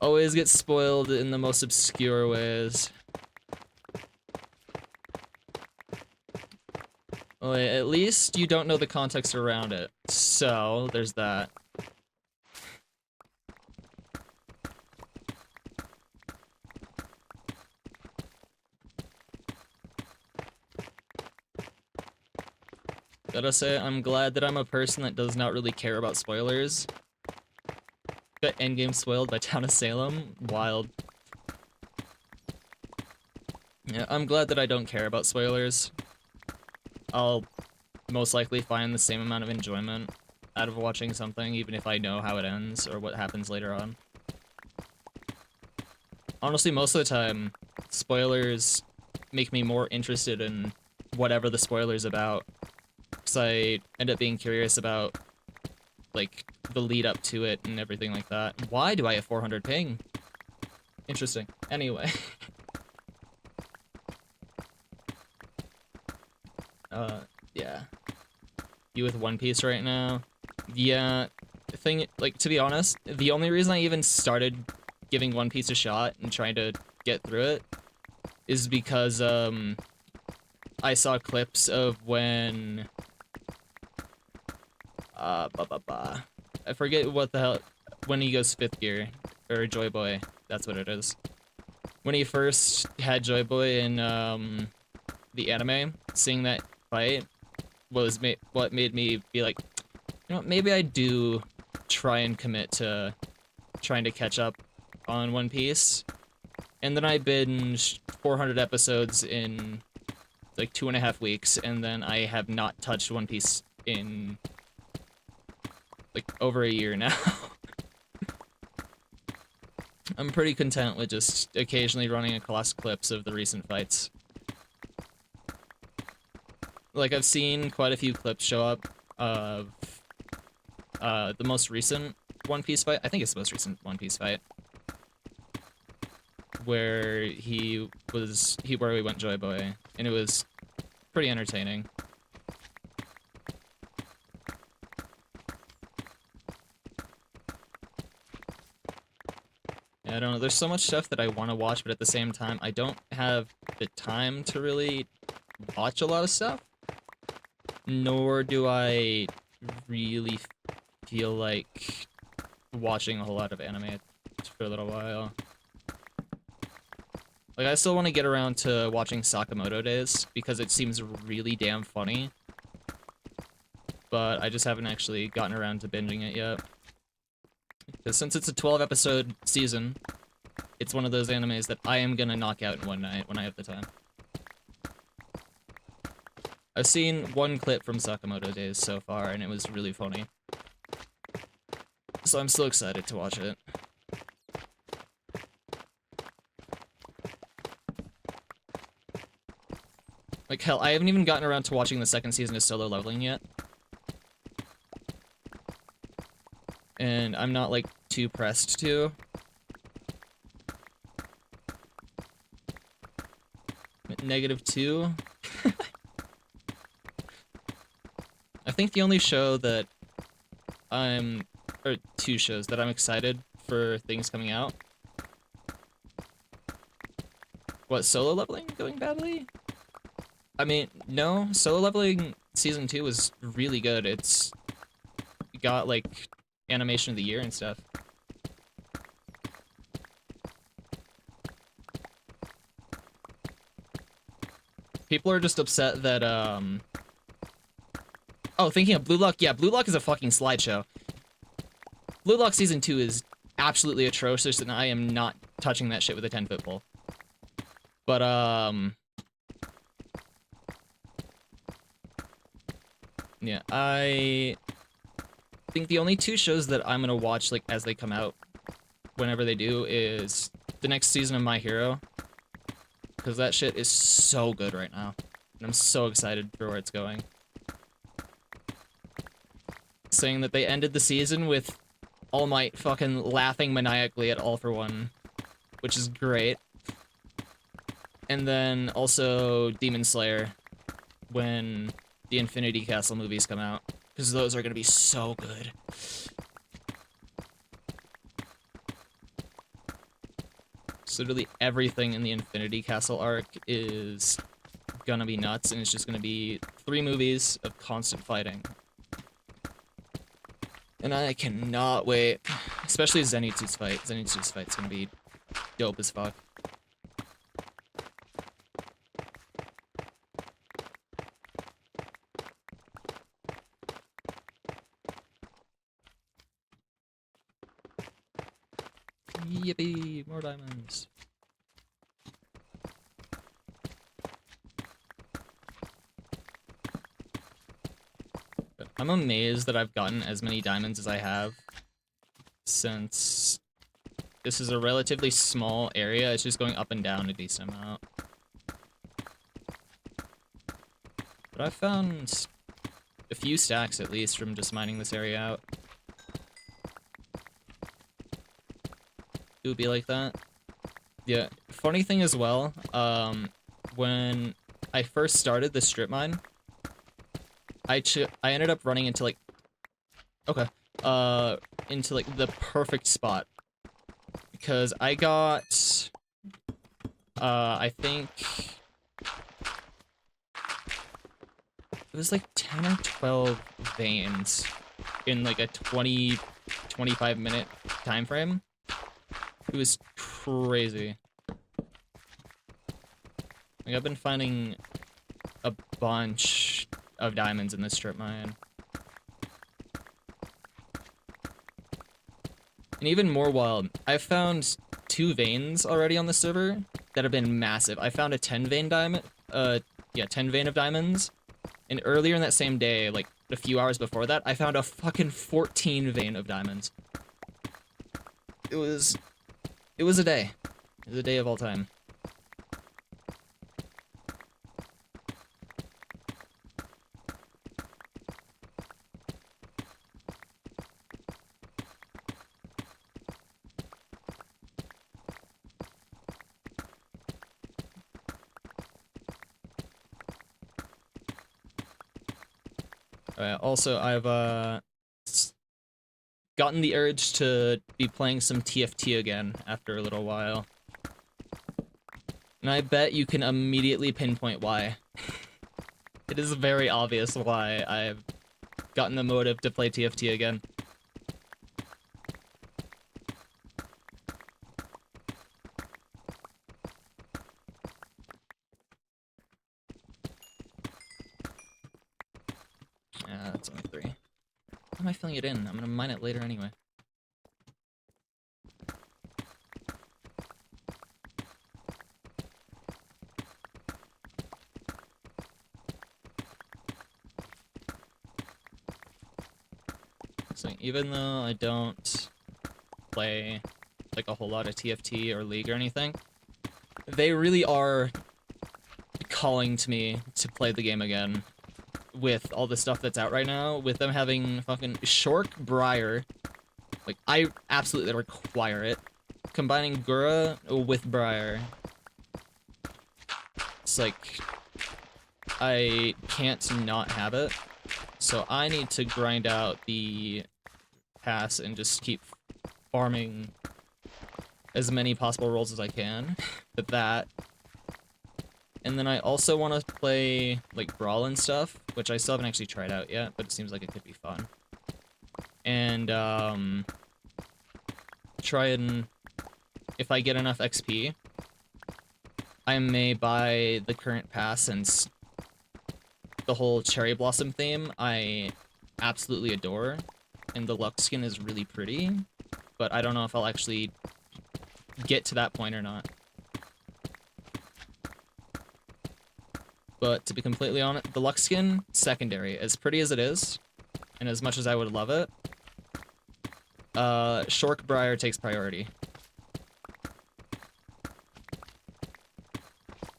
Always get spoiled in the most obscure ways. Well, at least you don't know the context around it, so there's that. Gotta say, I'm glad that I'm a person that does not really care about spoilers. Got endgame spoiled by Town of Salem. Wild. Yeah, I'm glad that I don't care about spoilers. I'll most likely find the same amount of enjoyment out of watching something, even if I know how it ends or what happens later on. Honestly, most of the time, spoilers make me more interested in whatever the spoiler's about. Because I end up being curious about, like, the lead up to it and everything like that. Why do I have 400 ping? Interesting. Anyway. Yeah. You with One Piece right now? Yeah. To be honest, the only reason I even started giving One Piece a shot and trying to get through it is because, I saw clips of when... I forget what the hell... When he goes 5th gear. Or Joy Boy. That's what it is. When he first had Joy Boy in, the anime, seeing that fight was what made me be like, you know, maybe I do try and commit to trying to catch up on One Piece. And then I binged 400 episodes in like 2.5 weeks, and then I have not touched One Piece in like over a year now. I'm pretty content with just occasionally running across clips of the recent fights. Like, I've seen quite a few clips show up of the most recent One Piece fight. I think it's the most recent One Piece fight. Where where we went Joy Boy, and it was pretty entertaining. Yeah, I don't know, there's so much stuff that I want to watch, but at the same time, I don't have the time to really watch a lot of stuff. Nor do I really feel like watching a whole lot of anime for a little while. Like, I still want to get around to watching Sakamoto Days, because it seems really damn funny. But I just haven't actually gotten around to binging it yet. Because since it's a 12-episode season, it's one of those animes that I am gonna knock out in one night when I have the time. I've seen one clip from Sakamoto Days so far, and it was really funny. So I'm still excited to watch it. Like, hell, I haven't even gotten around to watching the second season of Solo Leveling yet. And I'm not, like, too pressed to. -2? I think the only show that or two shows that I'm excited for things coming out. What, Solo Leveling going badly? I mean, no, Solo Leveling Season 2 was really good. It's got, like, Animation of the Year and stuff. People are just upset that, Oh, thinking of Blue Lock? Yeah, Blue Lock is a fucking slideshow. Blue Lock Season 2 is absolutely atrocious, and I am not touching that shit with a 10-foot pole. But, yeah, I think the only two shows that I'm gonna watch, like, as they come out, whenever they do, is the next season of My Hero. Because that shit is so good right now. And I'm so excited for where it's going. Saying that they ended the season with All Might fucking laughing maniacally at All for One, which is great. And then also Demon Slayer, when the Infinity Castle movies come out, because those are gonna be so good. So literally everything in the Infinity Castle arc is gonna be nuts, and it's just gonna be 3 movies of constant fighting. And I cannot wait. Especially Zenitsu's fight. Zenitsu's fight's gonna be dope as fuck. Yippee! More diamonds. I'm amazed that I've gotten as many diamonds as I have, since this is a relatively small area. It's just going up and down a decent amount. But I've found a few stacks at least from just mining this area out. It would be like that. Yeah, funny thing as well, when I first started the strip mine, I ended up running into, like, okay, into, like, the perfect spot. Because I got, I think, it was, like, 10 or 12 veins in, like, a 25 minute time frame. It was crazy. Like, I've been finding a bunch of diamonds in this strip mine. And even more wild, I've found 2 veins already on the server that have been massive. I found a 10 vein diamond, yeah, 10 vein of diamonds. And earlier in that same day, like a few hours before that, I found a fucking 14 vein of diamonds. It was a day. It was a day of all time. Also, I've gotten the urge to be playing some TFT again after a little while. And I bet you can immediately pinpoint why. It is very obvious why I've gotten the motive to play TFT again. Yeah, that's only 3. How am I filling it in? I'm gonna mine it later anyway. So even though I don't play like a whole lot of TFT or League or anything, they really are calling to me to play the game again with all the stuff that's out right now, with them having fucking Shork Briar. Like, I absolutely require it. Combining Gura with Briar. It's like, I can't not have it. So I need to grind out the pass and just keep farming as many possible rolls as I can with that. And then I also want to play, like, Brawl and stuff, which I still haven't actually tried out yet, but it seems like it could be fun. And, try and, if I get enough XP, I may buy the current pass and the whole Cherry Blossom theme I absolutely adore, and the luck skin is really pretty, but I don't know if I'll actually get to that point or not. But to be completely honest, the luck skin, secondary. As pretty as it is, and as much as I would love it, Shork Briar takes priority.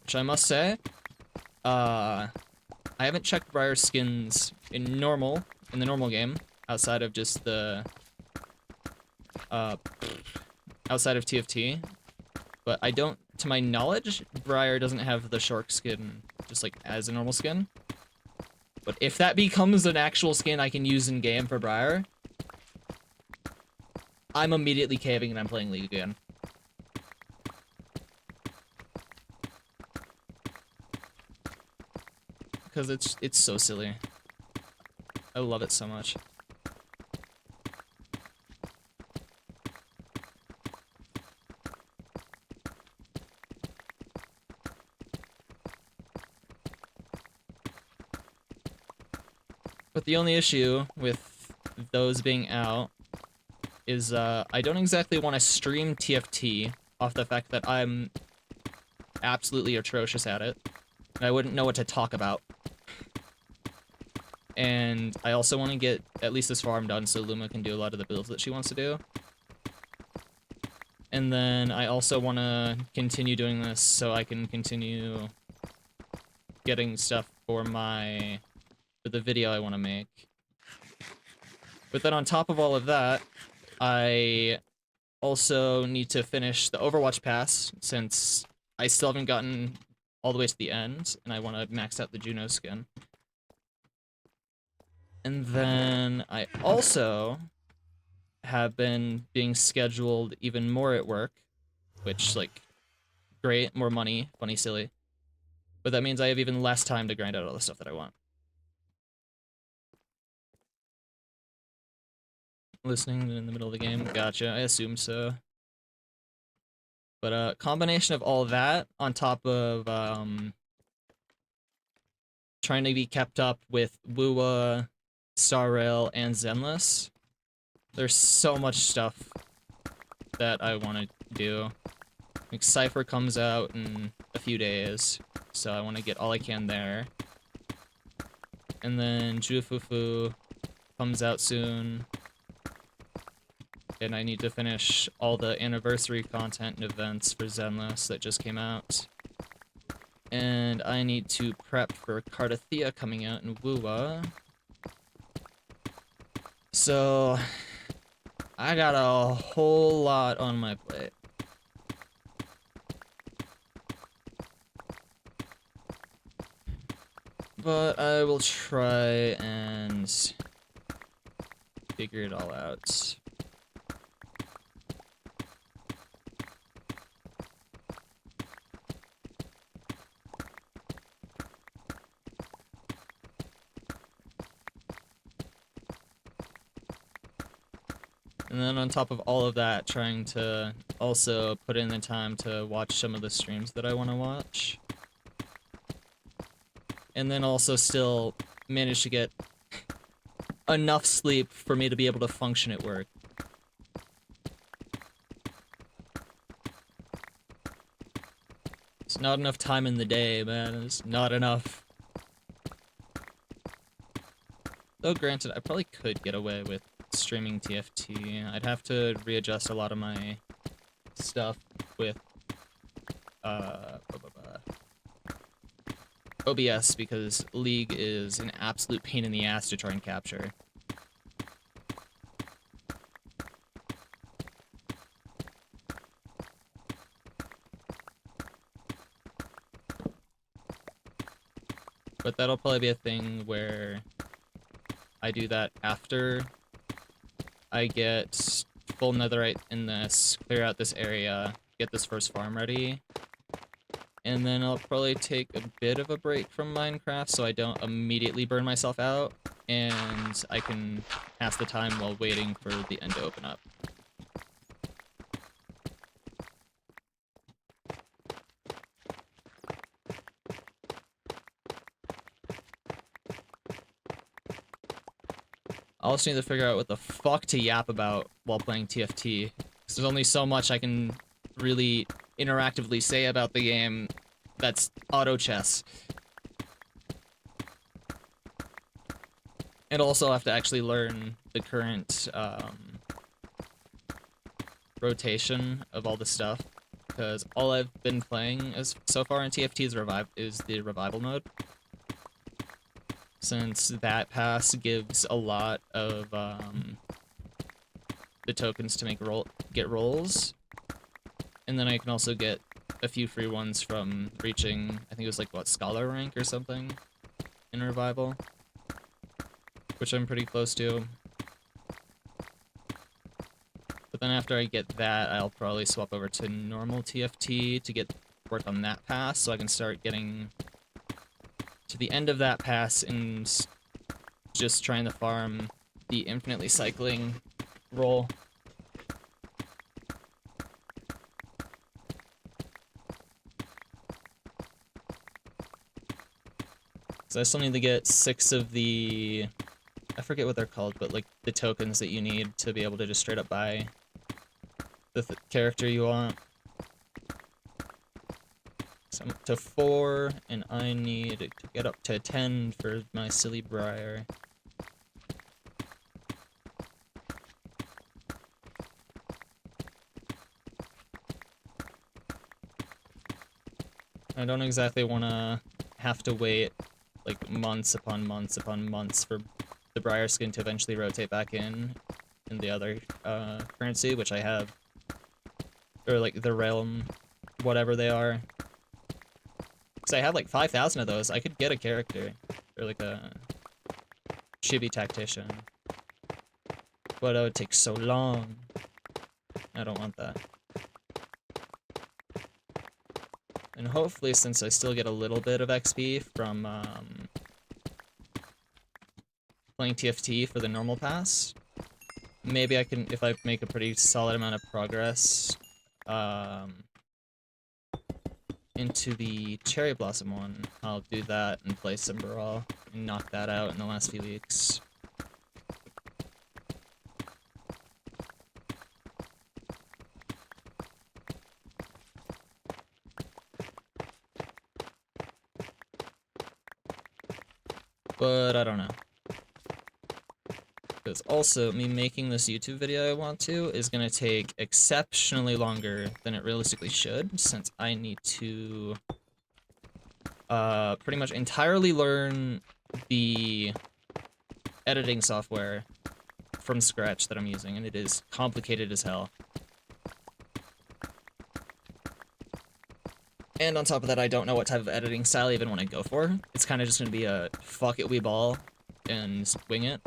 Which I must say, I haven't checked Briar skins in the normal game, outside of just the, outside of TFT. But I don't, to my knowledge, Briar doesn't have the Shork skin just like as a normal skin. But if that becomes an actual skin I can use in game for Briar, I'm immediately caving and I'm playing League again. Because it's so silly. I love it so much. But the only issue with those being out is I don't exactly want to stream TFT off the fact that I'm absolutely atrocious at it, and I wouldn't know what to talk about. And I also want to get at least this farm done so Luma can do a lot of the builds that she wants to do. And then I also want to continue doing this so I can continue getting stuff for the video I want to make. But then on top of all of that, I also need to finish the Overwatch pass, since I still haven't gotten all the way to the end, and I want to max out the Juno skin. And then I also have been being scheduled even more at work, which, like, great, more money, funny, silly. But that means I have even less time to grind out all the stuff that I want. Listening in the middle of the game, gotcha, I assumed so. But a combination of all that, on top of, trying to be kept up with Wua, Star Rail, and Zenless, there's so much stuff that I want to do. Like, Cypher comes out in a few days, so I want to get all I can there. And then Jufufu comes out soon, and I need to finish all the anniversary content and events for Zenless that just came out. And I need to prep for Cardathea coming out in Wuwa. So, I got a whole lot on my plate. But I will try and figure it all out. And then on top of all of that, trying to also put in the time to watch some of the streams that I want to watch. And then also still manage to get enough sleep for me to be able to function at work. It's not enough time in the day, man. It's not enough. Though granted, I probably could get away with streaming TFT. I'd have to readjust a lot of my stuff with OBS because League is an absolute pain in the ass to try and capture. But that'll probably be a thing where I do that after I get full netherite in this, clear out this area, get this first farm ready, and then I'll probably take a bit of a break from Minecraft so I don't immediately burn myself out, and I can pass the time while waiting for the end to open up. I also need to figure out what the fuck to yap about while playing TFT, because there's only so much I can really interactively say about the game that's auto chess. And also have to actually learn the current rotation of all the stuff, because all I've been playing so far in TFT is the revival mode. Since that pass gives a lot of the tokens to get rolls, and then I can also get a few free ones from reaching, I think it was like, what, Scholar rank or something in Revival, which I'm pretty close to. But then after I get that, I'll probably swap over to normal TFT to get work on that pass, so I can start getting to the end of that pass and just trying to farm the infinitely cycling roll. So I still need to get 6 of the, I forget what they're called, but like the tokens that you need to be able to just straight up buy the character you want. So I'm up to 4, and I need to get up to 10 for my silly Briar. I don't exactly want to have to wait like months upon months upon months for the Briar skin to eventually rotate back in the other currency, which I have, or like the realm, whatever they are. Because I have like 5,000 of those. I could get a character, or like a chibi tactician, but it would take so long. I don't want that. And hopefully, since I still get a little bit of XP from playing TFT for the normal pass, maybe I can, if I make a pretty solid amount of progress into the Cherry Blossom one, I'll do that and play Simbaral and knock that out in the last few weeks. But I don't know. Because also, me making this YouTube video I want to is going to take exceptionally longer than it realistically should, since I need to pretty much entirely learn the editing software from scratch that I'm using, and it is complicated as hell. And on top of that, I don't know what type of editing style I even want to go for. It's kind of just going to be a fuck it, we ball, and wing it.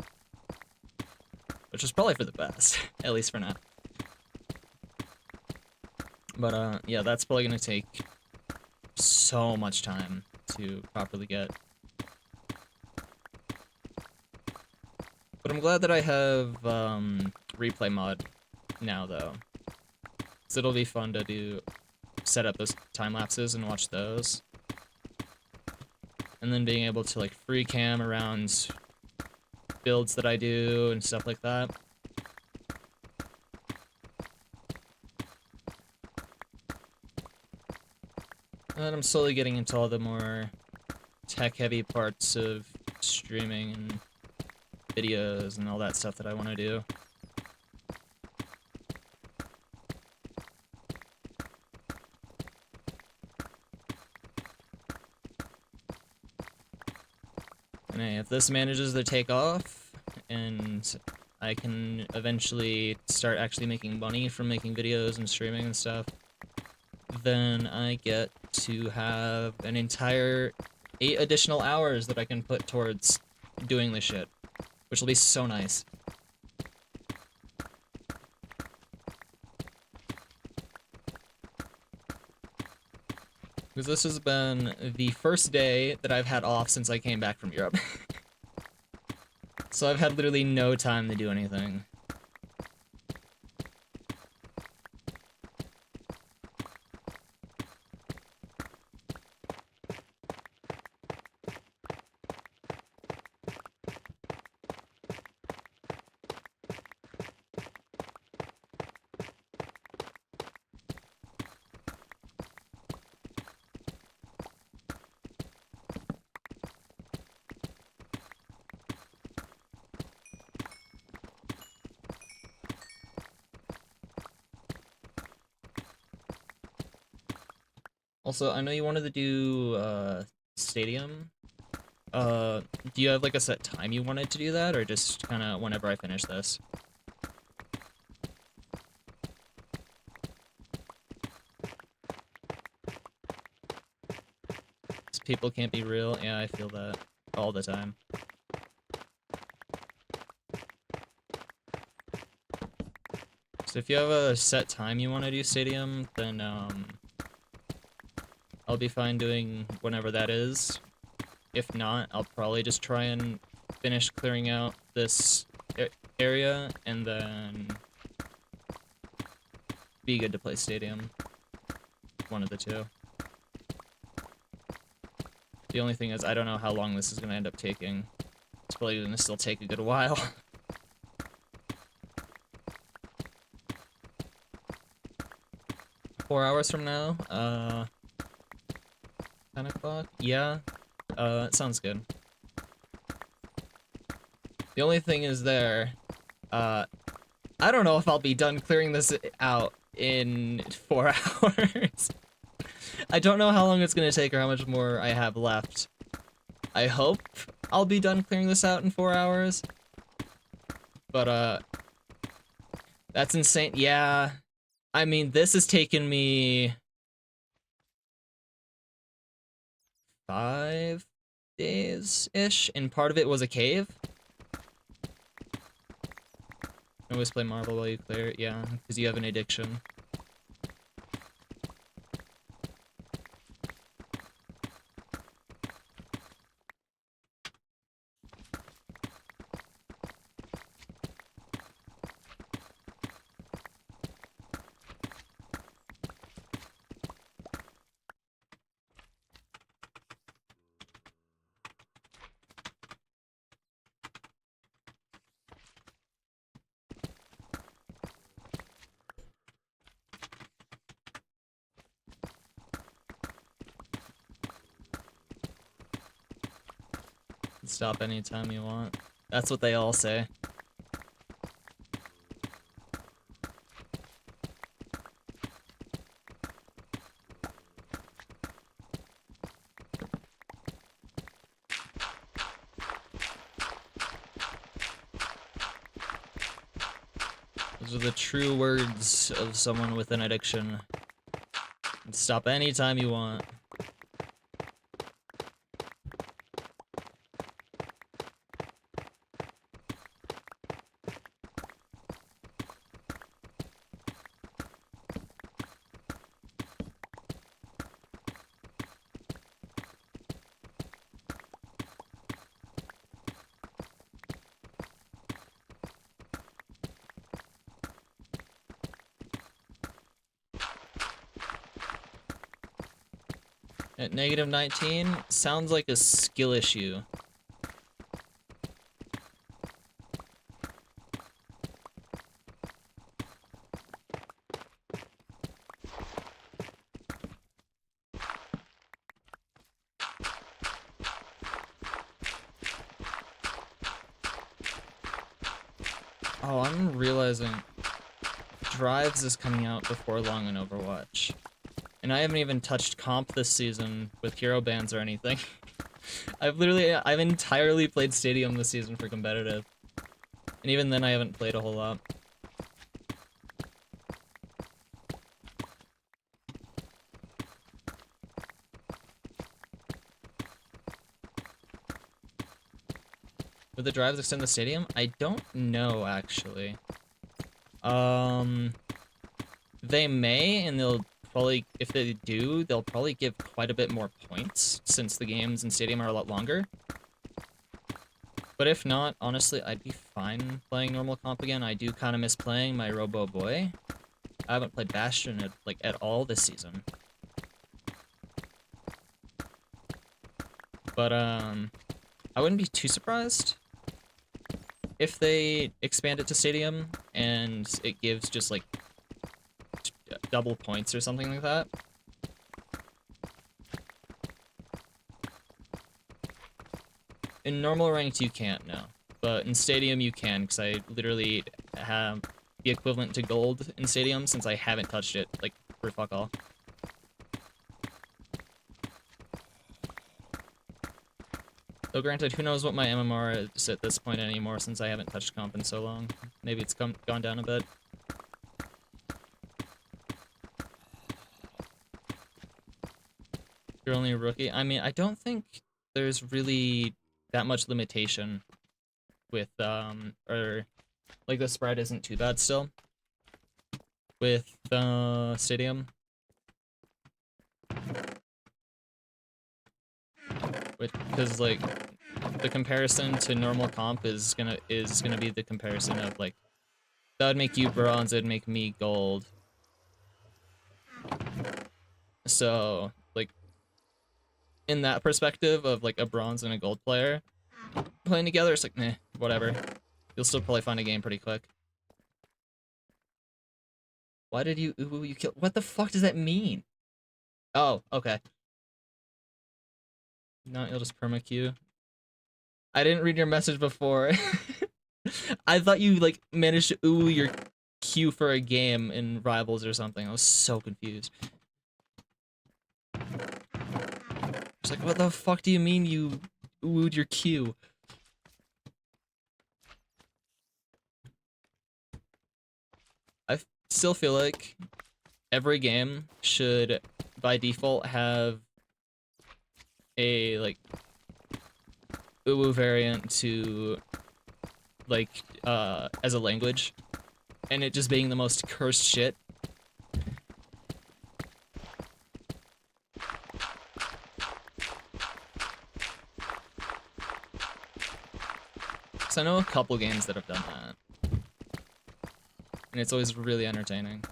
Which is probably for the best, at least for now. But, yeah, that's probably going to take so much time to properly get. But I'm glad that I have, replay mod now, though. So it'll be fun to set up those time lapses and watch those. And then being able to, like, free cam around builds that I do and stuff like that. And I'm slowly getting into all the more tech-heavy parts of streaming and videos and all that stuff that I want to do. And hey, if this manages to take off, and I can eventually start actually making money from making videos and streaming and stuff, then I get to have an entire 8 additional hours that I can put towards doing this shit, which will be so nice. Because this has been the first day that I've had off since I came back from Europe. So I've had literally no time to do anything. Also, I know you wanted to do, Stadium. Do you have, like, a set time you wanted to do that, or just kinda whenever I finish this? 'Cause people can't be real. Yeah, I feel that all the time. So if you have a set time you want to do Stadium, then, I'll be fine doing whenever that is. If not, I'll probably just try and finish clearing out this area, and then be good to play Stadium. One of the two. The only thing is, I don't know how long this is going to end up taking. It's probably going to still take a good while. $4 from now? 10 o'clock? Yeah. It sounds good. The only thing is there, I don't know if I'll be done clearing this out in 4 hours. I don't know how long it's gonna take or how much more I have left. I hope I'll be done clearing this out in 4 hours. But, that's insane. Yeah. I mean, this has taken me 5 days-ish, and part of it was a cave. Always play Marble while you clear it, yeah, because you have an addiction. Stop anytime you want. That's what they all say. Those are the true words of someone with an addiction. Stop anytime you want. At negative 19, sounds like a skill issue. Oh, I'm realizing Drives is coming out before long in Overwatch. And I haven't even touched comp this season with hero bans or anything. I've entirely played Stadium this season for competitive. And even then I haven't played a whole lot. Would the drives extend the stadium? I don't know, actually. They may, and they'll probably, if they do, they'll probably give quite a bit more points, since the games in Stadium are a lot longer. But if not, honestly, I'd be fine playing normal comp again. I do kind of miss playing my Robo Boy. I haven't played Bastion at all this season. But, I wouldn't be too surprised if they expand it to Stadium, and it gives just, like, double points or something like that. In normal ranked, you can't, no. But in Stadium, you can, because I literally have the equivalent to gold in Stadium since I haven't touched it, like, for fuck all. Though granted, who knows what my MMR is at this point anymore since I haven't touched comp in so long. Maybe it's gone down a bit. You're only a rookie? I mean, I don't think there's really that much limitation with, or, like, the spread isn't too bad still with, Stadium. Because, like, the comparison to normal comp is gonna be the comparison of, like, that would make you bronze, it'd make me gold. So, like, in that perspective of, like, a bronze and a gold player playing together, it's like, meh, whatever. You'll still probably find a game pretty quick. Why did you kill? What the fuck does that mean? Oh, okay. No, you'll just perma Q. I didn't read your message before. I thought you, like, managed to your Q for a game in Rivals or something. I was so confused. It's like, what the fuck do you mean you oohed your Q? I still feel like every game should, by default, have a, like, variant to, like, as a language, and it just being the most cursed shit. So I know a couple games that have done that, and it's always really entertaining.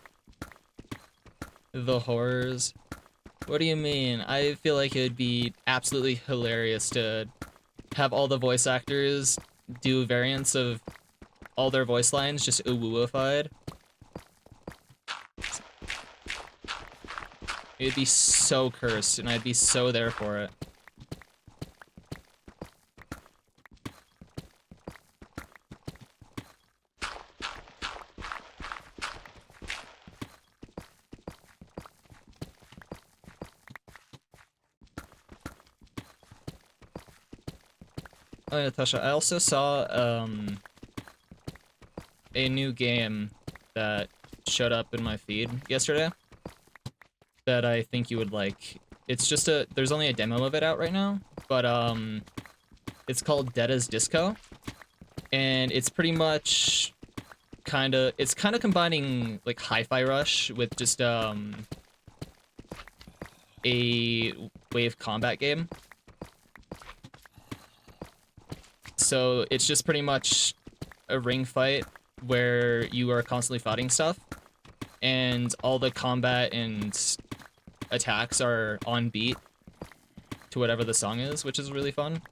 The horrors. What do you mean? I feel like it would be absolutely hilarious to have all the voice actors do variants of all their voice lines just uwooified. It'd be so cursed, and I'd be so there for it. Oh yeah, Tasha, I also saw a new game that showed up in my feed yesterday that I think you would like. It's just there's only a demo of it out right now, but it's called Deada's Disco, and it's pretty much it's kind of combining like Hi-Fi Rush with just a wave combat game. So it's just pretty much a ring fight where you are constantly fighting stuff, and all the combat and attacks are on beat to whatever the song is, which is really fun.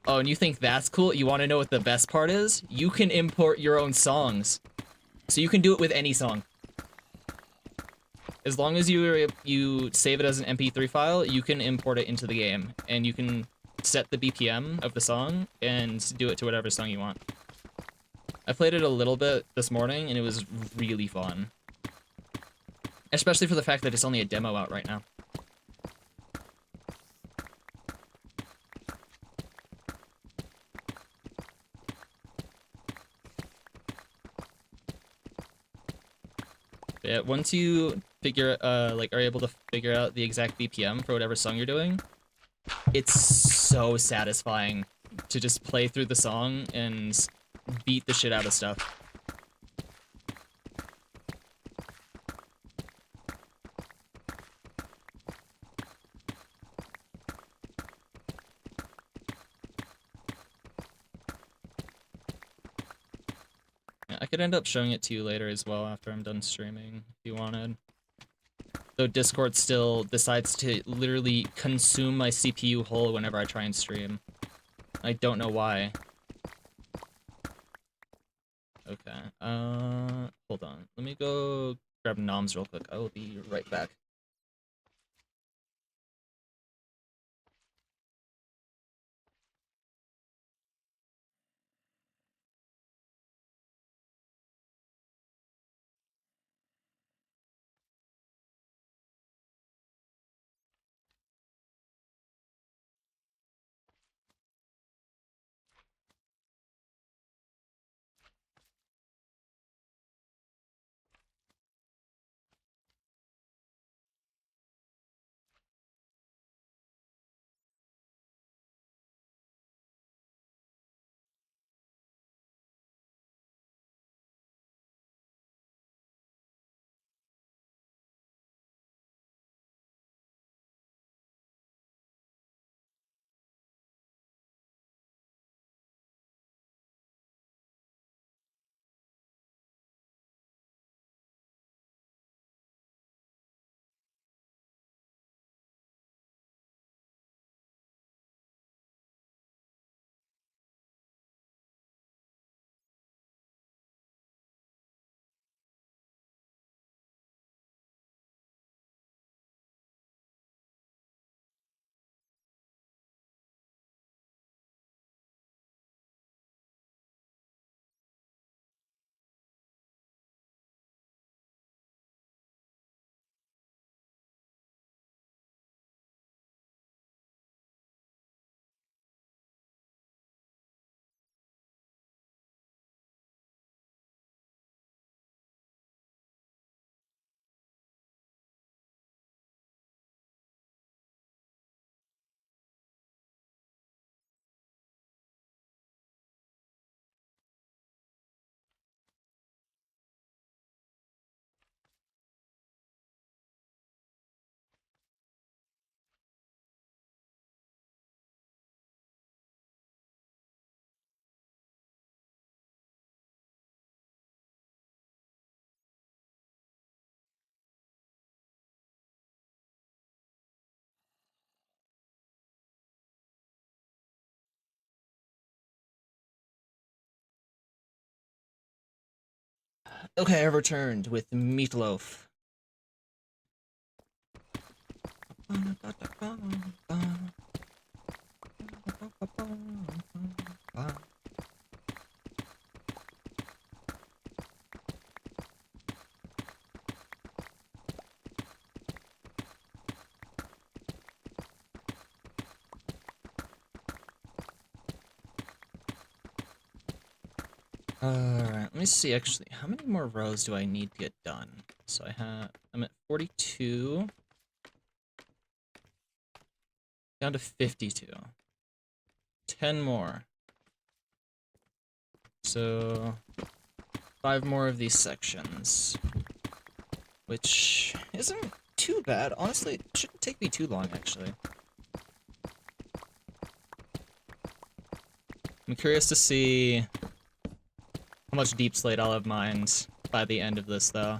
Oh, and you think that's cool? You want to know what the best part is? You can import your own songs. So you can do it with any song. As long as you save it as an MP3 file, you can import it into the game, and you can set the BPM of the song and do it to whatever song you want. I played it a little bit this morning, and it was really fun. Especially for the fact that it's only a demo out right now. Yeah, once you are able to figure out the exact BPM for whatever song you're doing, it's so satisfying to just play through the song and beat the shit out of stuff. Yeah, I could end up showing it to you later as well after I'm done streaming if you wanted. Though Discord still decides to literally consume my CPU whole whenever I try and stream. I don't know why. Okay, hold on. Let me go grab noms real quick. I will be right back. Okay, I've returned with Meatloaf. Alright, let me see actually. How many more rows do I need to get done? So I'm at 42. Down to 52. 10 more. So 5 more of these sections. Which isn't too bad. Honestly, it shouldn't take me too long actually. I'm curious to see how much deep slate I'll have mined by the end of this though.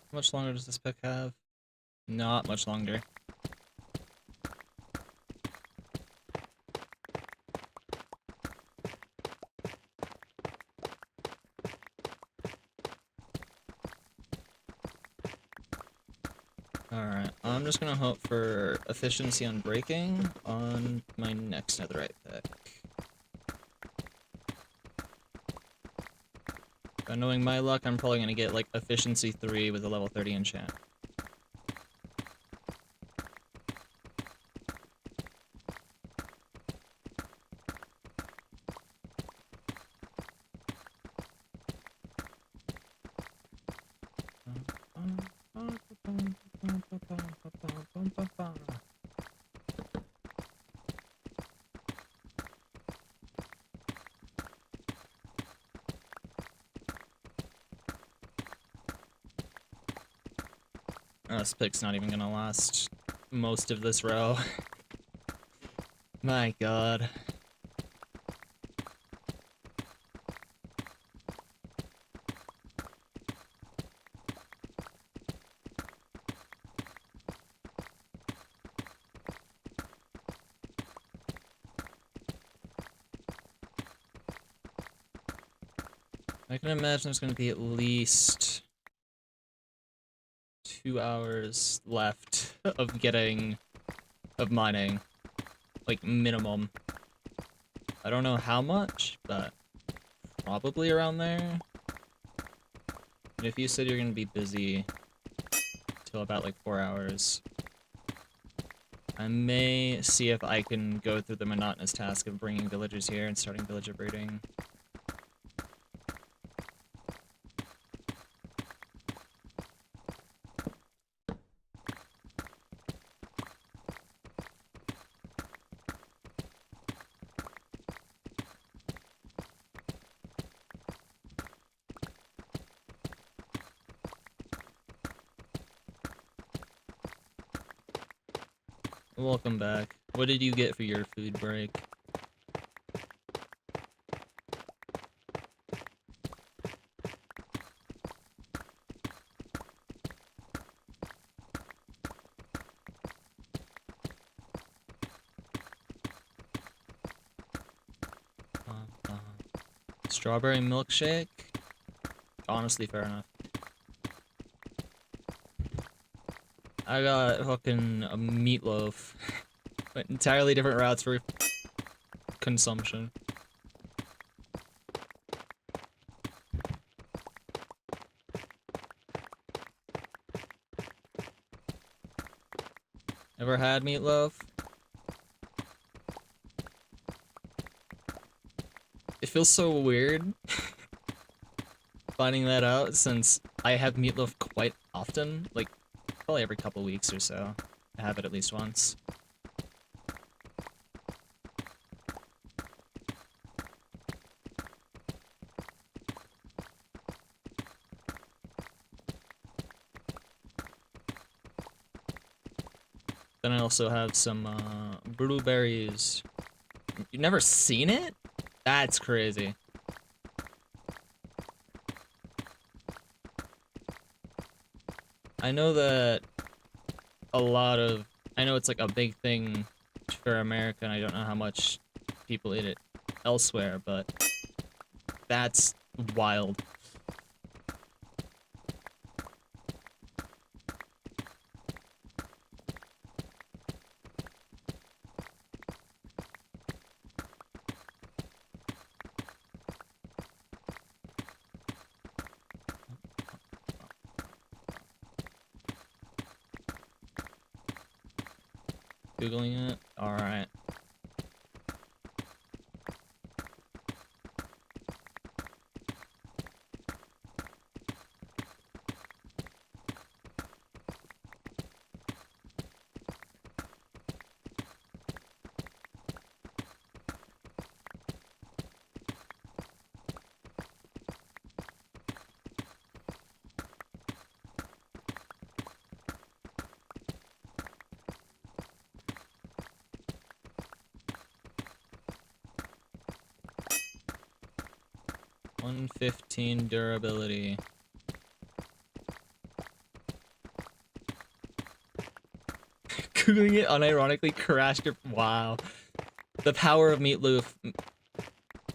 How much longer does this pick have? Not much longer. Alright, I'm just gonna hope for efficiency on breaking on my next netherite pick. Knowing my luck, I'm probably gonna get like efficiency 3 with a level 30 enchant. This pick's not even gonna last most of this row. My god. I can imagine there's gonna be at least 2 hours left of mining. Like, minimum. I don't know how much, but probably around there. And if you said you're gonna be busy till about like 4 hours, I may see if I can go through the monotonous task of bringing villagers here and starting villager breeding. Welcome back. What did you get for your food break? Strawberry milkshake? Honestly, fair enough. I got fucking a meatloaf. But entirely different routes for consumption. Ever had meatloaf? It feels so weird finding that out since I have meatloaf quite often, like probably every couple weeks or so. I have it at least once. Then I also have some blueberries. You've never seen it? That's crazy. I know that I know it's like a big thing for America, and I don't know how much people eat it elsewhere, but that's wild. Googling it? Alright. $115 durability. Googling it unironically crashed your— wow. The power of meatloaf.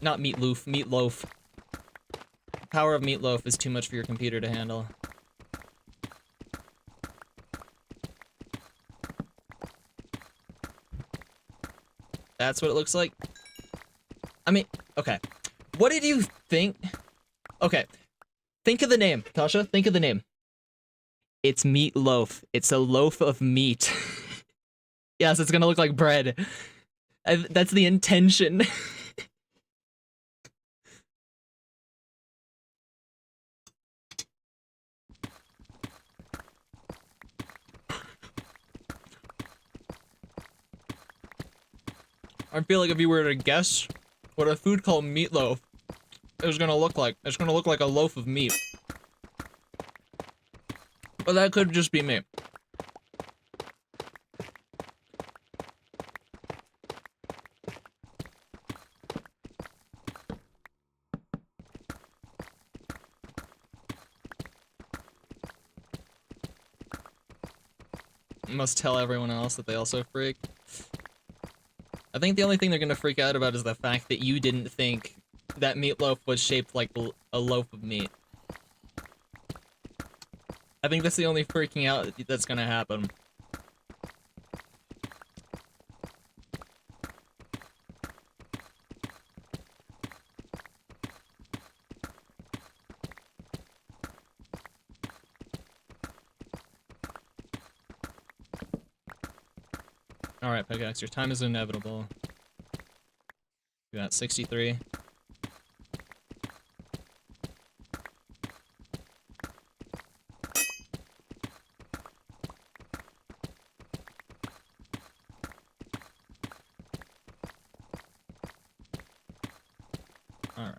Not meatloaf, meatloaf. The power of meatloaf is too much for your computer to handle. That's what it looks like? I mean, okay. What did you think? Okay. Think of the name, Tasha. Think of the name. It's meatloaf. It's a loaf of meat. Yes, it's gonna look like bread. That's the intention. I feel like if you were to guess what a food called meatloaf is gonna look like, it's gonna look like a loaf of meat. But that could just be me. Must tell everyone else that they also freak. I think the only thing they're gonna freak out about is the fact that you didn't think that meatloaf was shaped like a loaf of meat. I think that's the only freaking out that's gonna happen. Alright, Pickaxe, your time is inevitable. You got 63. Alright.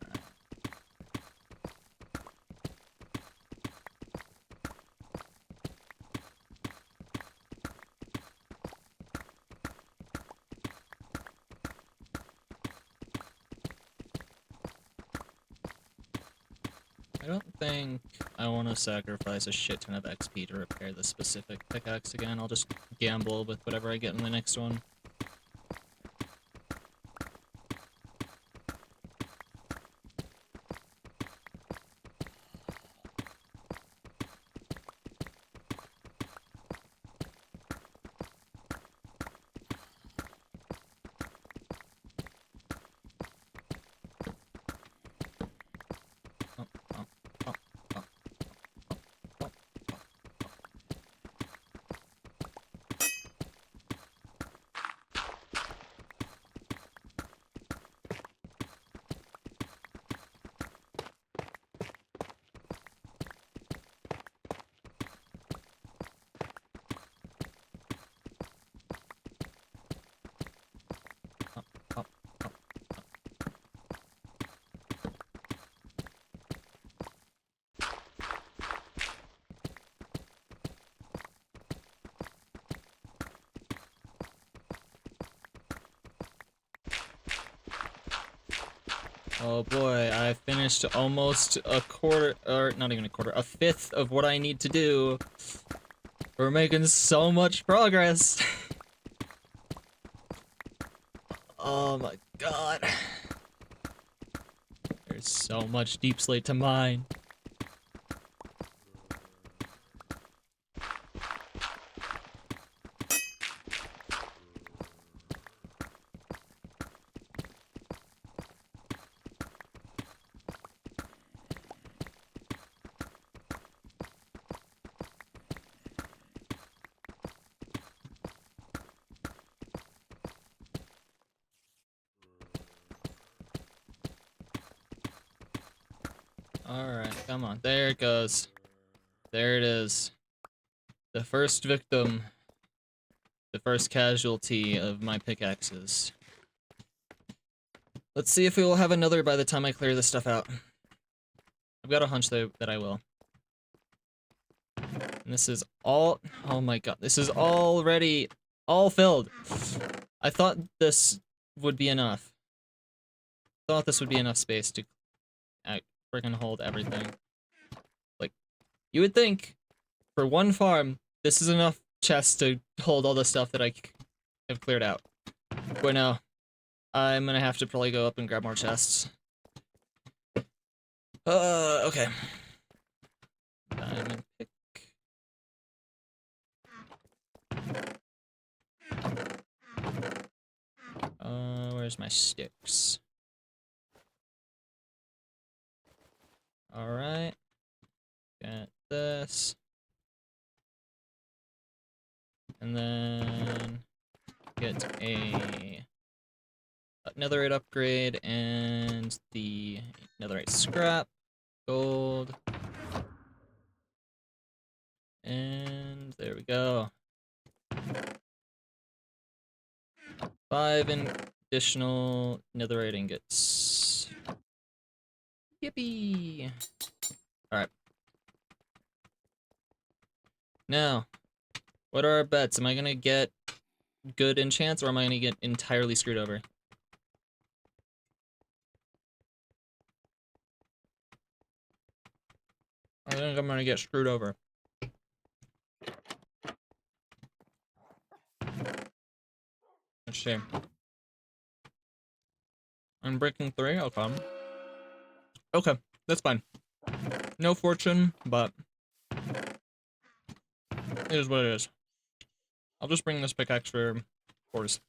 I don't think I want to sacrifice a shit ton of XP to repair the specific pickaxe again. I'll just gamble with whatever I get in the next one. Oh boy, I finished almost a quarter, or not even a quarter, a fifth of what I need to do. We're making so much progress. Oh my god. There's so much deep slate to mine. Alright, come on. There it goes. There it is. The first victim. The first casualty of my pickaxes. Let's see if we will have another by the time I clear this stuff out. I've got a hunch though that I will. And this is all, oh my god, this is already all filled. I thought this would be enough. Thought this would be enough space to freaking hold everything. Like, you would think for one farm, this is enough chests to hold all the stuff that I have cleared out. But no, I'm gonna have to probably go up and grab more chests. Okay. Diamond pick. Where's my sticks? Alright. Got this. And then get a netherite upgrade and the netherite scrap, gold. And there we go. 5 additional netherite ingots. Yippee! Alright. Now, what are our bets? Am I gonna get good enchants or am I gonna get entirely screwed over? I think I'm gonna get screwed over. Let's see. I'm breaking 3, okay. Okay, that's fine. No fortune, but it is what it is. I'll just bring this pickaxe for cores.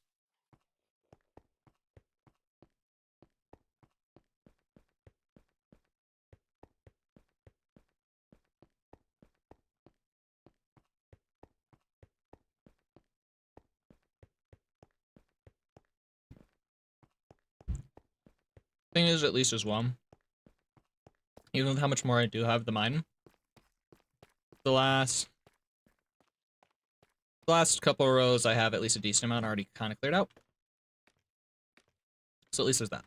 Thing is, at least as well, even with how much more I do have the mine, the last couple of rows I have at least a decent amount already kind of cleared out. So at least there's that.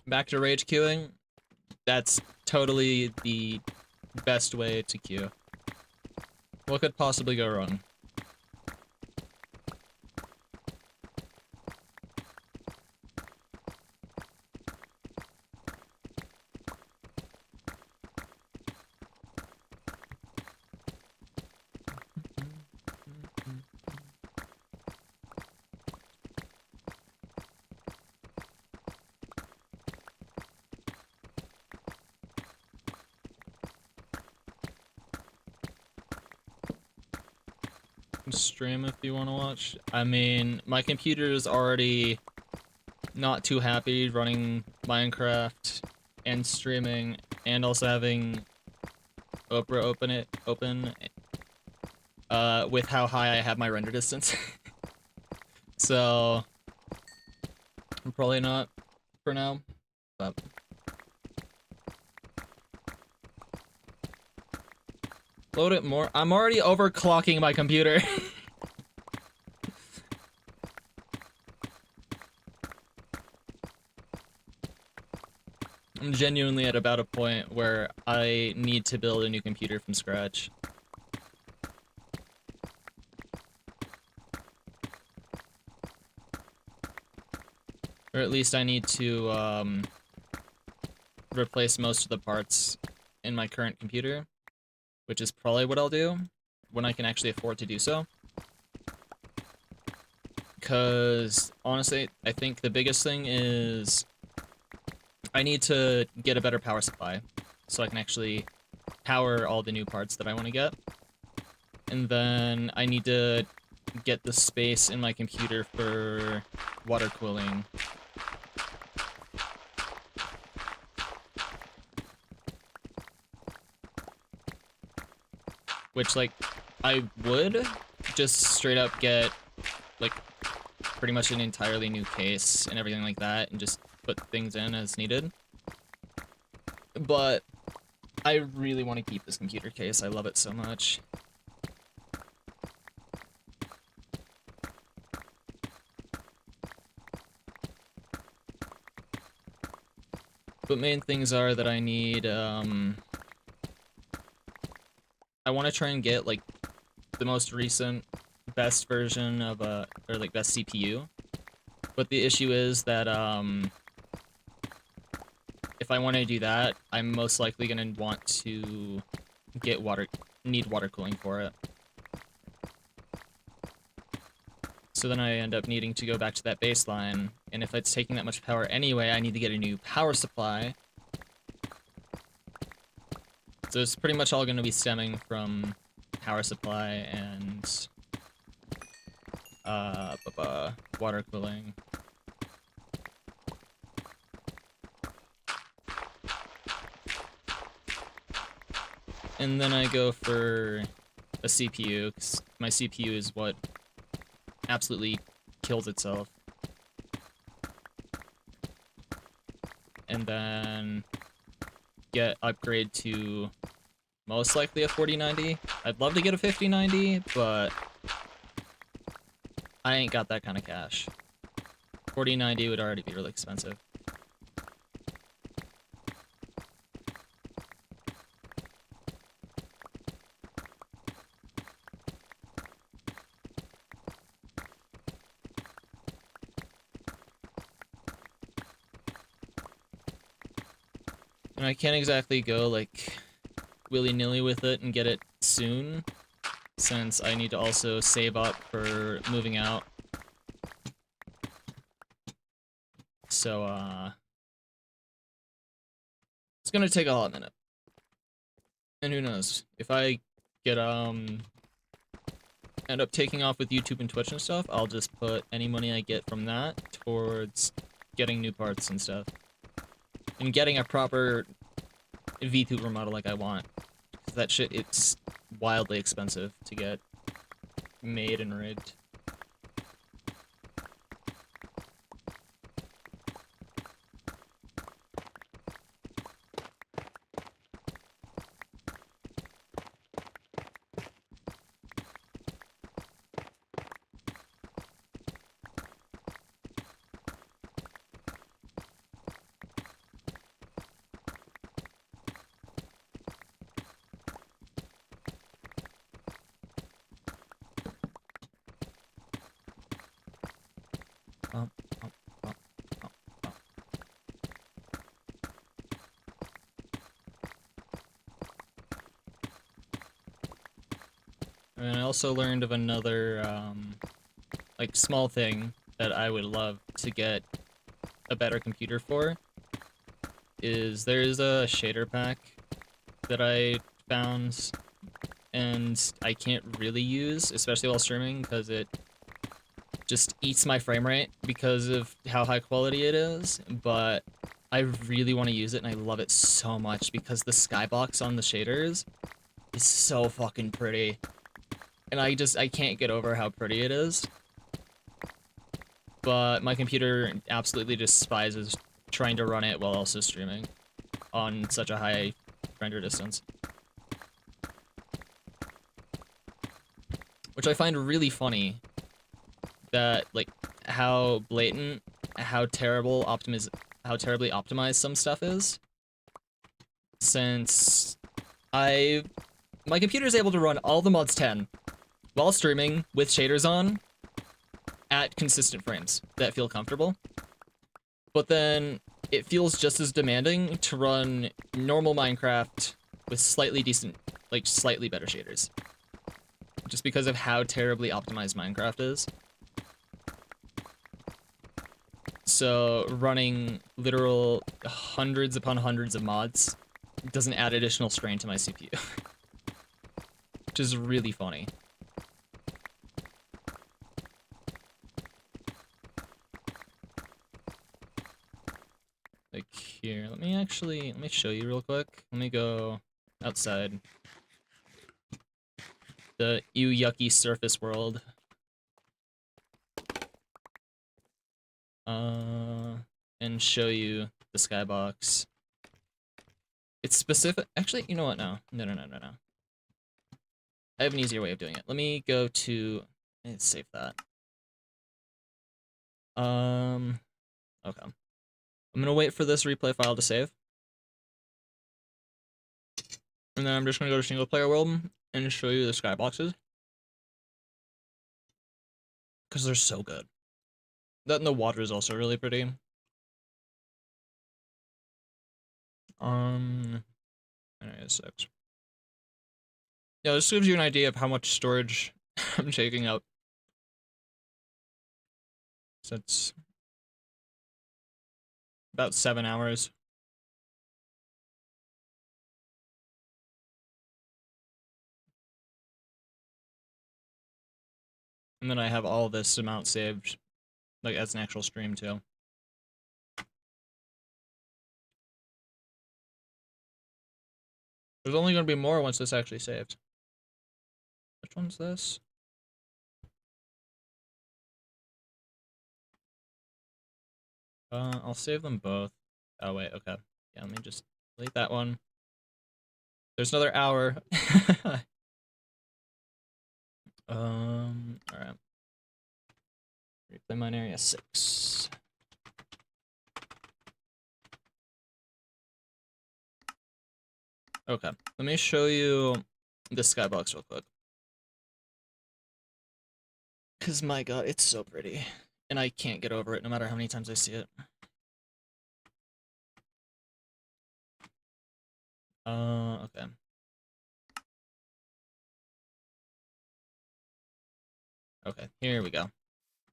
Back to rage queuing. That's totally the best way to queue. What could possibly go wrong? Stream if you want to watch. I mean, my computer is already not too happy running Minecraft and streaming and also having Oprah open with how high I have my render distance. So I'm probably not for now, but load it more. I'm already overclocking my computer. I'm genuinely at about a point where I need to build a new computer from scratch. Or at least I need to replace most of the parts in my current computer, which is probably what I'll do when I can actually afford to do so. Because, honestly, I think the biggest thing is I need to get a better power supply so I can actually power all the new parts that I want to get. And then I need to get the space in my computer for water cooling. Which, like, I would just straight up get, like, pretty much an entirely new case and everything like that and just put things in as needed. But I really want to keep this computer case. I love it so much. But main things are that I need, I want to try and get, like, the most recent best version of or like best CPU. But the issue is that, if I want to do that, I'm most likely going to want to need water cooling for it. So then I end up needing to go back to that baseline, and if it's taking that much power anyway, I need to get a new power supply. So it's pretty much all going to be stemming from power supply and water cooling. And then I go for a CPU, because my CPU is what absolutely kills itself. And then upgrade to most likely a 4090. I'd love to get a 5090, but I ain't got that kind of cash. 4090 would already be really expensive. And I can't exactly go, like, willy-nilly with it and get it soon, since I need to also save up for moving out. So, it's gonna take a hot minute. And who knows, if I get, end up taking off with YouTube and Twitch and stuff, I'll just put any money I get from that towards getting new parts and stuff. And getting a proper VTuber model like I want. Because that shit, it's wildly expensive to get made and rigged. And I also learned of another, like, small thing that I would love to get a better computer for. There's a shader pack that I found, and I can't really use, especially while streaming, because it just eats my frame rate because of how high quality it is, but I really want to use it, and I love it so much because the skybox on the shaders is so fucking pretty. And I can't get over how pretty it is. But my computer absolutely despises trying to run it while also streaming on such a high render distance. Which I find really funny, that, like, how blatant, how terribly optimized some stuff is. Since my computer is able to run all the mods 10 while streaming with shaders on at consistent frames that feel comfortable. But then it feels just as demanding to run normal Minecraft with slightly decent, like slightly better shaders. Just because of how terribly optimized Minecraft is. So running literal hundreds upon hundreds of mods doesn't add additional strain to my CPU. Which is really funny. Like here, let me show you real quick. Let me go outside the ew yucky surface world. And show you the skybox. It's specific. Actually, you know what? No. I have an easier way of doing it. Let me go to. Let's save that. Okay. I'm gonna wait for this replay file to save. And then I'm just gonna go to single player world and show you the skyboxes. Because they're so good. That and the water is also really pretty. Anyway, 6. Yeah, this gives you an idea of how much storage I'm taking up. So it's about 7 hours. And then I have all this amount saved, like as an actual stream too. There's only gonna be more once this actually saved. Which one's this? I'll save them both. Oh wait, okay. Yeah, let me just delete that one. There's another hour. Alright. Replay mine area 6. Okay, let me show you this skybox real quick. Cause my god, it's so pretty. And I can't get over it no matter how many times I see it. Okay. Okay, here we go.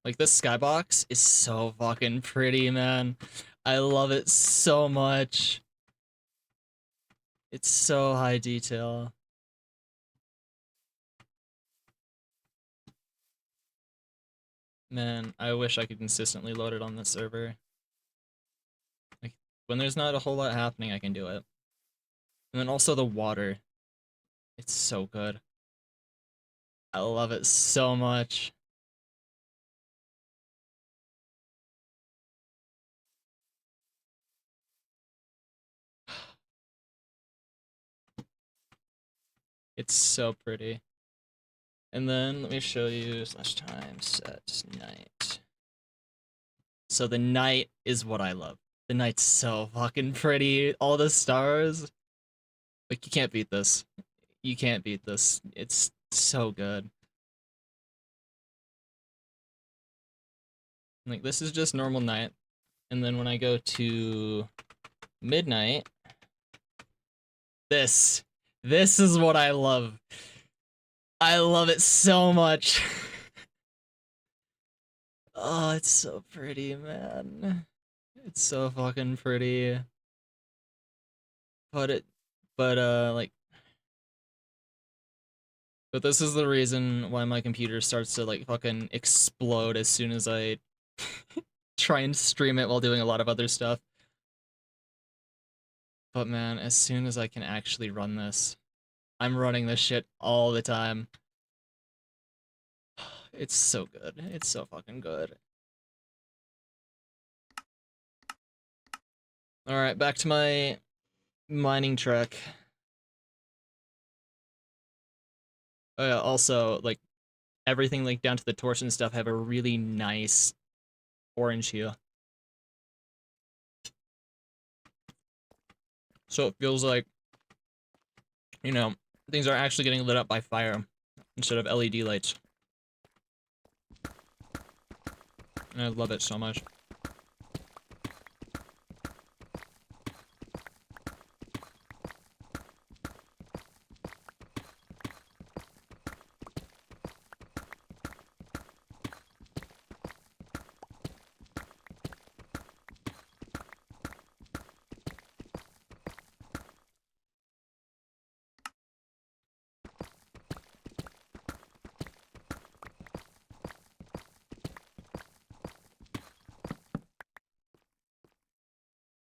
Like, this skybox is so fucking pretty, man. I love it so much. It's so high detail. Man, I wish I could consistently load it on this server. Like, when there's not a whole lot happening, I can do it. And then also the water. It's so good. I love it so much. It's so pretty. And then let me show you /time set night. So the night is what I love. The night's so fucking pretty. All the stars. Like, you can't beat this. You can't beat this. It's so good. Like, this is just normal night. And then when I go to midnight, this is what I love. I love it so much. Oh, it's so pretty, man. It's so fucking pretty. But this is the reason why my computer starts to, like, fucking explode as soon as I try and stream it while doing a lot of other stuff. But man, as soon as I can actually run this, I'm running this shit all the time. It's so good. It's so fucking good. Alright, back to my mining trek. Oh yeah, also, like, everything, like, down to the torch and stuff have a really nice orange hue. So it feels like, you know, things are actually getting lit up by fire instead of LED lights. And I love it so much.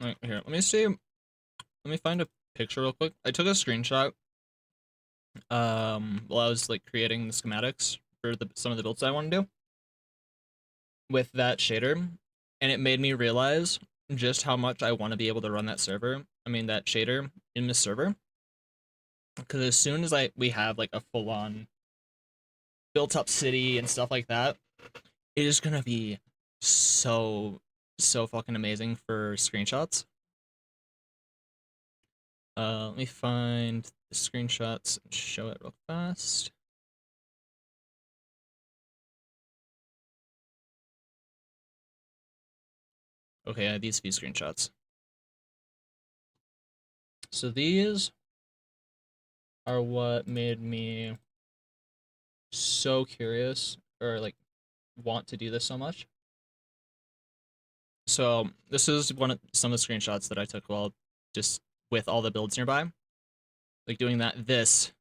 Right, here, let me see. Let me find a picture real quick. I took a screenshot while I was like creating the schematics for some of the builds I want to do with that shader, and it made me realize just how much I want to be able to run that server. I mean that shader in this server, because as soon as we have like a full on built up city and stuff like that, it is gonna be so fucking amazing for screenshots. Let me find the screenshots and show it real fast. Okay, I have these few screenshots. So these are what made me so curious, or like want to do this so much. So this is some of the screenshots that I took while just with all the builds nearby. Like doing that. This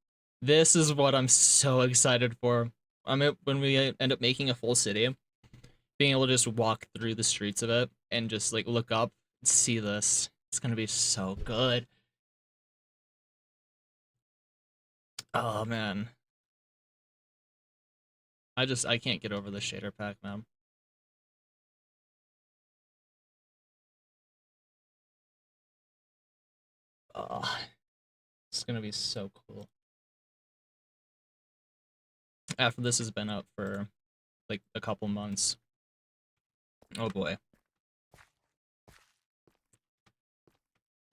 is what I'm so excited for. When we end up making a full city, being able to just walk through the streets of it and just like look up and see this. It's gonna be so good. Oh man. I can't get over the shader pack, man. Oh, it's gonna be so cool. After this has been out for like a couple months. Oh boy.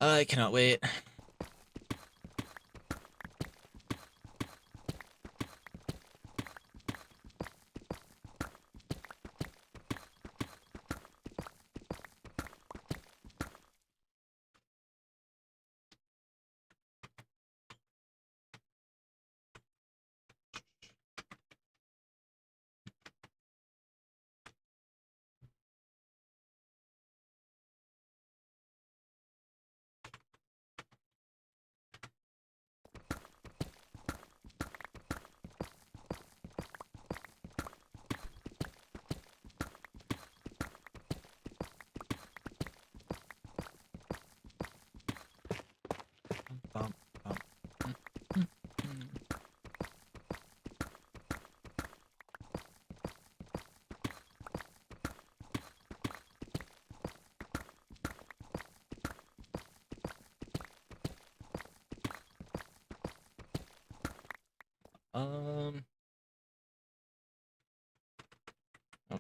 I cannot wait. Bum, bum. Um. Okay.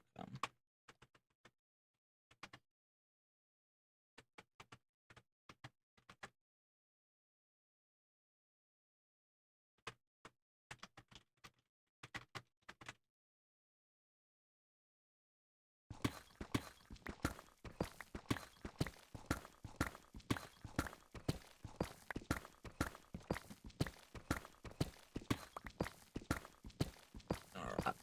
All right.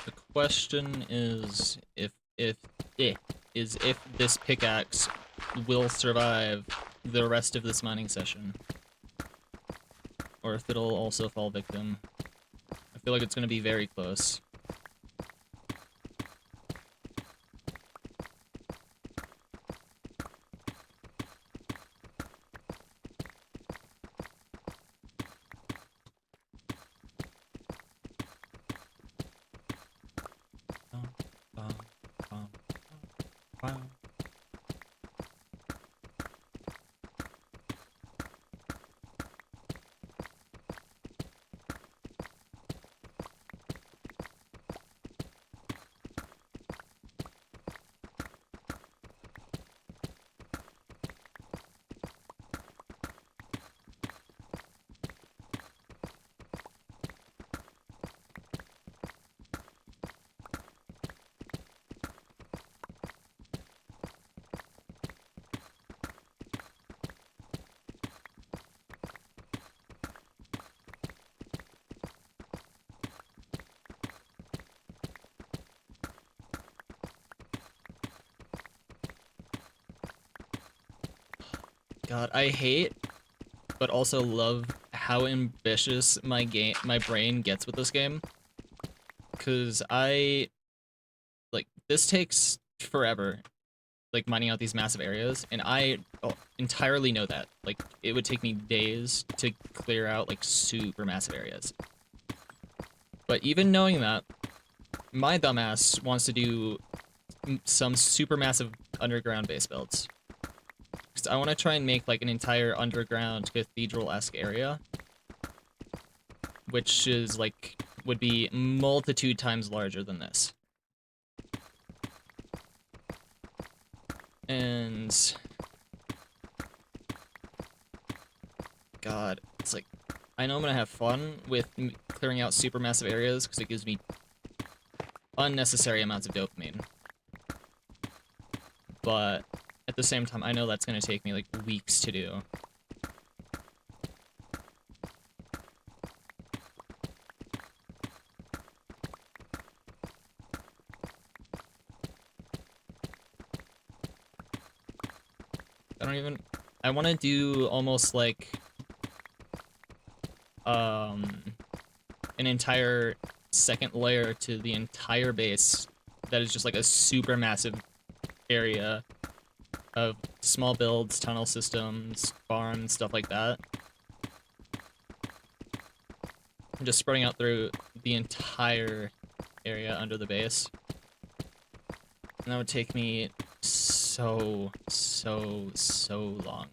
The question is if this pickaxe will survive the rest of this mining session, or if it'll also fall victim. I feel like it's gonna be very close. Bum, bum, bum, bum. God, I hate, but also love how ambitious my brain gets with this game, because this takes forever, like mining out these massive areas, and I entirely know that. Like, it would take me days to clear out like super massive areas. But even knowing that, my dumbass wants to do some super massive underground base builds. Because I want to try and make like an entire underground cathedral-esque area, which is like would be multitude times larger than this. And God, it's like, I know I'm gonna have fun with clearing out super massive areas because it gives me unnecessary amounts of dopamine. But at the same time, I know that's gonna take me like weeks to do. I want to do almost like an entire second layer to the entire base that is just like a super massive area of small builds, tunnel systems, farms, stuff like that. And just spreading out through the entire area under the base. And that would take me so long.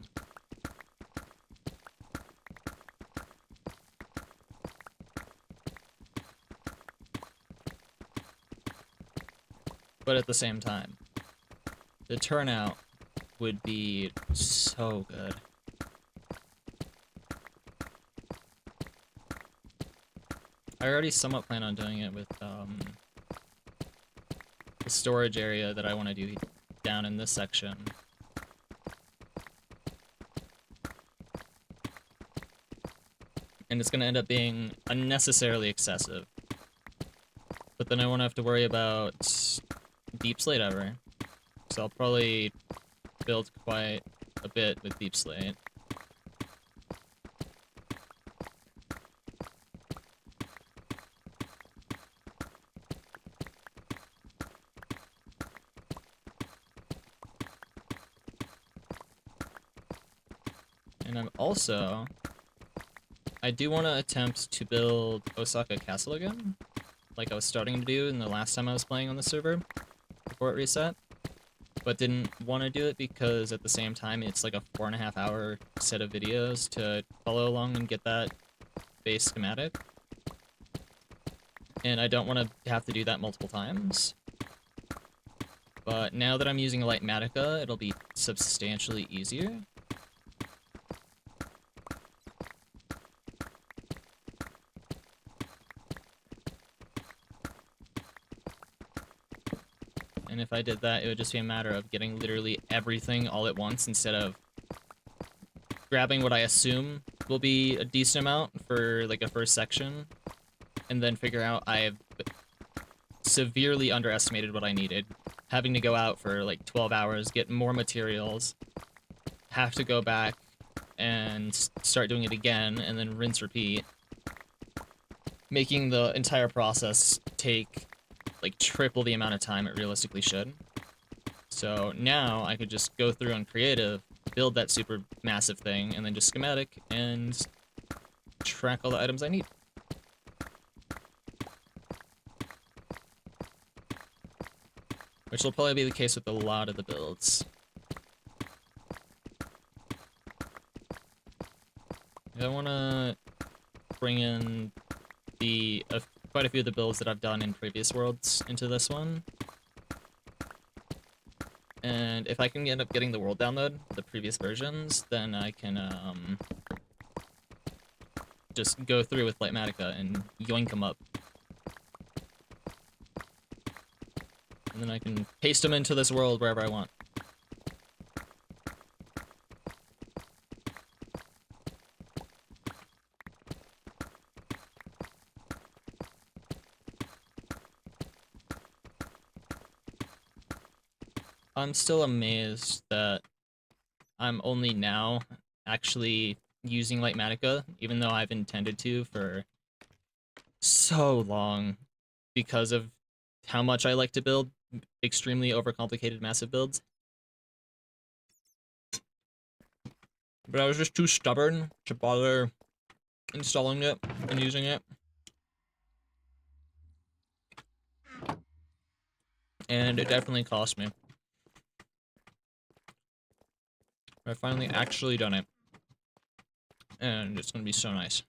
But at the same time, the turnout would be so good. I already somewhat plan on doing it with the storage area that I want to do down in this section. And it's going to end up being unnecessarily excessive. But then I won't have to worry about deep slate ever. So I'll probably build quite a bit with deep slate. And I do want to attempt to build Osaka Castle again, like I was starting to do in the last time I was playing on the server, before it reset. But didn't want to do it because at the same time it's like a 4.5 hour set of videos to follow along and get that base schematic. And I don't want to have to do that multiple times. But now that I'm using Lightmatica, it'll be substantially easier. And if I did that, it would just be a matter of getting literally everything all at once instead of grabbing what I assume will be a decent amount for like a first section, and then figure out I have severely underestimated what I needed. Having to go out for like 12 hours, get more materials, have to go back and start doing it again, and then rinse, repeat. Making the entire process take like triple the amount of time it realistically should. So now I could just go through on creative, build that super massive thing, and then just schematic and track all the items I need. Which will probably be the case with a lot of the builds. I want to bring in quite a few of the builds that I've done in previous worlds into this one. And if I can end up getting the world download, the previous versions, then I can just go through with Lightmatica and yoink them up. And then I can paste them into this world wherever I want. I'm still amazed that I'm only now actually using Lightmatica, even though I've intended to for so long because of how much I like to build extremely overcomplicated massive builds. But I was just too stubborn to bother installing it and using it. And it definitely cost me. I finally actually done it. And it's gonna be so nice.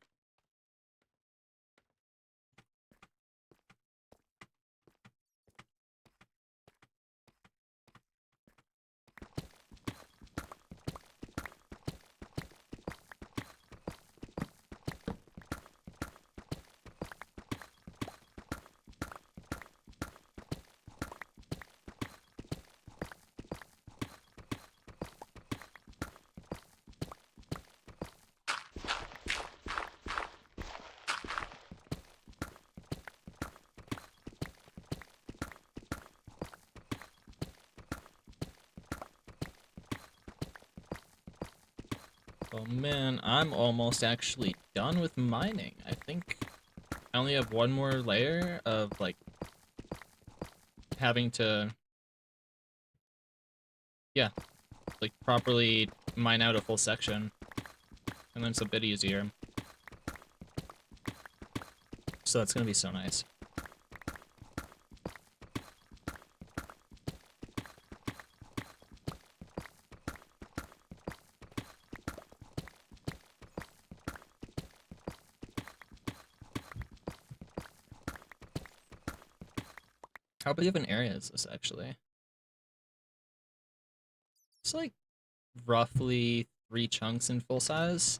Oh man, I'm almost actually done with mining. I think I only have one more layer of, like, having to, yeah, like, properly mine out a full section. And then it's a bit easier. So that's gonna be so nice. How big of an area is this, actually? It's like roughly 3 chunks in full size.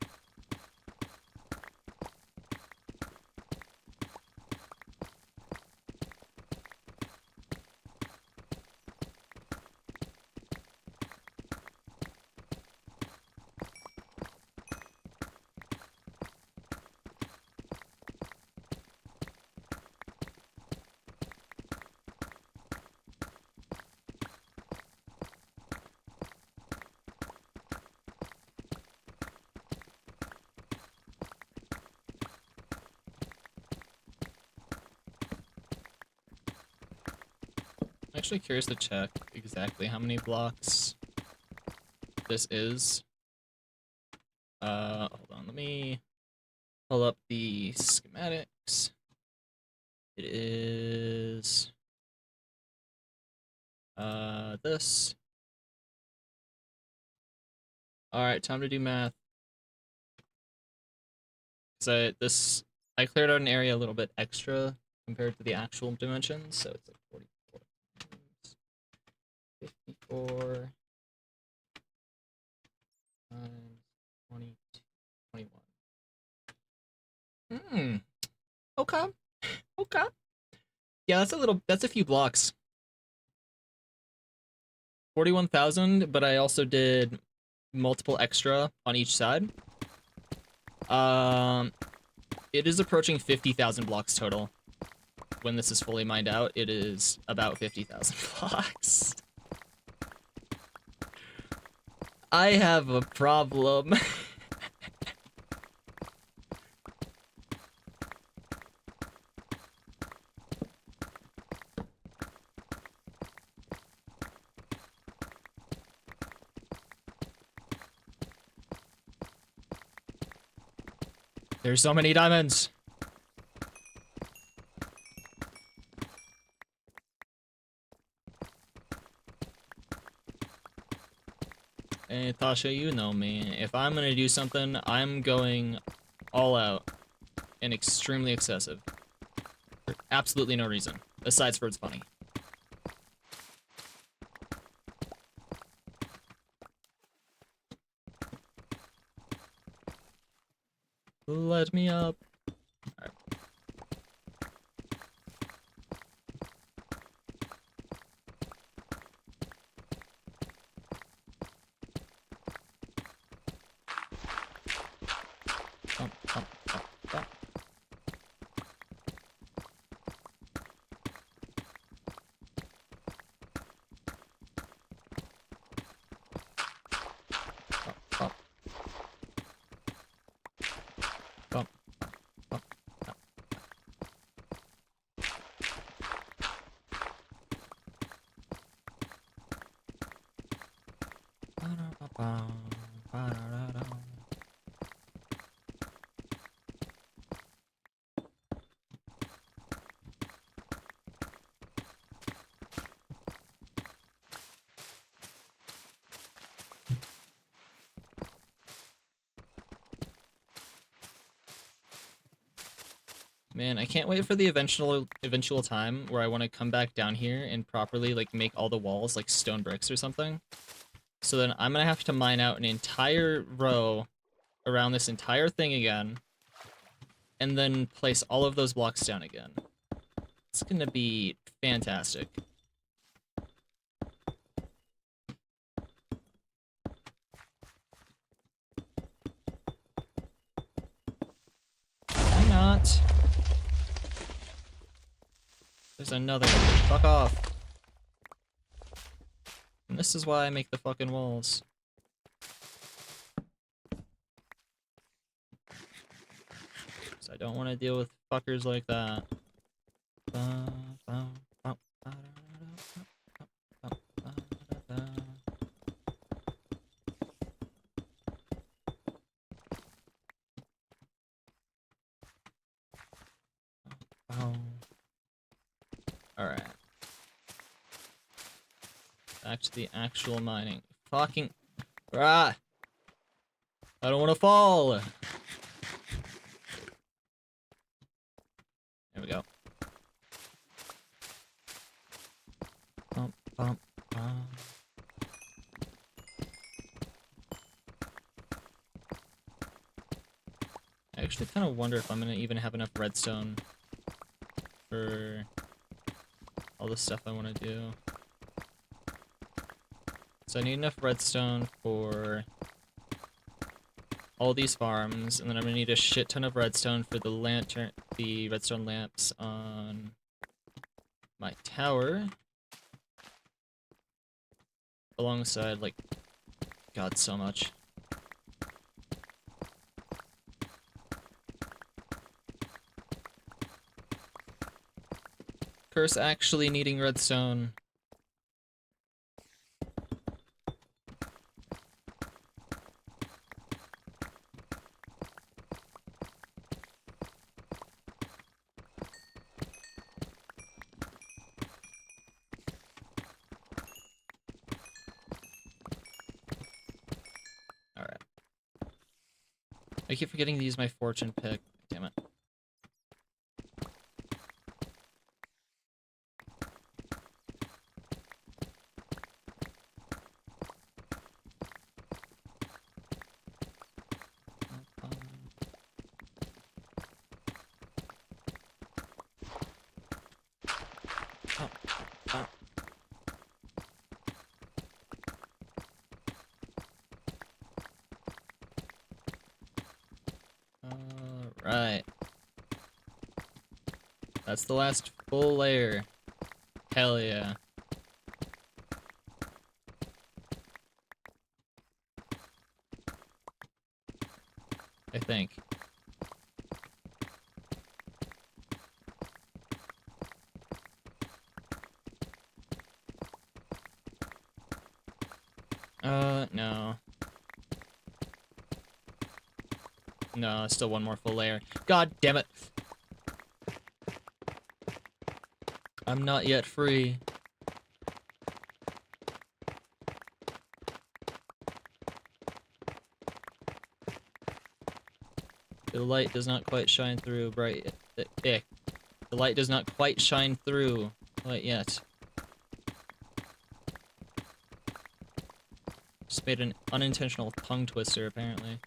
I'm actually curious to check exactly how many blocks this is. Hold on, let me pull up the schematics. It is this. Alright, time to do math. So I cleared out an area a little bit extra compared to the actual dimensions, so it's like 44 times 54 times 22, 21. Okay. Okay. Yeah, that's a few blocks. 41,000, but I also did multiple extra on each side. Um, it is approaching 50,000 blocks total. When this is fully mined out, it is about 50,000 blocks. I have a problem. There's so many diamonds. Hey, Tasha, you know me. If I'm gonna do something, I'm going all out and extremely excessive. For absolutely no reason, aside for it's funny. Let me up. Alright. Bump, bump, bump, bump. Bump, bump. Man, I can't wait for the eventual time where I want to come back down here and properly like make all the walls like stone bricks or something. So then I'm gonna have to mine out an entire row around this entire thing again, and then place all of those blocks down again. It's gonna be fantastic. Why not? There's another one. Fuck off. And this is why I make the fucking walls. Because I don't want to deal with fuckers like that. Alright. Back to the actual mining. Fucking... Ah! I don't want to fall! There we go. Bump, bump, bump. I actually kind of wonder if I'm going to even have enough redstone for all the stuff I want to do. So I need enough redstone for all these farms, and then I'm gonna need a shit ton of redstone for the redstone lamps on my tower. Alongside, like, God, so much. Curse actually needing redstone. Alright. I keep forgetting to use my fortune pick. Damn it. Alright. That's the last full layer. Hell yeah. I think. No. No, still one more full layer. God damn it! I'm not yet free. The light does not quite shine through bright. The light does not quite shine through quite yet. Just made an unintentional tongue twister, apparently.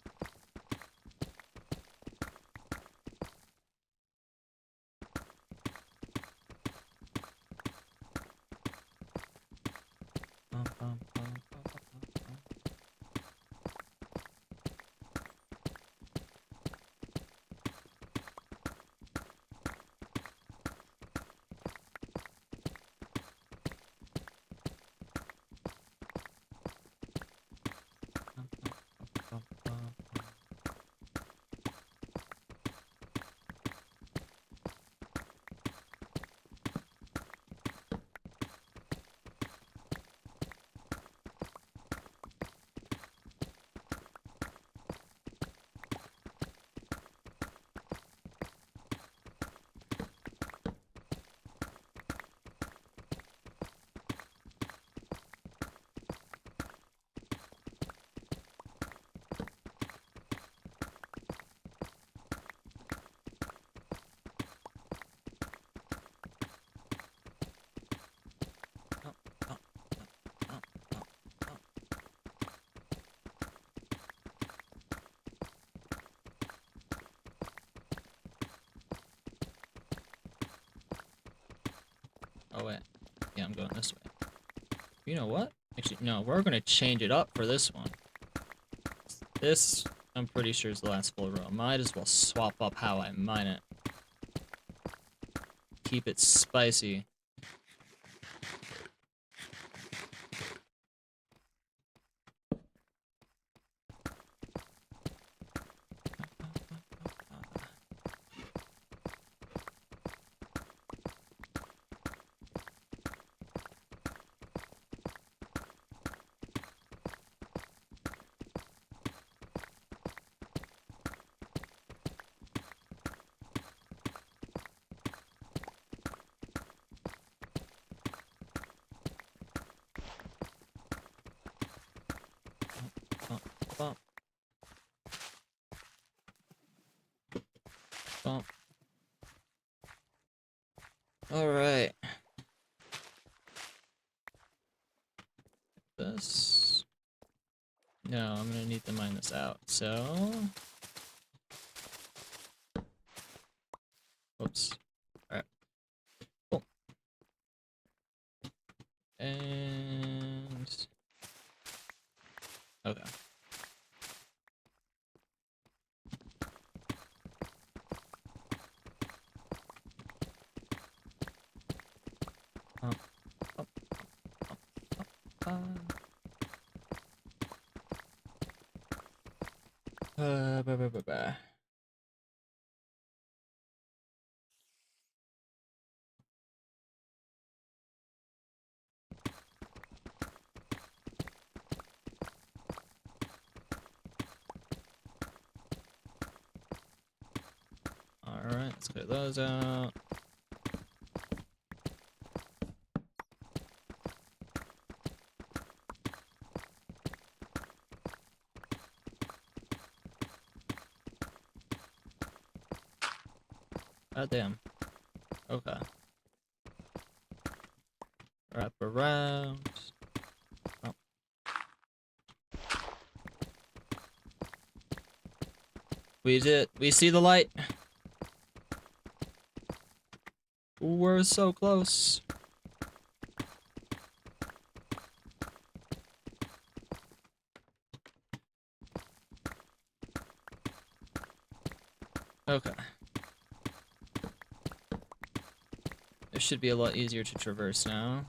I'm going this way. You know what? Actually, no, we're gonna change it up for this one. This, I'm pretty sure, is the last full row. Might as well swap up how I mine it. Keep it spicy. Bump, bump. Bump. Alright. This. No, I'm gonna need to mine this out, so... Whoops. Alright. Cool. And... Okay. Up, up, up, up, up. Bah, bah, bah, bah. Alright, let's clear those out. God damn. Okay. Wrap around. Oh. We did. We see the light. We're so close. Okay. This should be a lot easier to traverse now.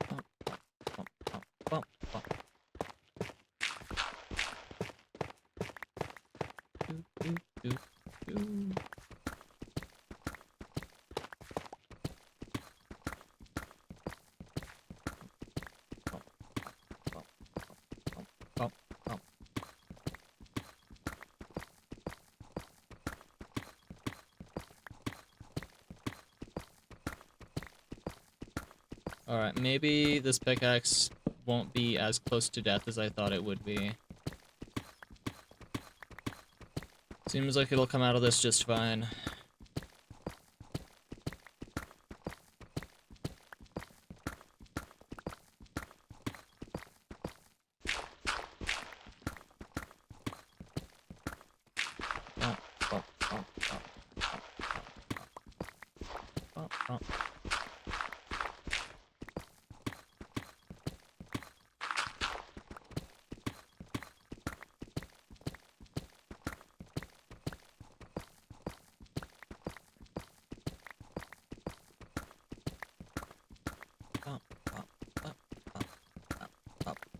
Bump, bump, bump, bump, bump. Doo, doo, doo, doo. Bump, bump, bump, bump, bump. Alright, maybe this pickaxe won't be as close to death as I thought it would be. Seems like it'll come out of this just fine. Bump, bump, bump, bump, bump, bump, bump. Bump, bump, bump, bump, bump, bump, bump.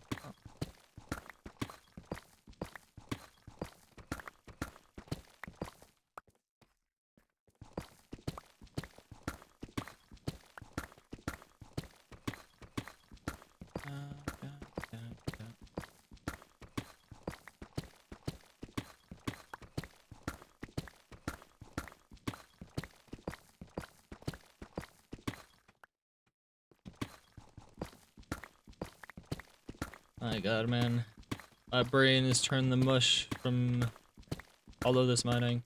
My god, man. My brain is turned to mush from all of this mining.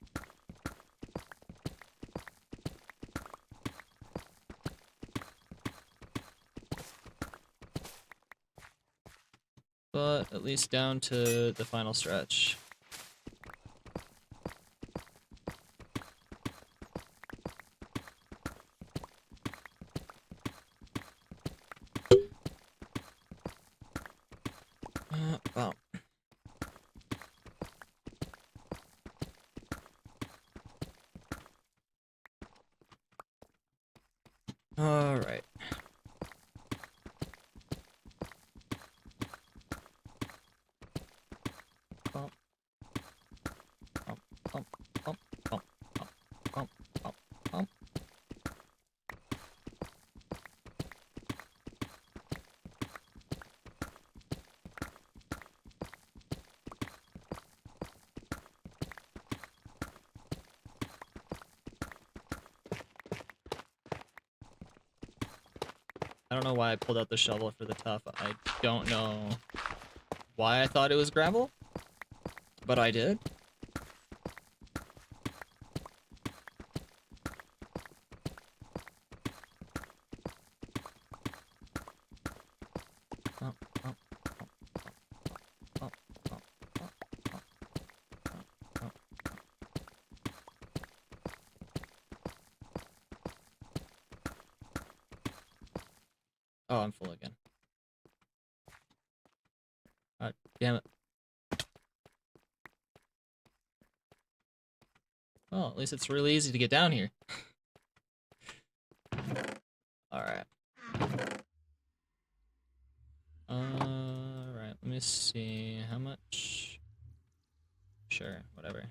at least down to the final stretch. Wow. All right. Bump, bump, bump, bump, bump, bump, bump, bump, bump. I don't know why I pulled out the shovel for the tough. I don't know why I thought it was gravel, but I did. Oh, I'm full again. Damn it. Well, at least it's really easy to get down here. Alright. Alright, let me see. How much? Sure, whatever.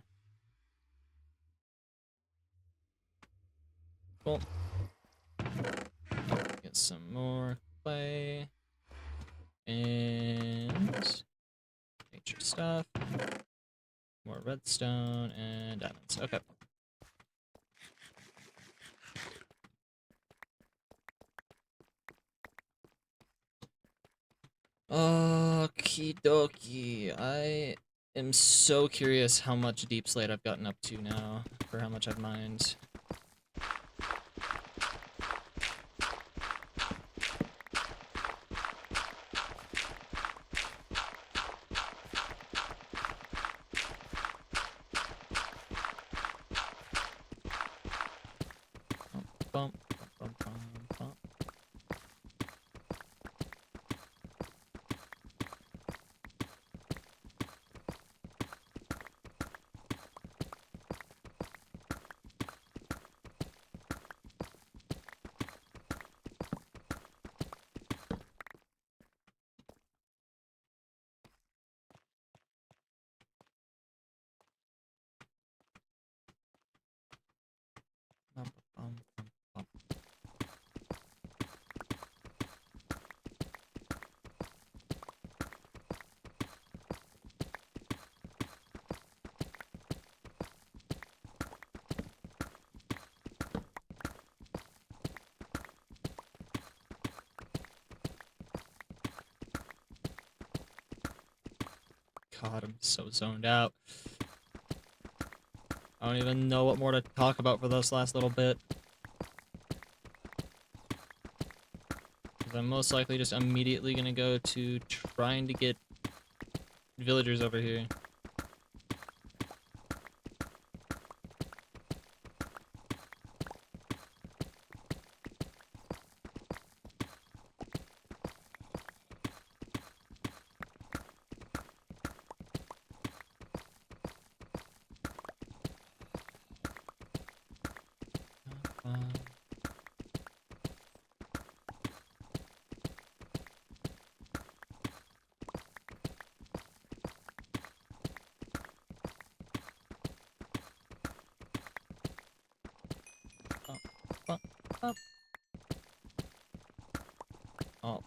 Cool. Get some more clay. And nature stuff. More redstone and diamonds. Okay. Okie dokie. I am so curious how much deep slate I've gotten up to now, for how much I've mined. Bump, bump, bump, bump, bump. Bump, bump, bump, bump. God, I'm so zoned out. I don't even know what more to talk about for this last little bit. Because I'm most likely just immediately gonna go to trying to get villagers over here. Up. Oh.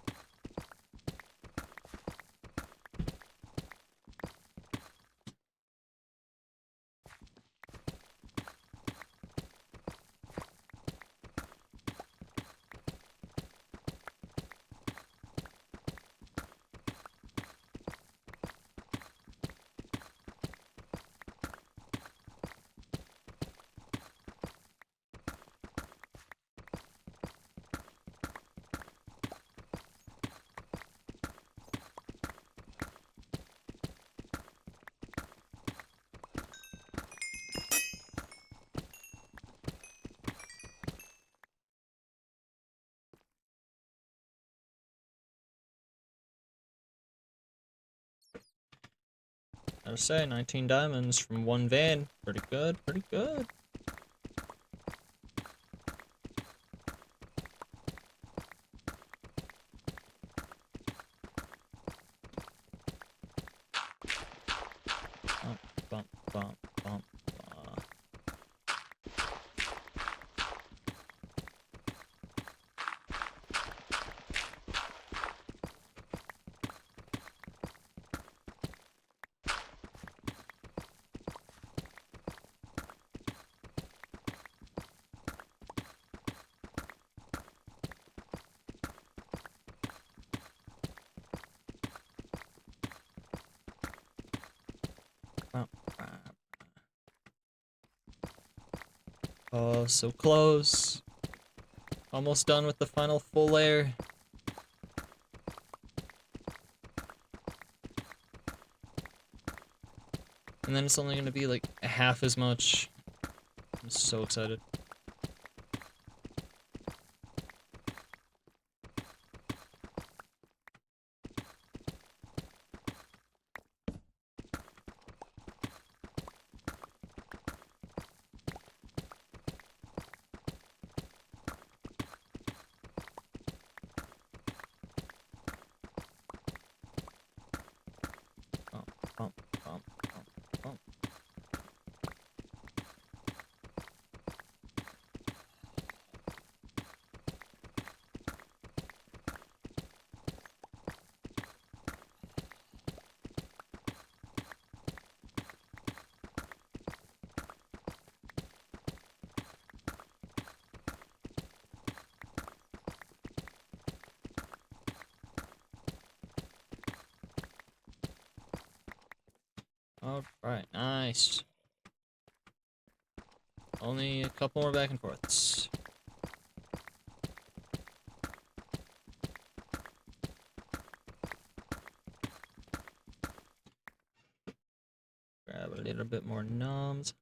Gotta say, 19 diamonds from one vein. Pretty good, pretty good. Bump, bump, bump, bump. Oh, so close. Almost done with the final full layer. And then it's only gonna be like half as much. I'm so excited. Bump, bump, bump, bump, bump. Alright, nice. Only a couple more back and forths. Grab a little bit more noms.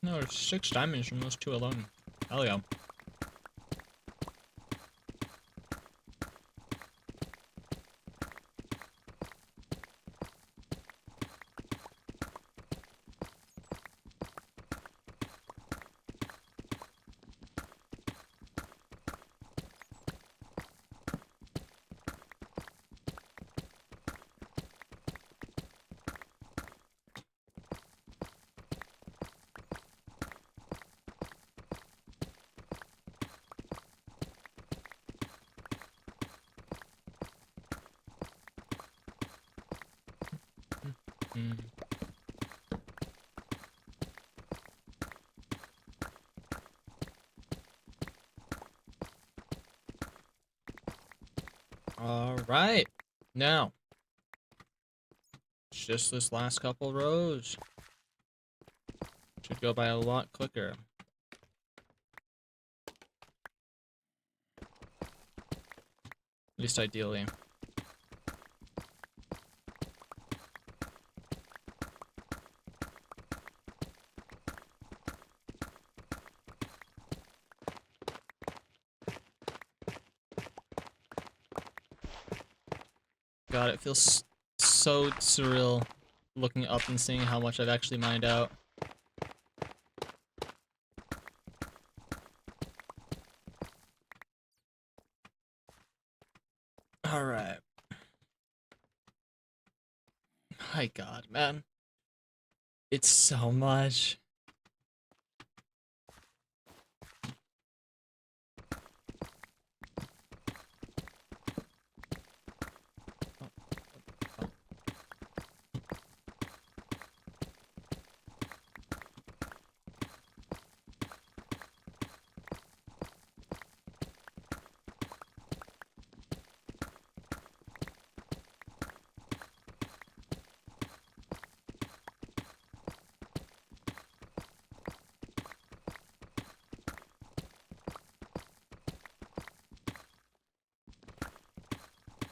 No, there's 6 diamonds from those 2 alone. Hell yeah. Mm. Alright. Now, it's just this last couple rows. Should go by a lot quicker. At least ideally. God, it feels so surreal looking up and seeing how much I've actually mined out. Alright. My god, man. It's so much.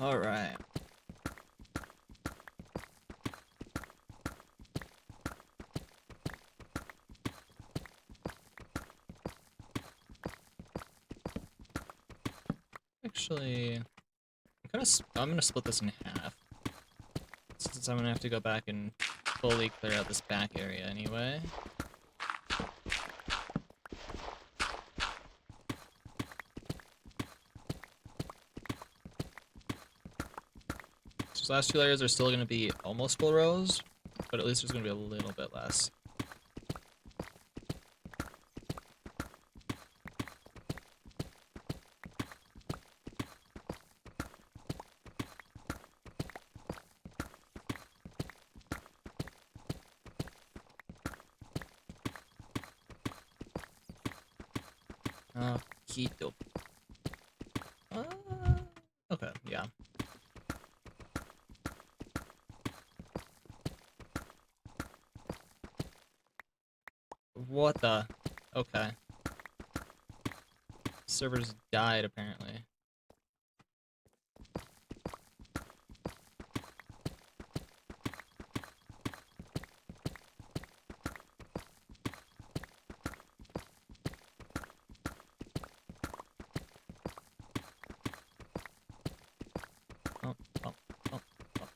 Alright. Actually, I'm gonna split this in half. Since I'm gonna have to go back and fully clear out this back area anyway. These last two layers are still gonna be almost full rows, but at least there's gonna be a little bit less. Keto. Okay, yeah. What the? Okay. Servers died, apparently. Oh, oh, oh, oh.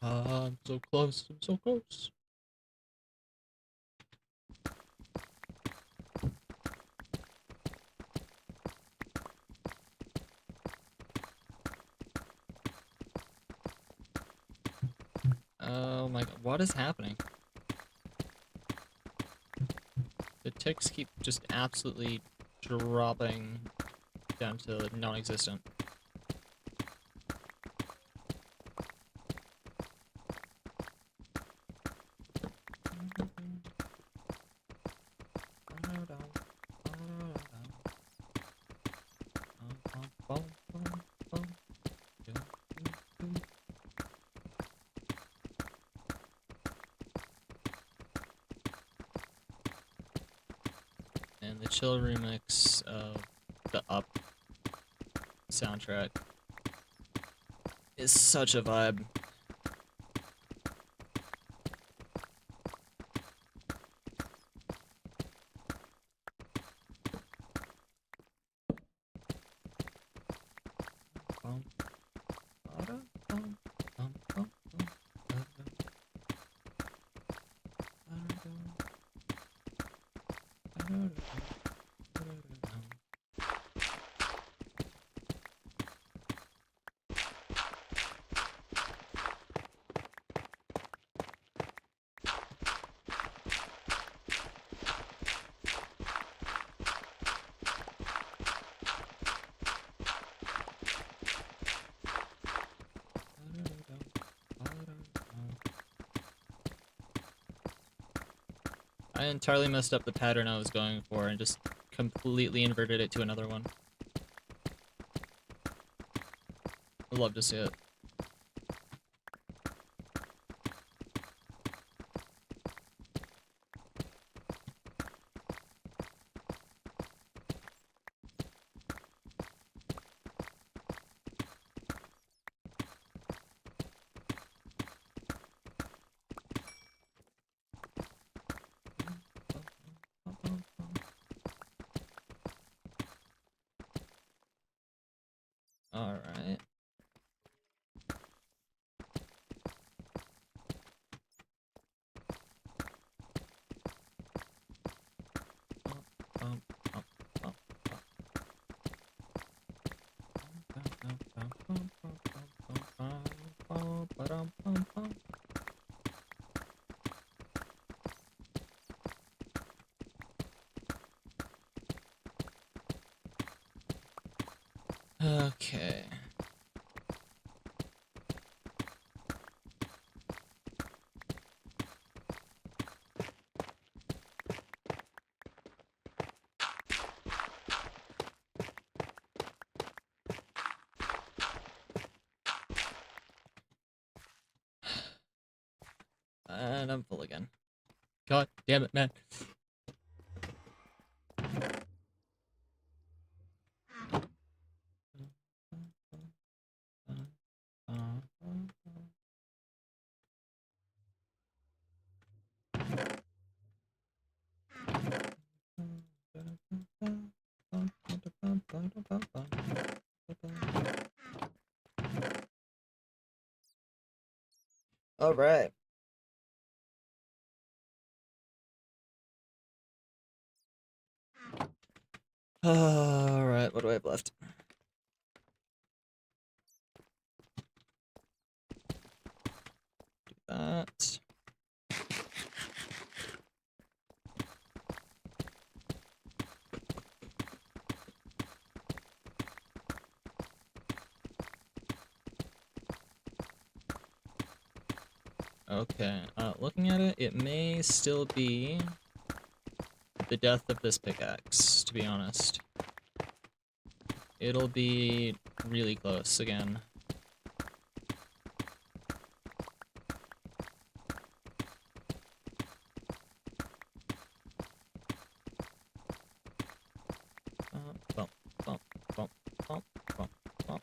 I'm so close, I'm so close. Oh my god, what is happening? The ticks keep just absolutely dropping down to non-existent. And the chill remix of the Up soundtrack is such a vibe. I entirely messed up the pattern I was going for and just completely inverted it to another one. I'd love to see it. Okay. And I'm full again. God damn it, man. All right. All right, what do I have left? Do that. Okay, looking at it, it may still be the death of this pickaxe, to be honest. It'll be really close again. Bump, bump, bump, bump, bump, bump, bump.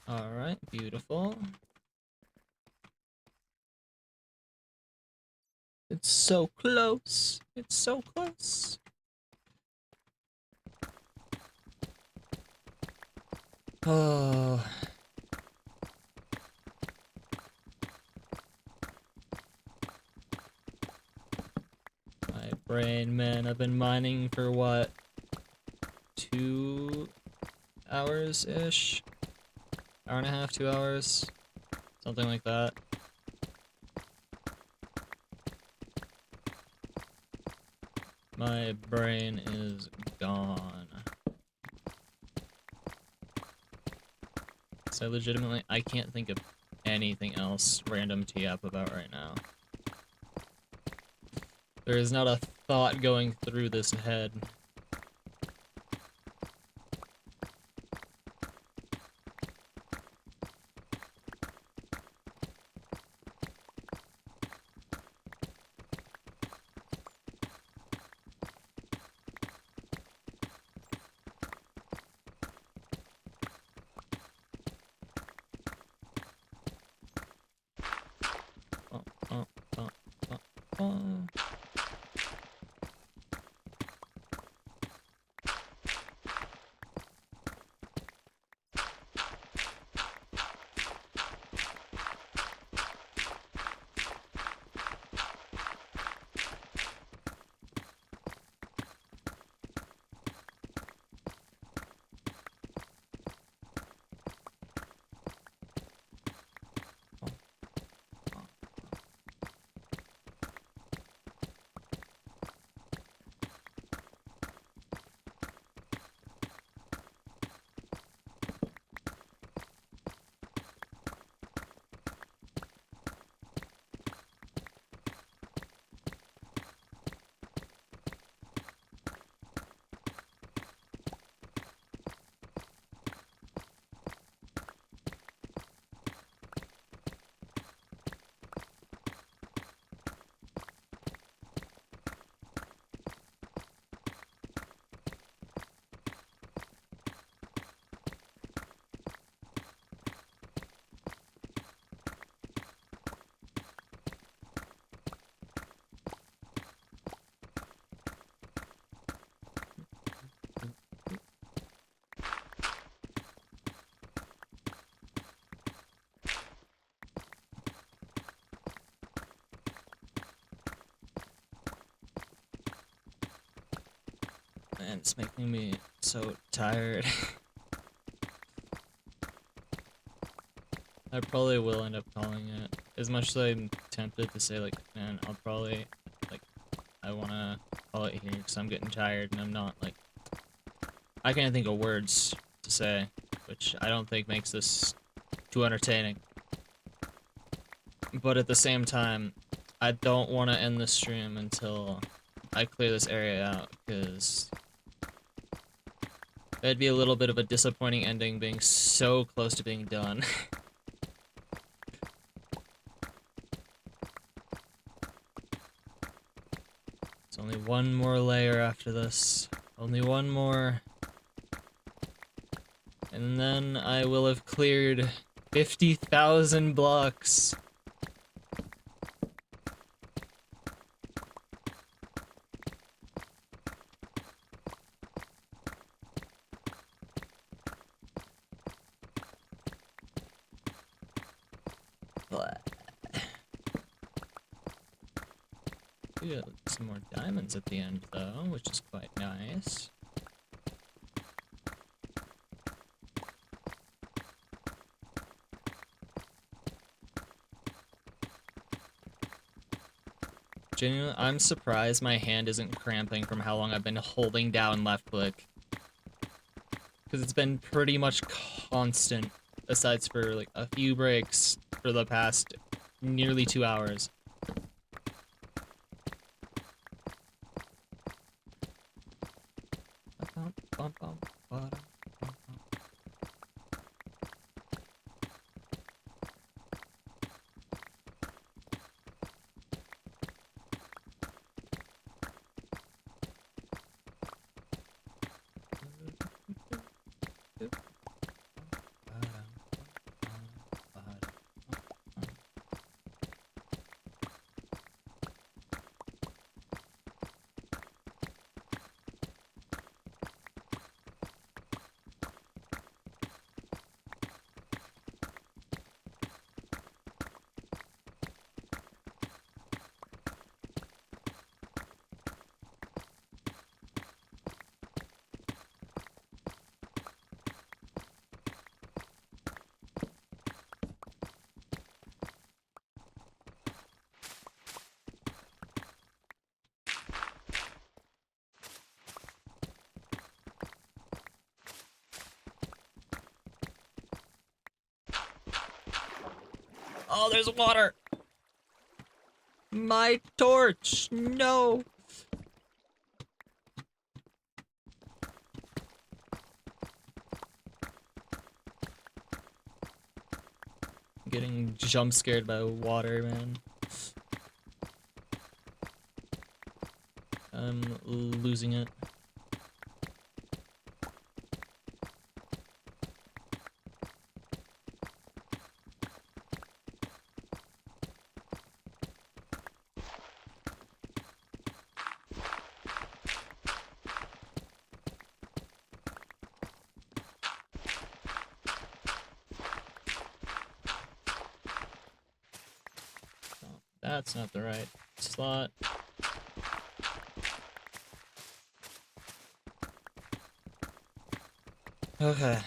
Alright, beautiful. It's so close. It's so close. Oh. My brain, man. I've been mining for what? 2 hours-ish? Hour and a half, 2 hours? Something like that. My brain is gone. So legitimately, I can't think of anything else random to yap about right now. There is not a thought going through this head. Oh, oh, oh, oh, oh. and it's making me so tired. I probably will end up calling it. As much as I'm tempted to say, like, man, I'll probably, like, I wanna call it here because I'm getting tired and I'm not, like, I can't think of words to say, which I don't think makes this too entertaining. But at the same time, I don't want to end the stream until I clear this area out, because it'd be a little bit of a disappointing ending being so close to being done. There's only one more layer after this. Only one more. And then I will have cleared 50,000 blocks. We got some more diamonds at the end, though, which is quite nice. Genuinely, I'm surprised my hand isn't cramping from how long I've been holding down left click. Because it's been pretty much constant, aside for like a few breaks for the past nearly 2 hours. Oh, there's water! My torch! No! I'm getting jump scared by water, man. I'm losing it. Oh, that's not the right slot. Okay.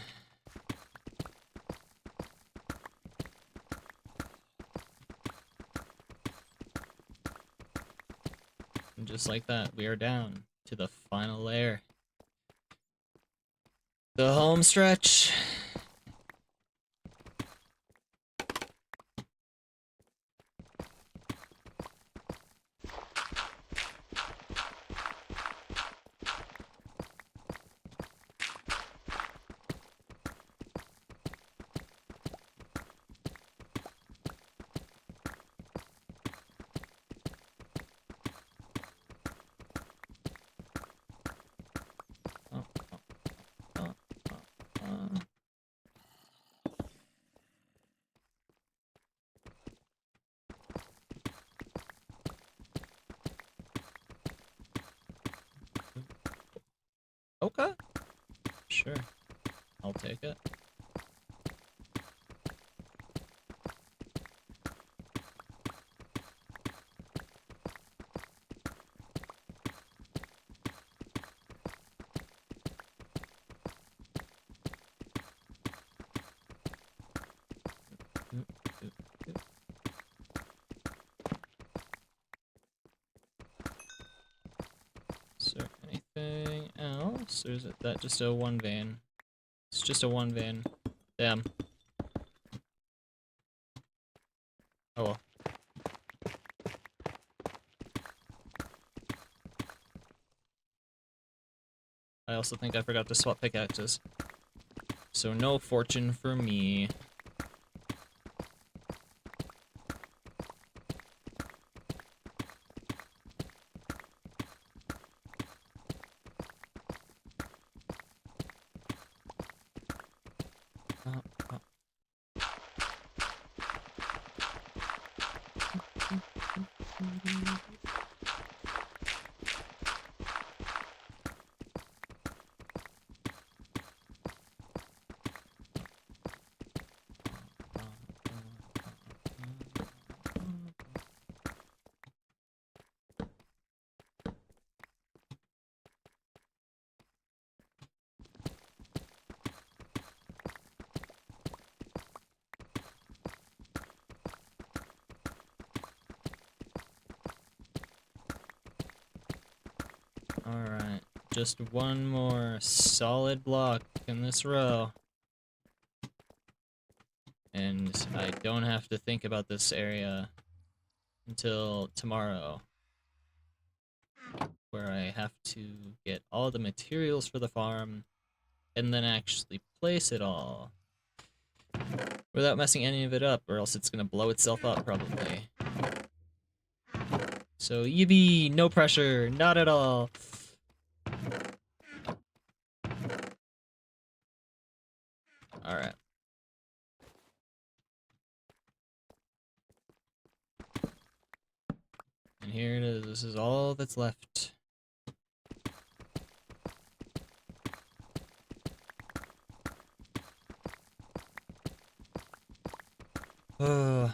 And just like that, we are down to the final layer. The home stretch. Oh, oh, oh. Okay. Sure. I'll take it. veins, or is it that just a one vein? It's just a one vein. Damn. Oh well. I also think I forgot to swap pickaxes. So no fortune for me. Alright, just one more solid block in this row. And I don't have to think about this area until tomorrow, where I have to get all the materials for the farm and then actually place it all without messing any of it up, or else it's gonna blow itself up probably. So yippee, no pressure, not at all. Alright. And here it is, this is all that's left. Ugh.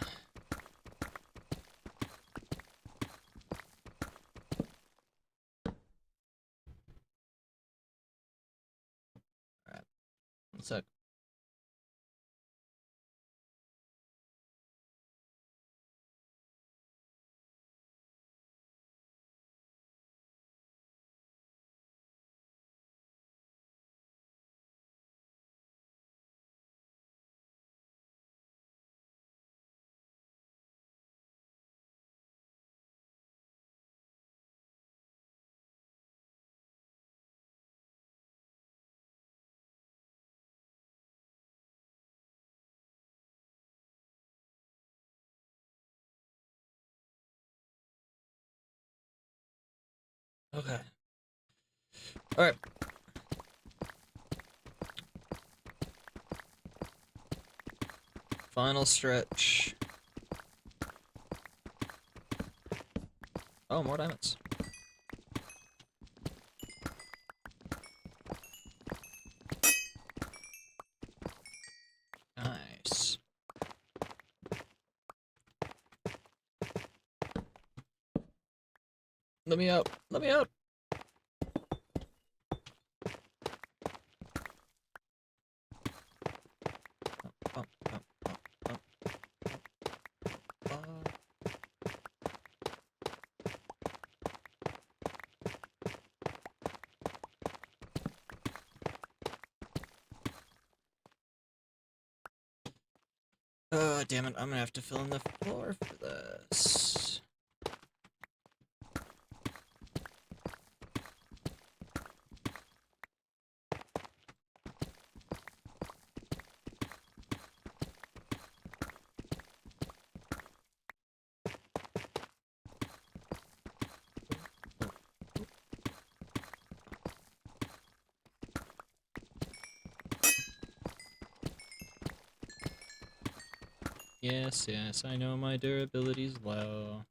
Alright, one sec. Okay. Alright. Final stretch. Oh, more diamonds. Nice. Let me out. Let me out. Oh, damn it. I'm gonna have to fill in the floor for this. Yes, yes, I know my durability's low.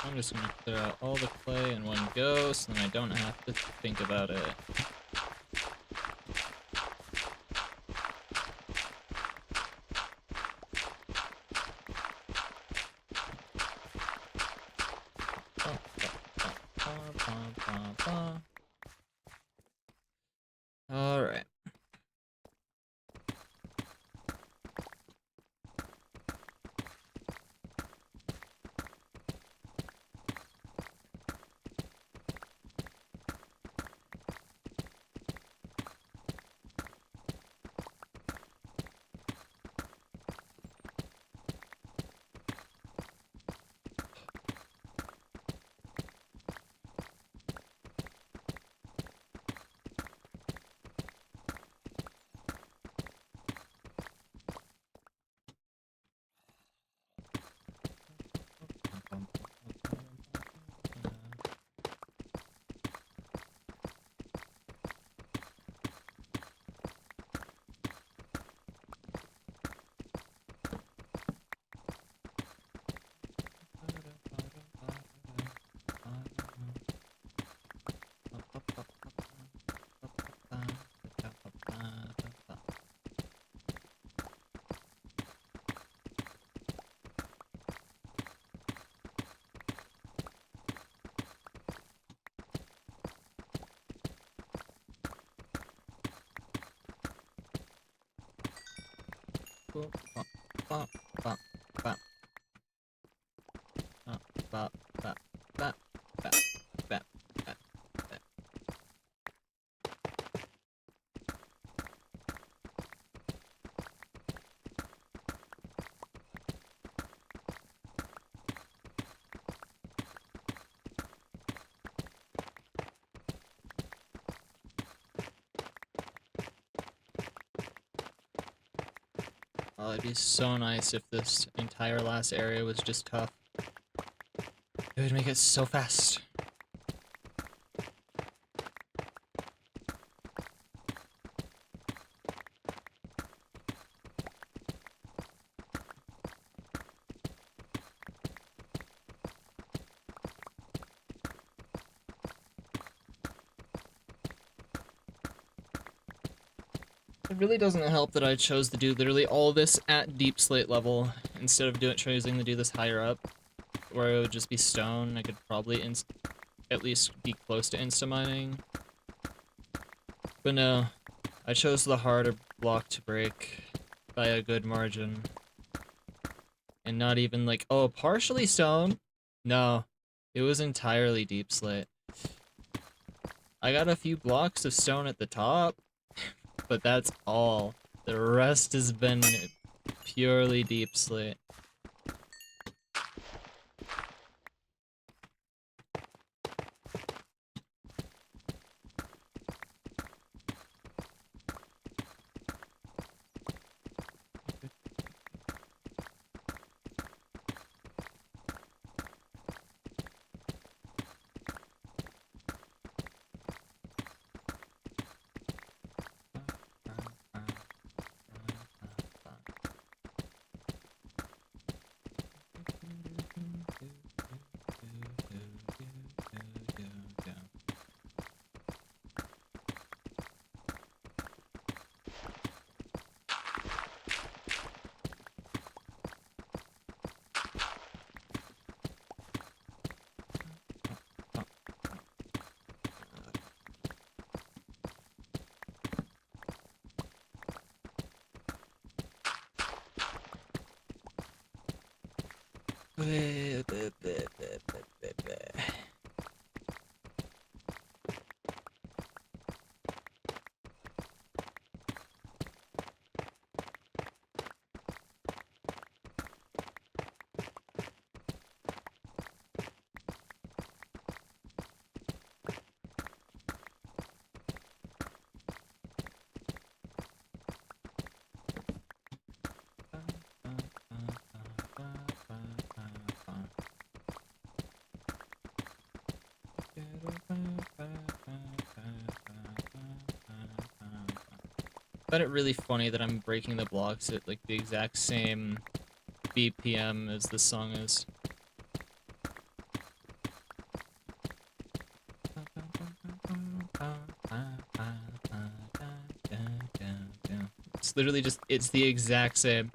I'm just gonna clear out all the clay in one go, so then I don't have to think about it. All right. Oh, it'd be so nice if this entire last area was just tough. It would make it so fast. It really doesn't help that I chose to do literally all this at deep slate level instead of choosing to do this higher up, where it would just be stone. I could probably at least be close to insta mining. But no, I chose the harder block to break by a good margin. And not even like, oh, partially stone? No, it was entirely deep slate. I got a few blocks of stone at the top, but that's all. The rest has been purely deep slate. I find it really funny that I'm breaking the blocks at like the exact same BPM as the song is. It's literally just, it's the exact same.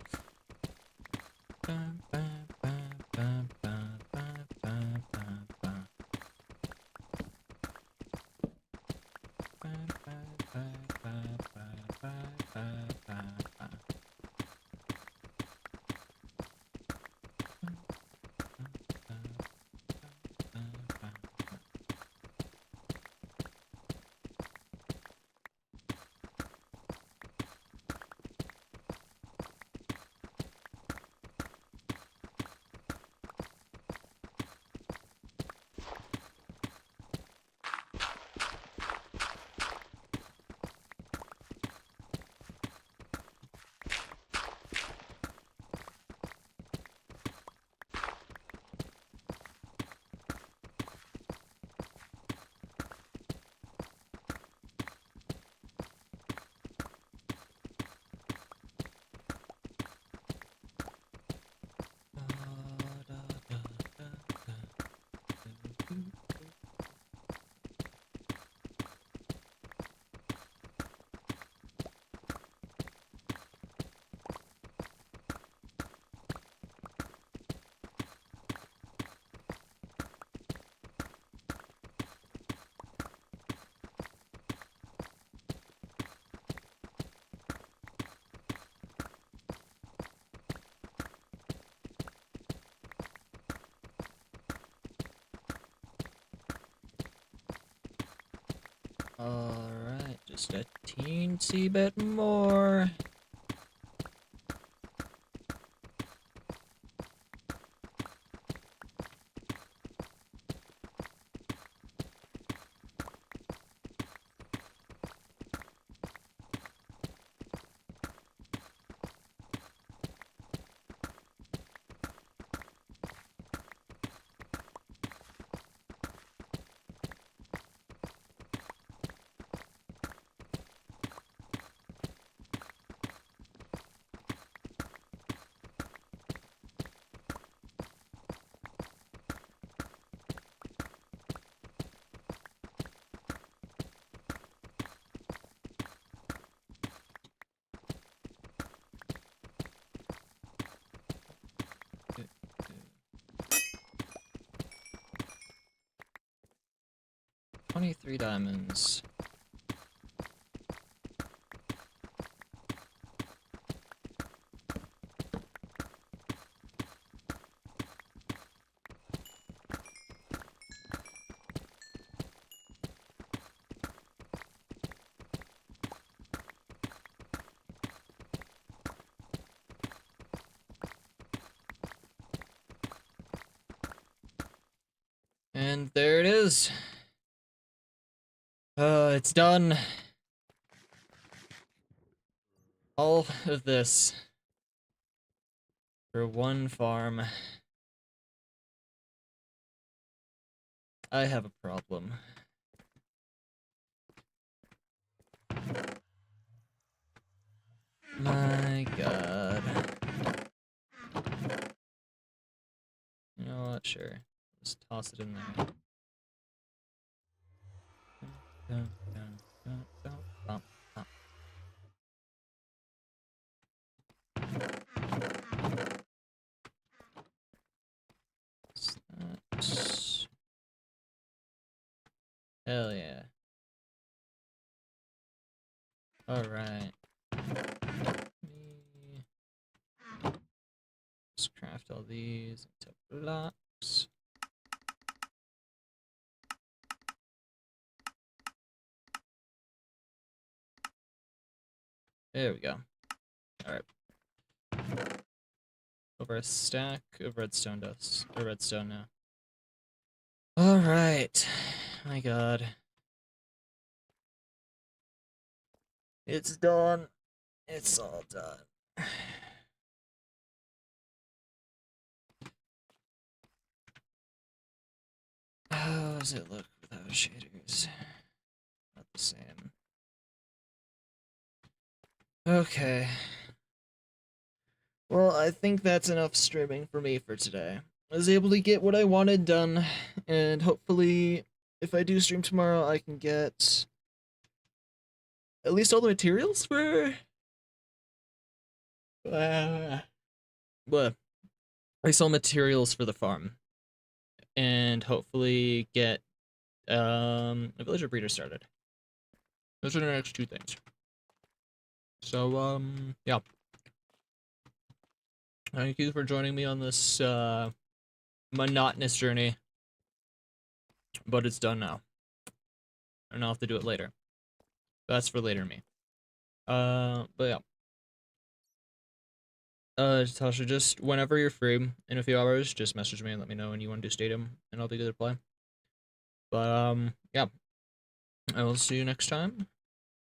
Alright, just a teensy bit more. Good, good. 23 diamonds. And there it is. It's done. All of this for one farm. I have a problem. My god. You know what? Sure. Just toss it in there. Dun, dun, dun, dun, bum, bum. What's that? Hell yeah. Alright. Me just craft all these into blocks. There we go. Alright. Over a stack of redstone dust. Or redstone now. Alright. My god. It's done. It's all done. How does it look without shaders? Not the same. Okay. Well, I think that's enough streaming for me for today. I was able to get what I wanted done, and hopefully, if I do stream tomorrow, I can get at least all the materials for what I sell materials for the farm and hopefully get a villager breeder started. Those are the next two things. So yeah. Thank you for joining me on this monotonous journey. But it's done now. And I'll have to do it later. That's for later me. But yeah. Tasha, just whenever you're free in a few hours, just message me and let me know when you want to do stadium, and I'll be good to play. But yeah, I will see you next time.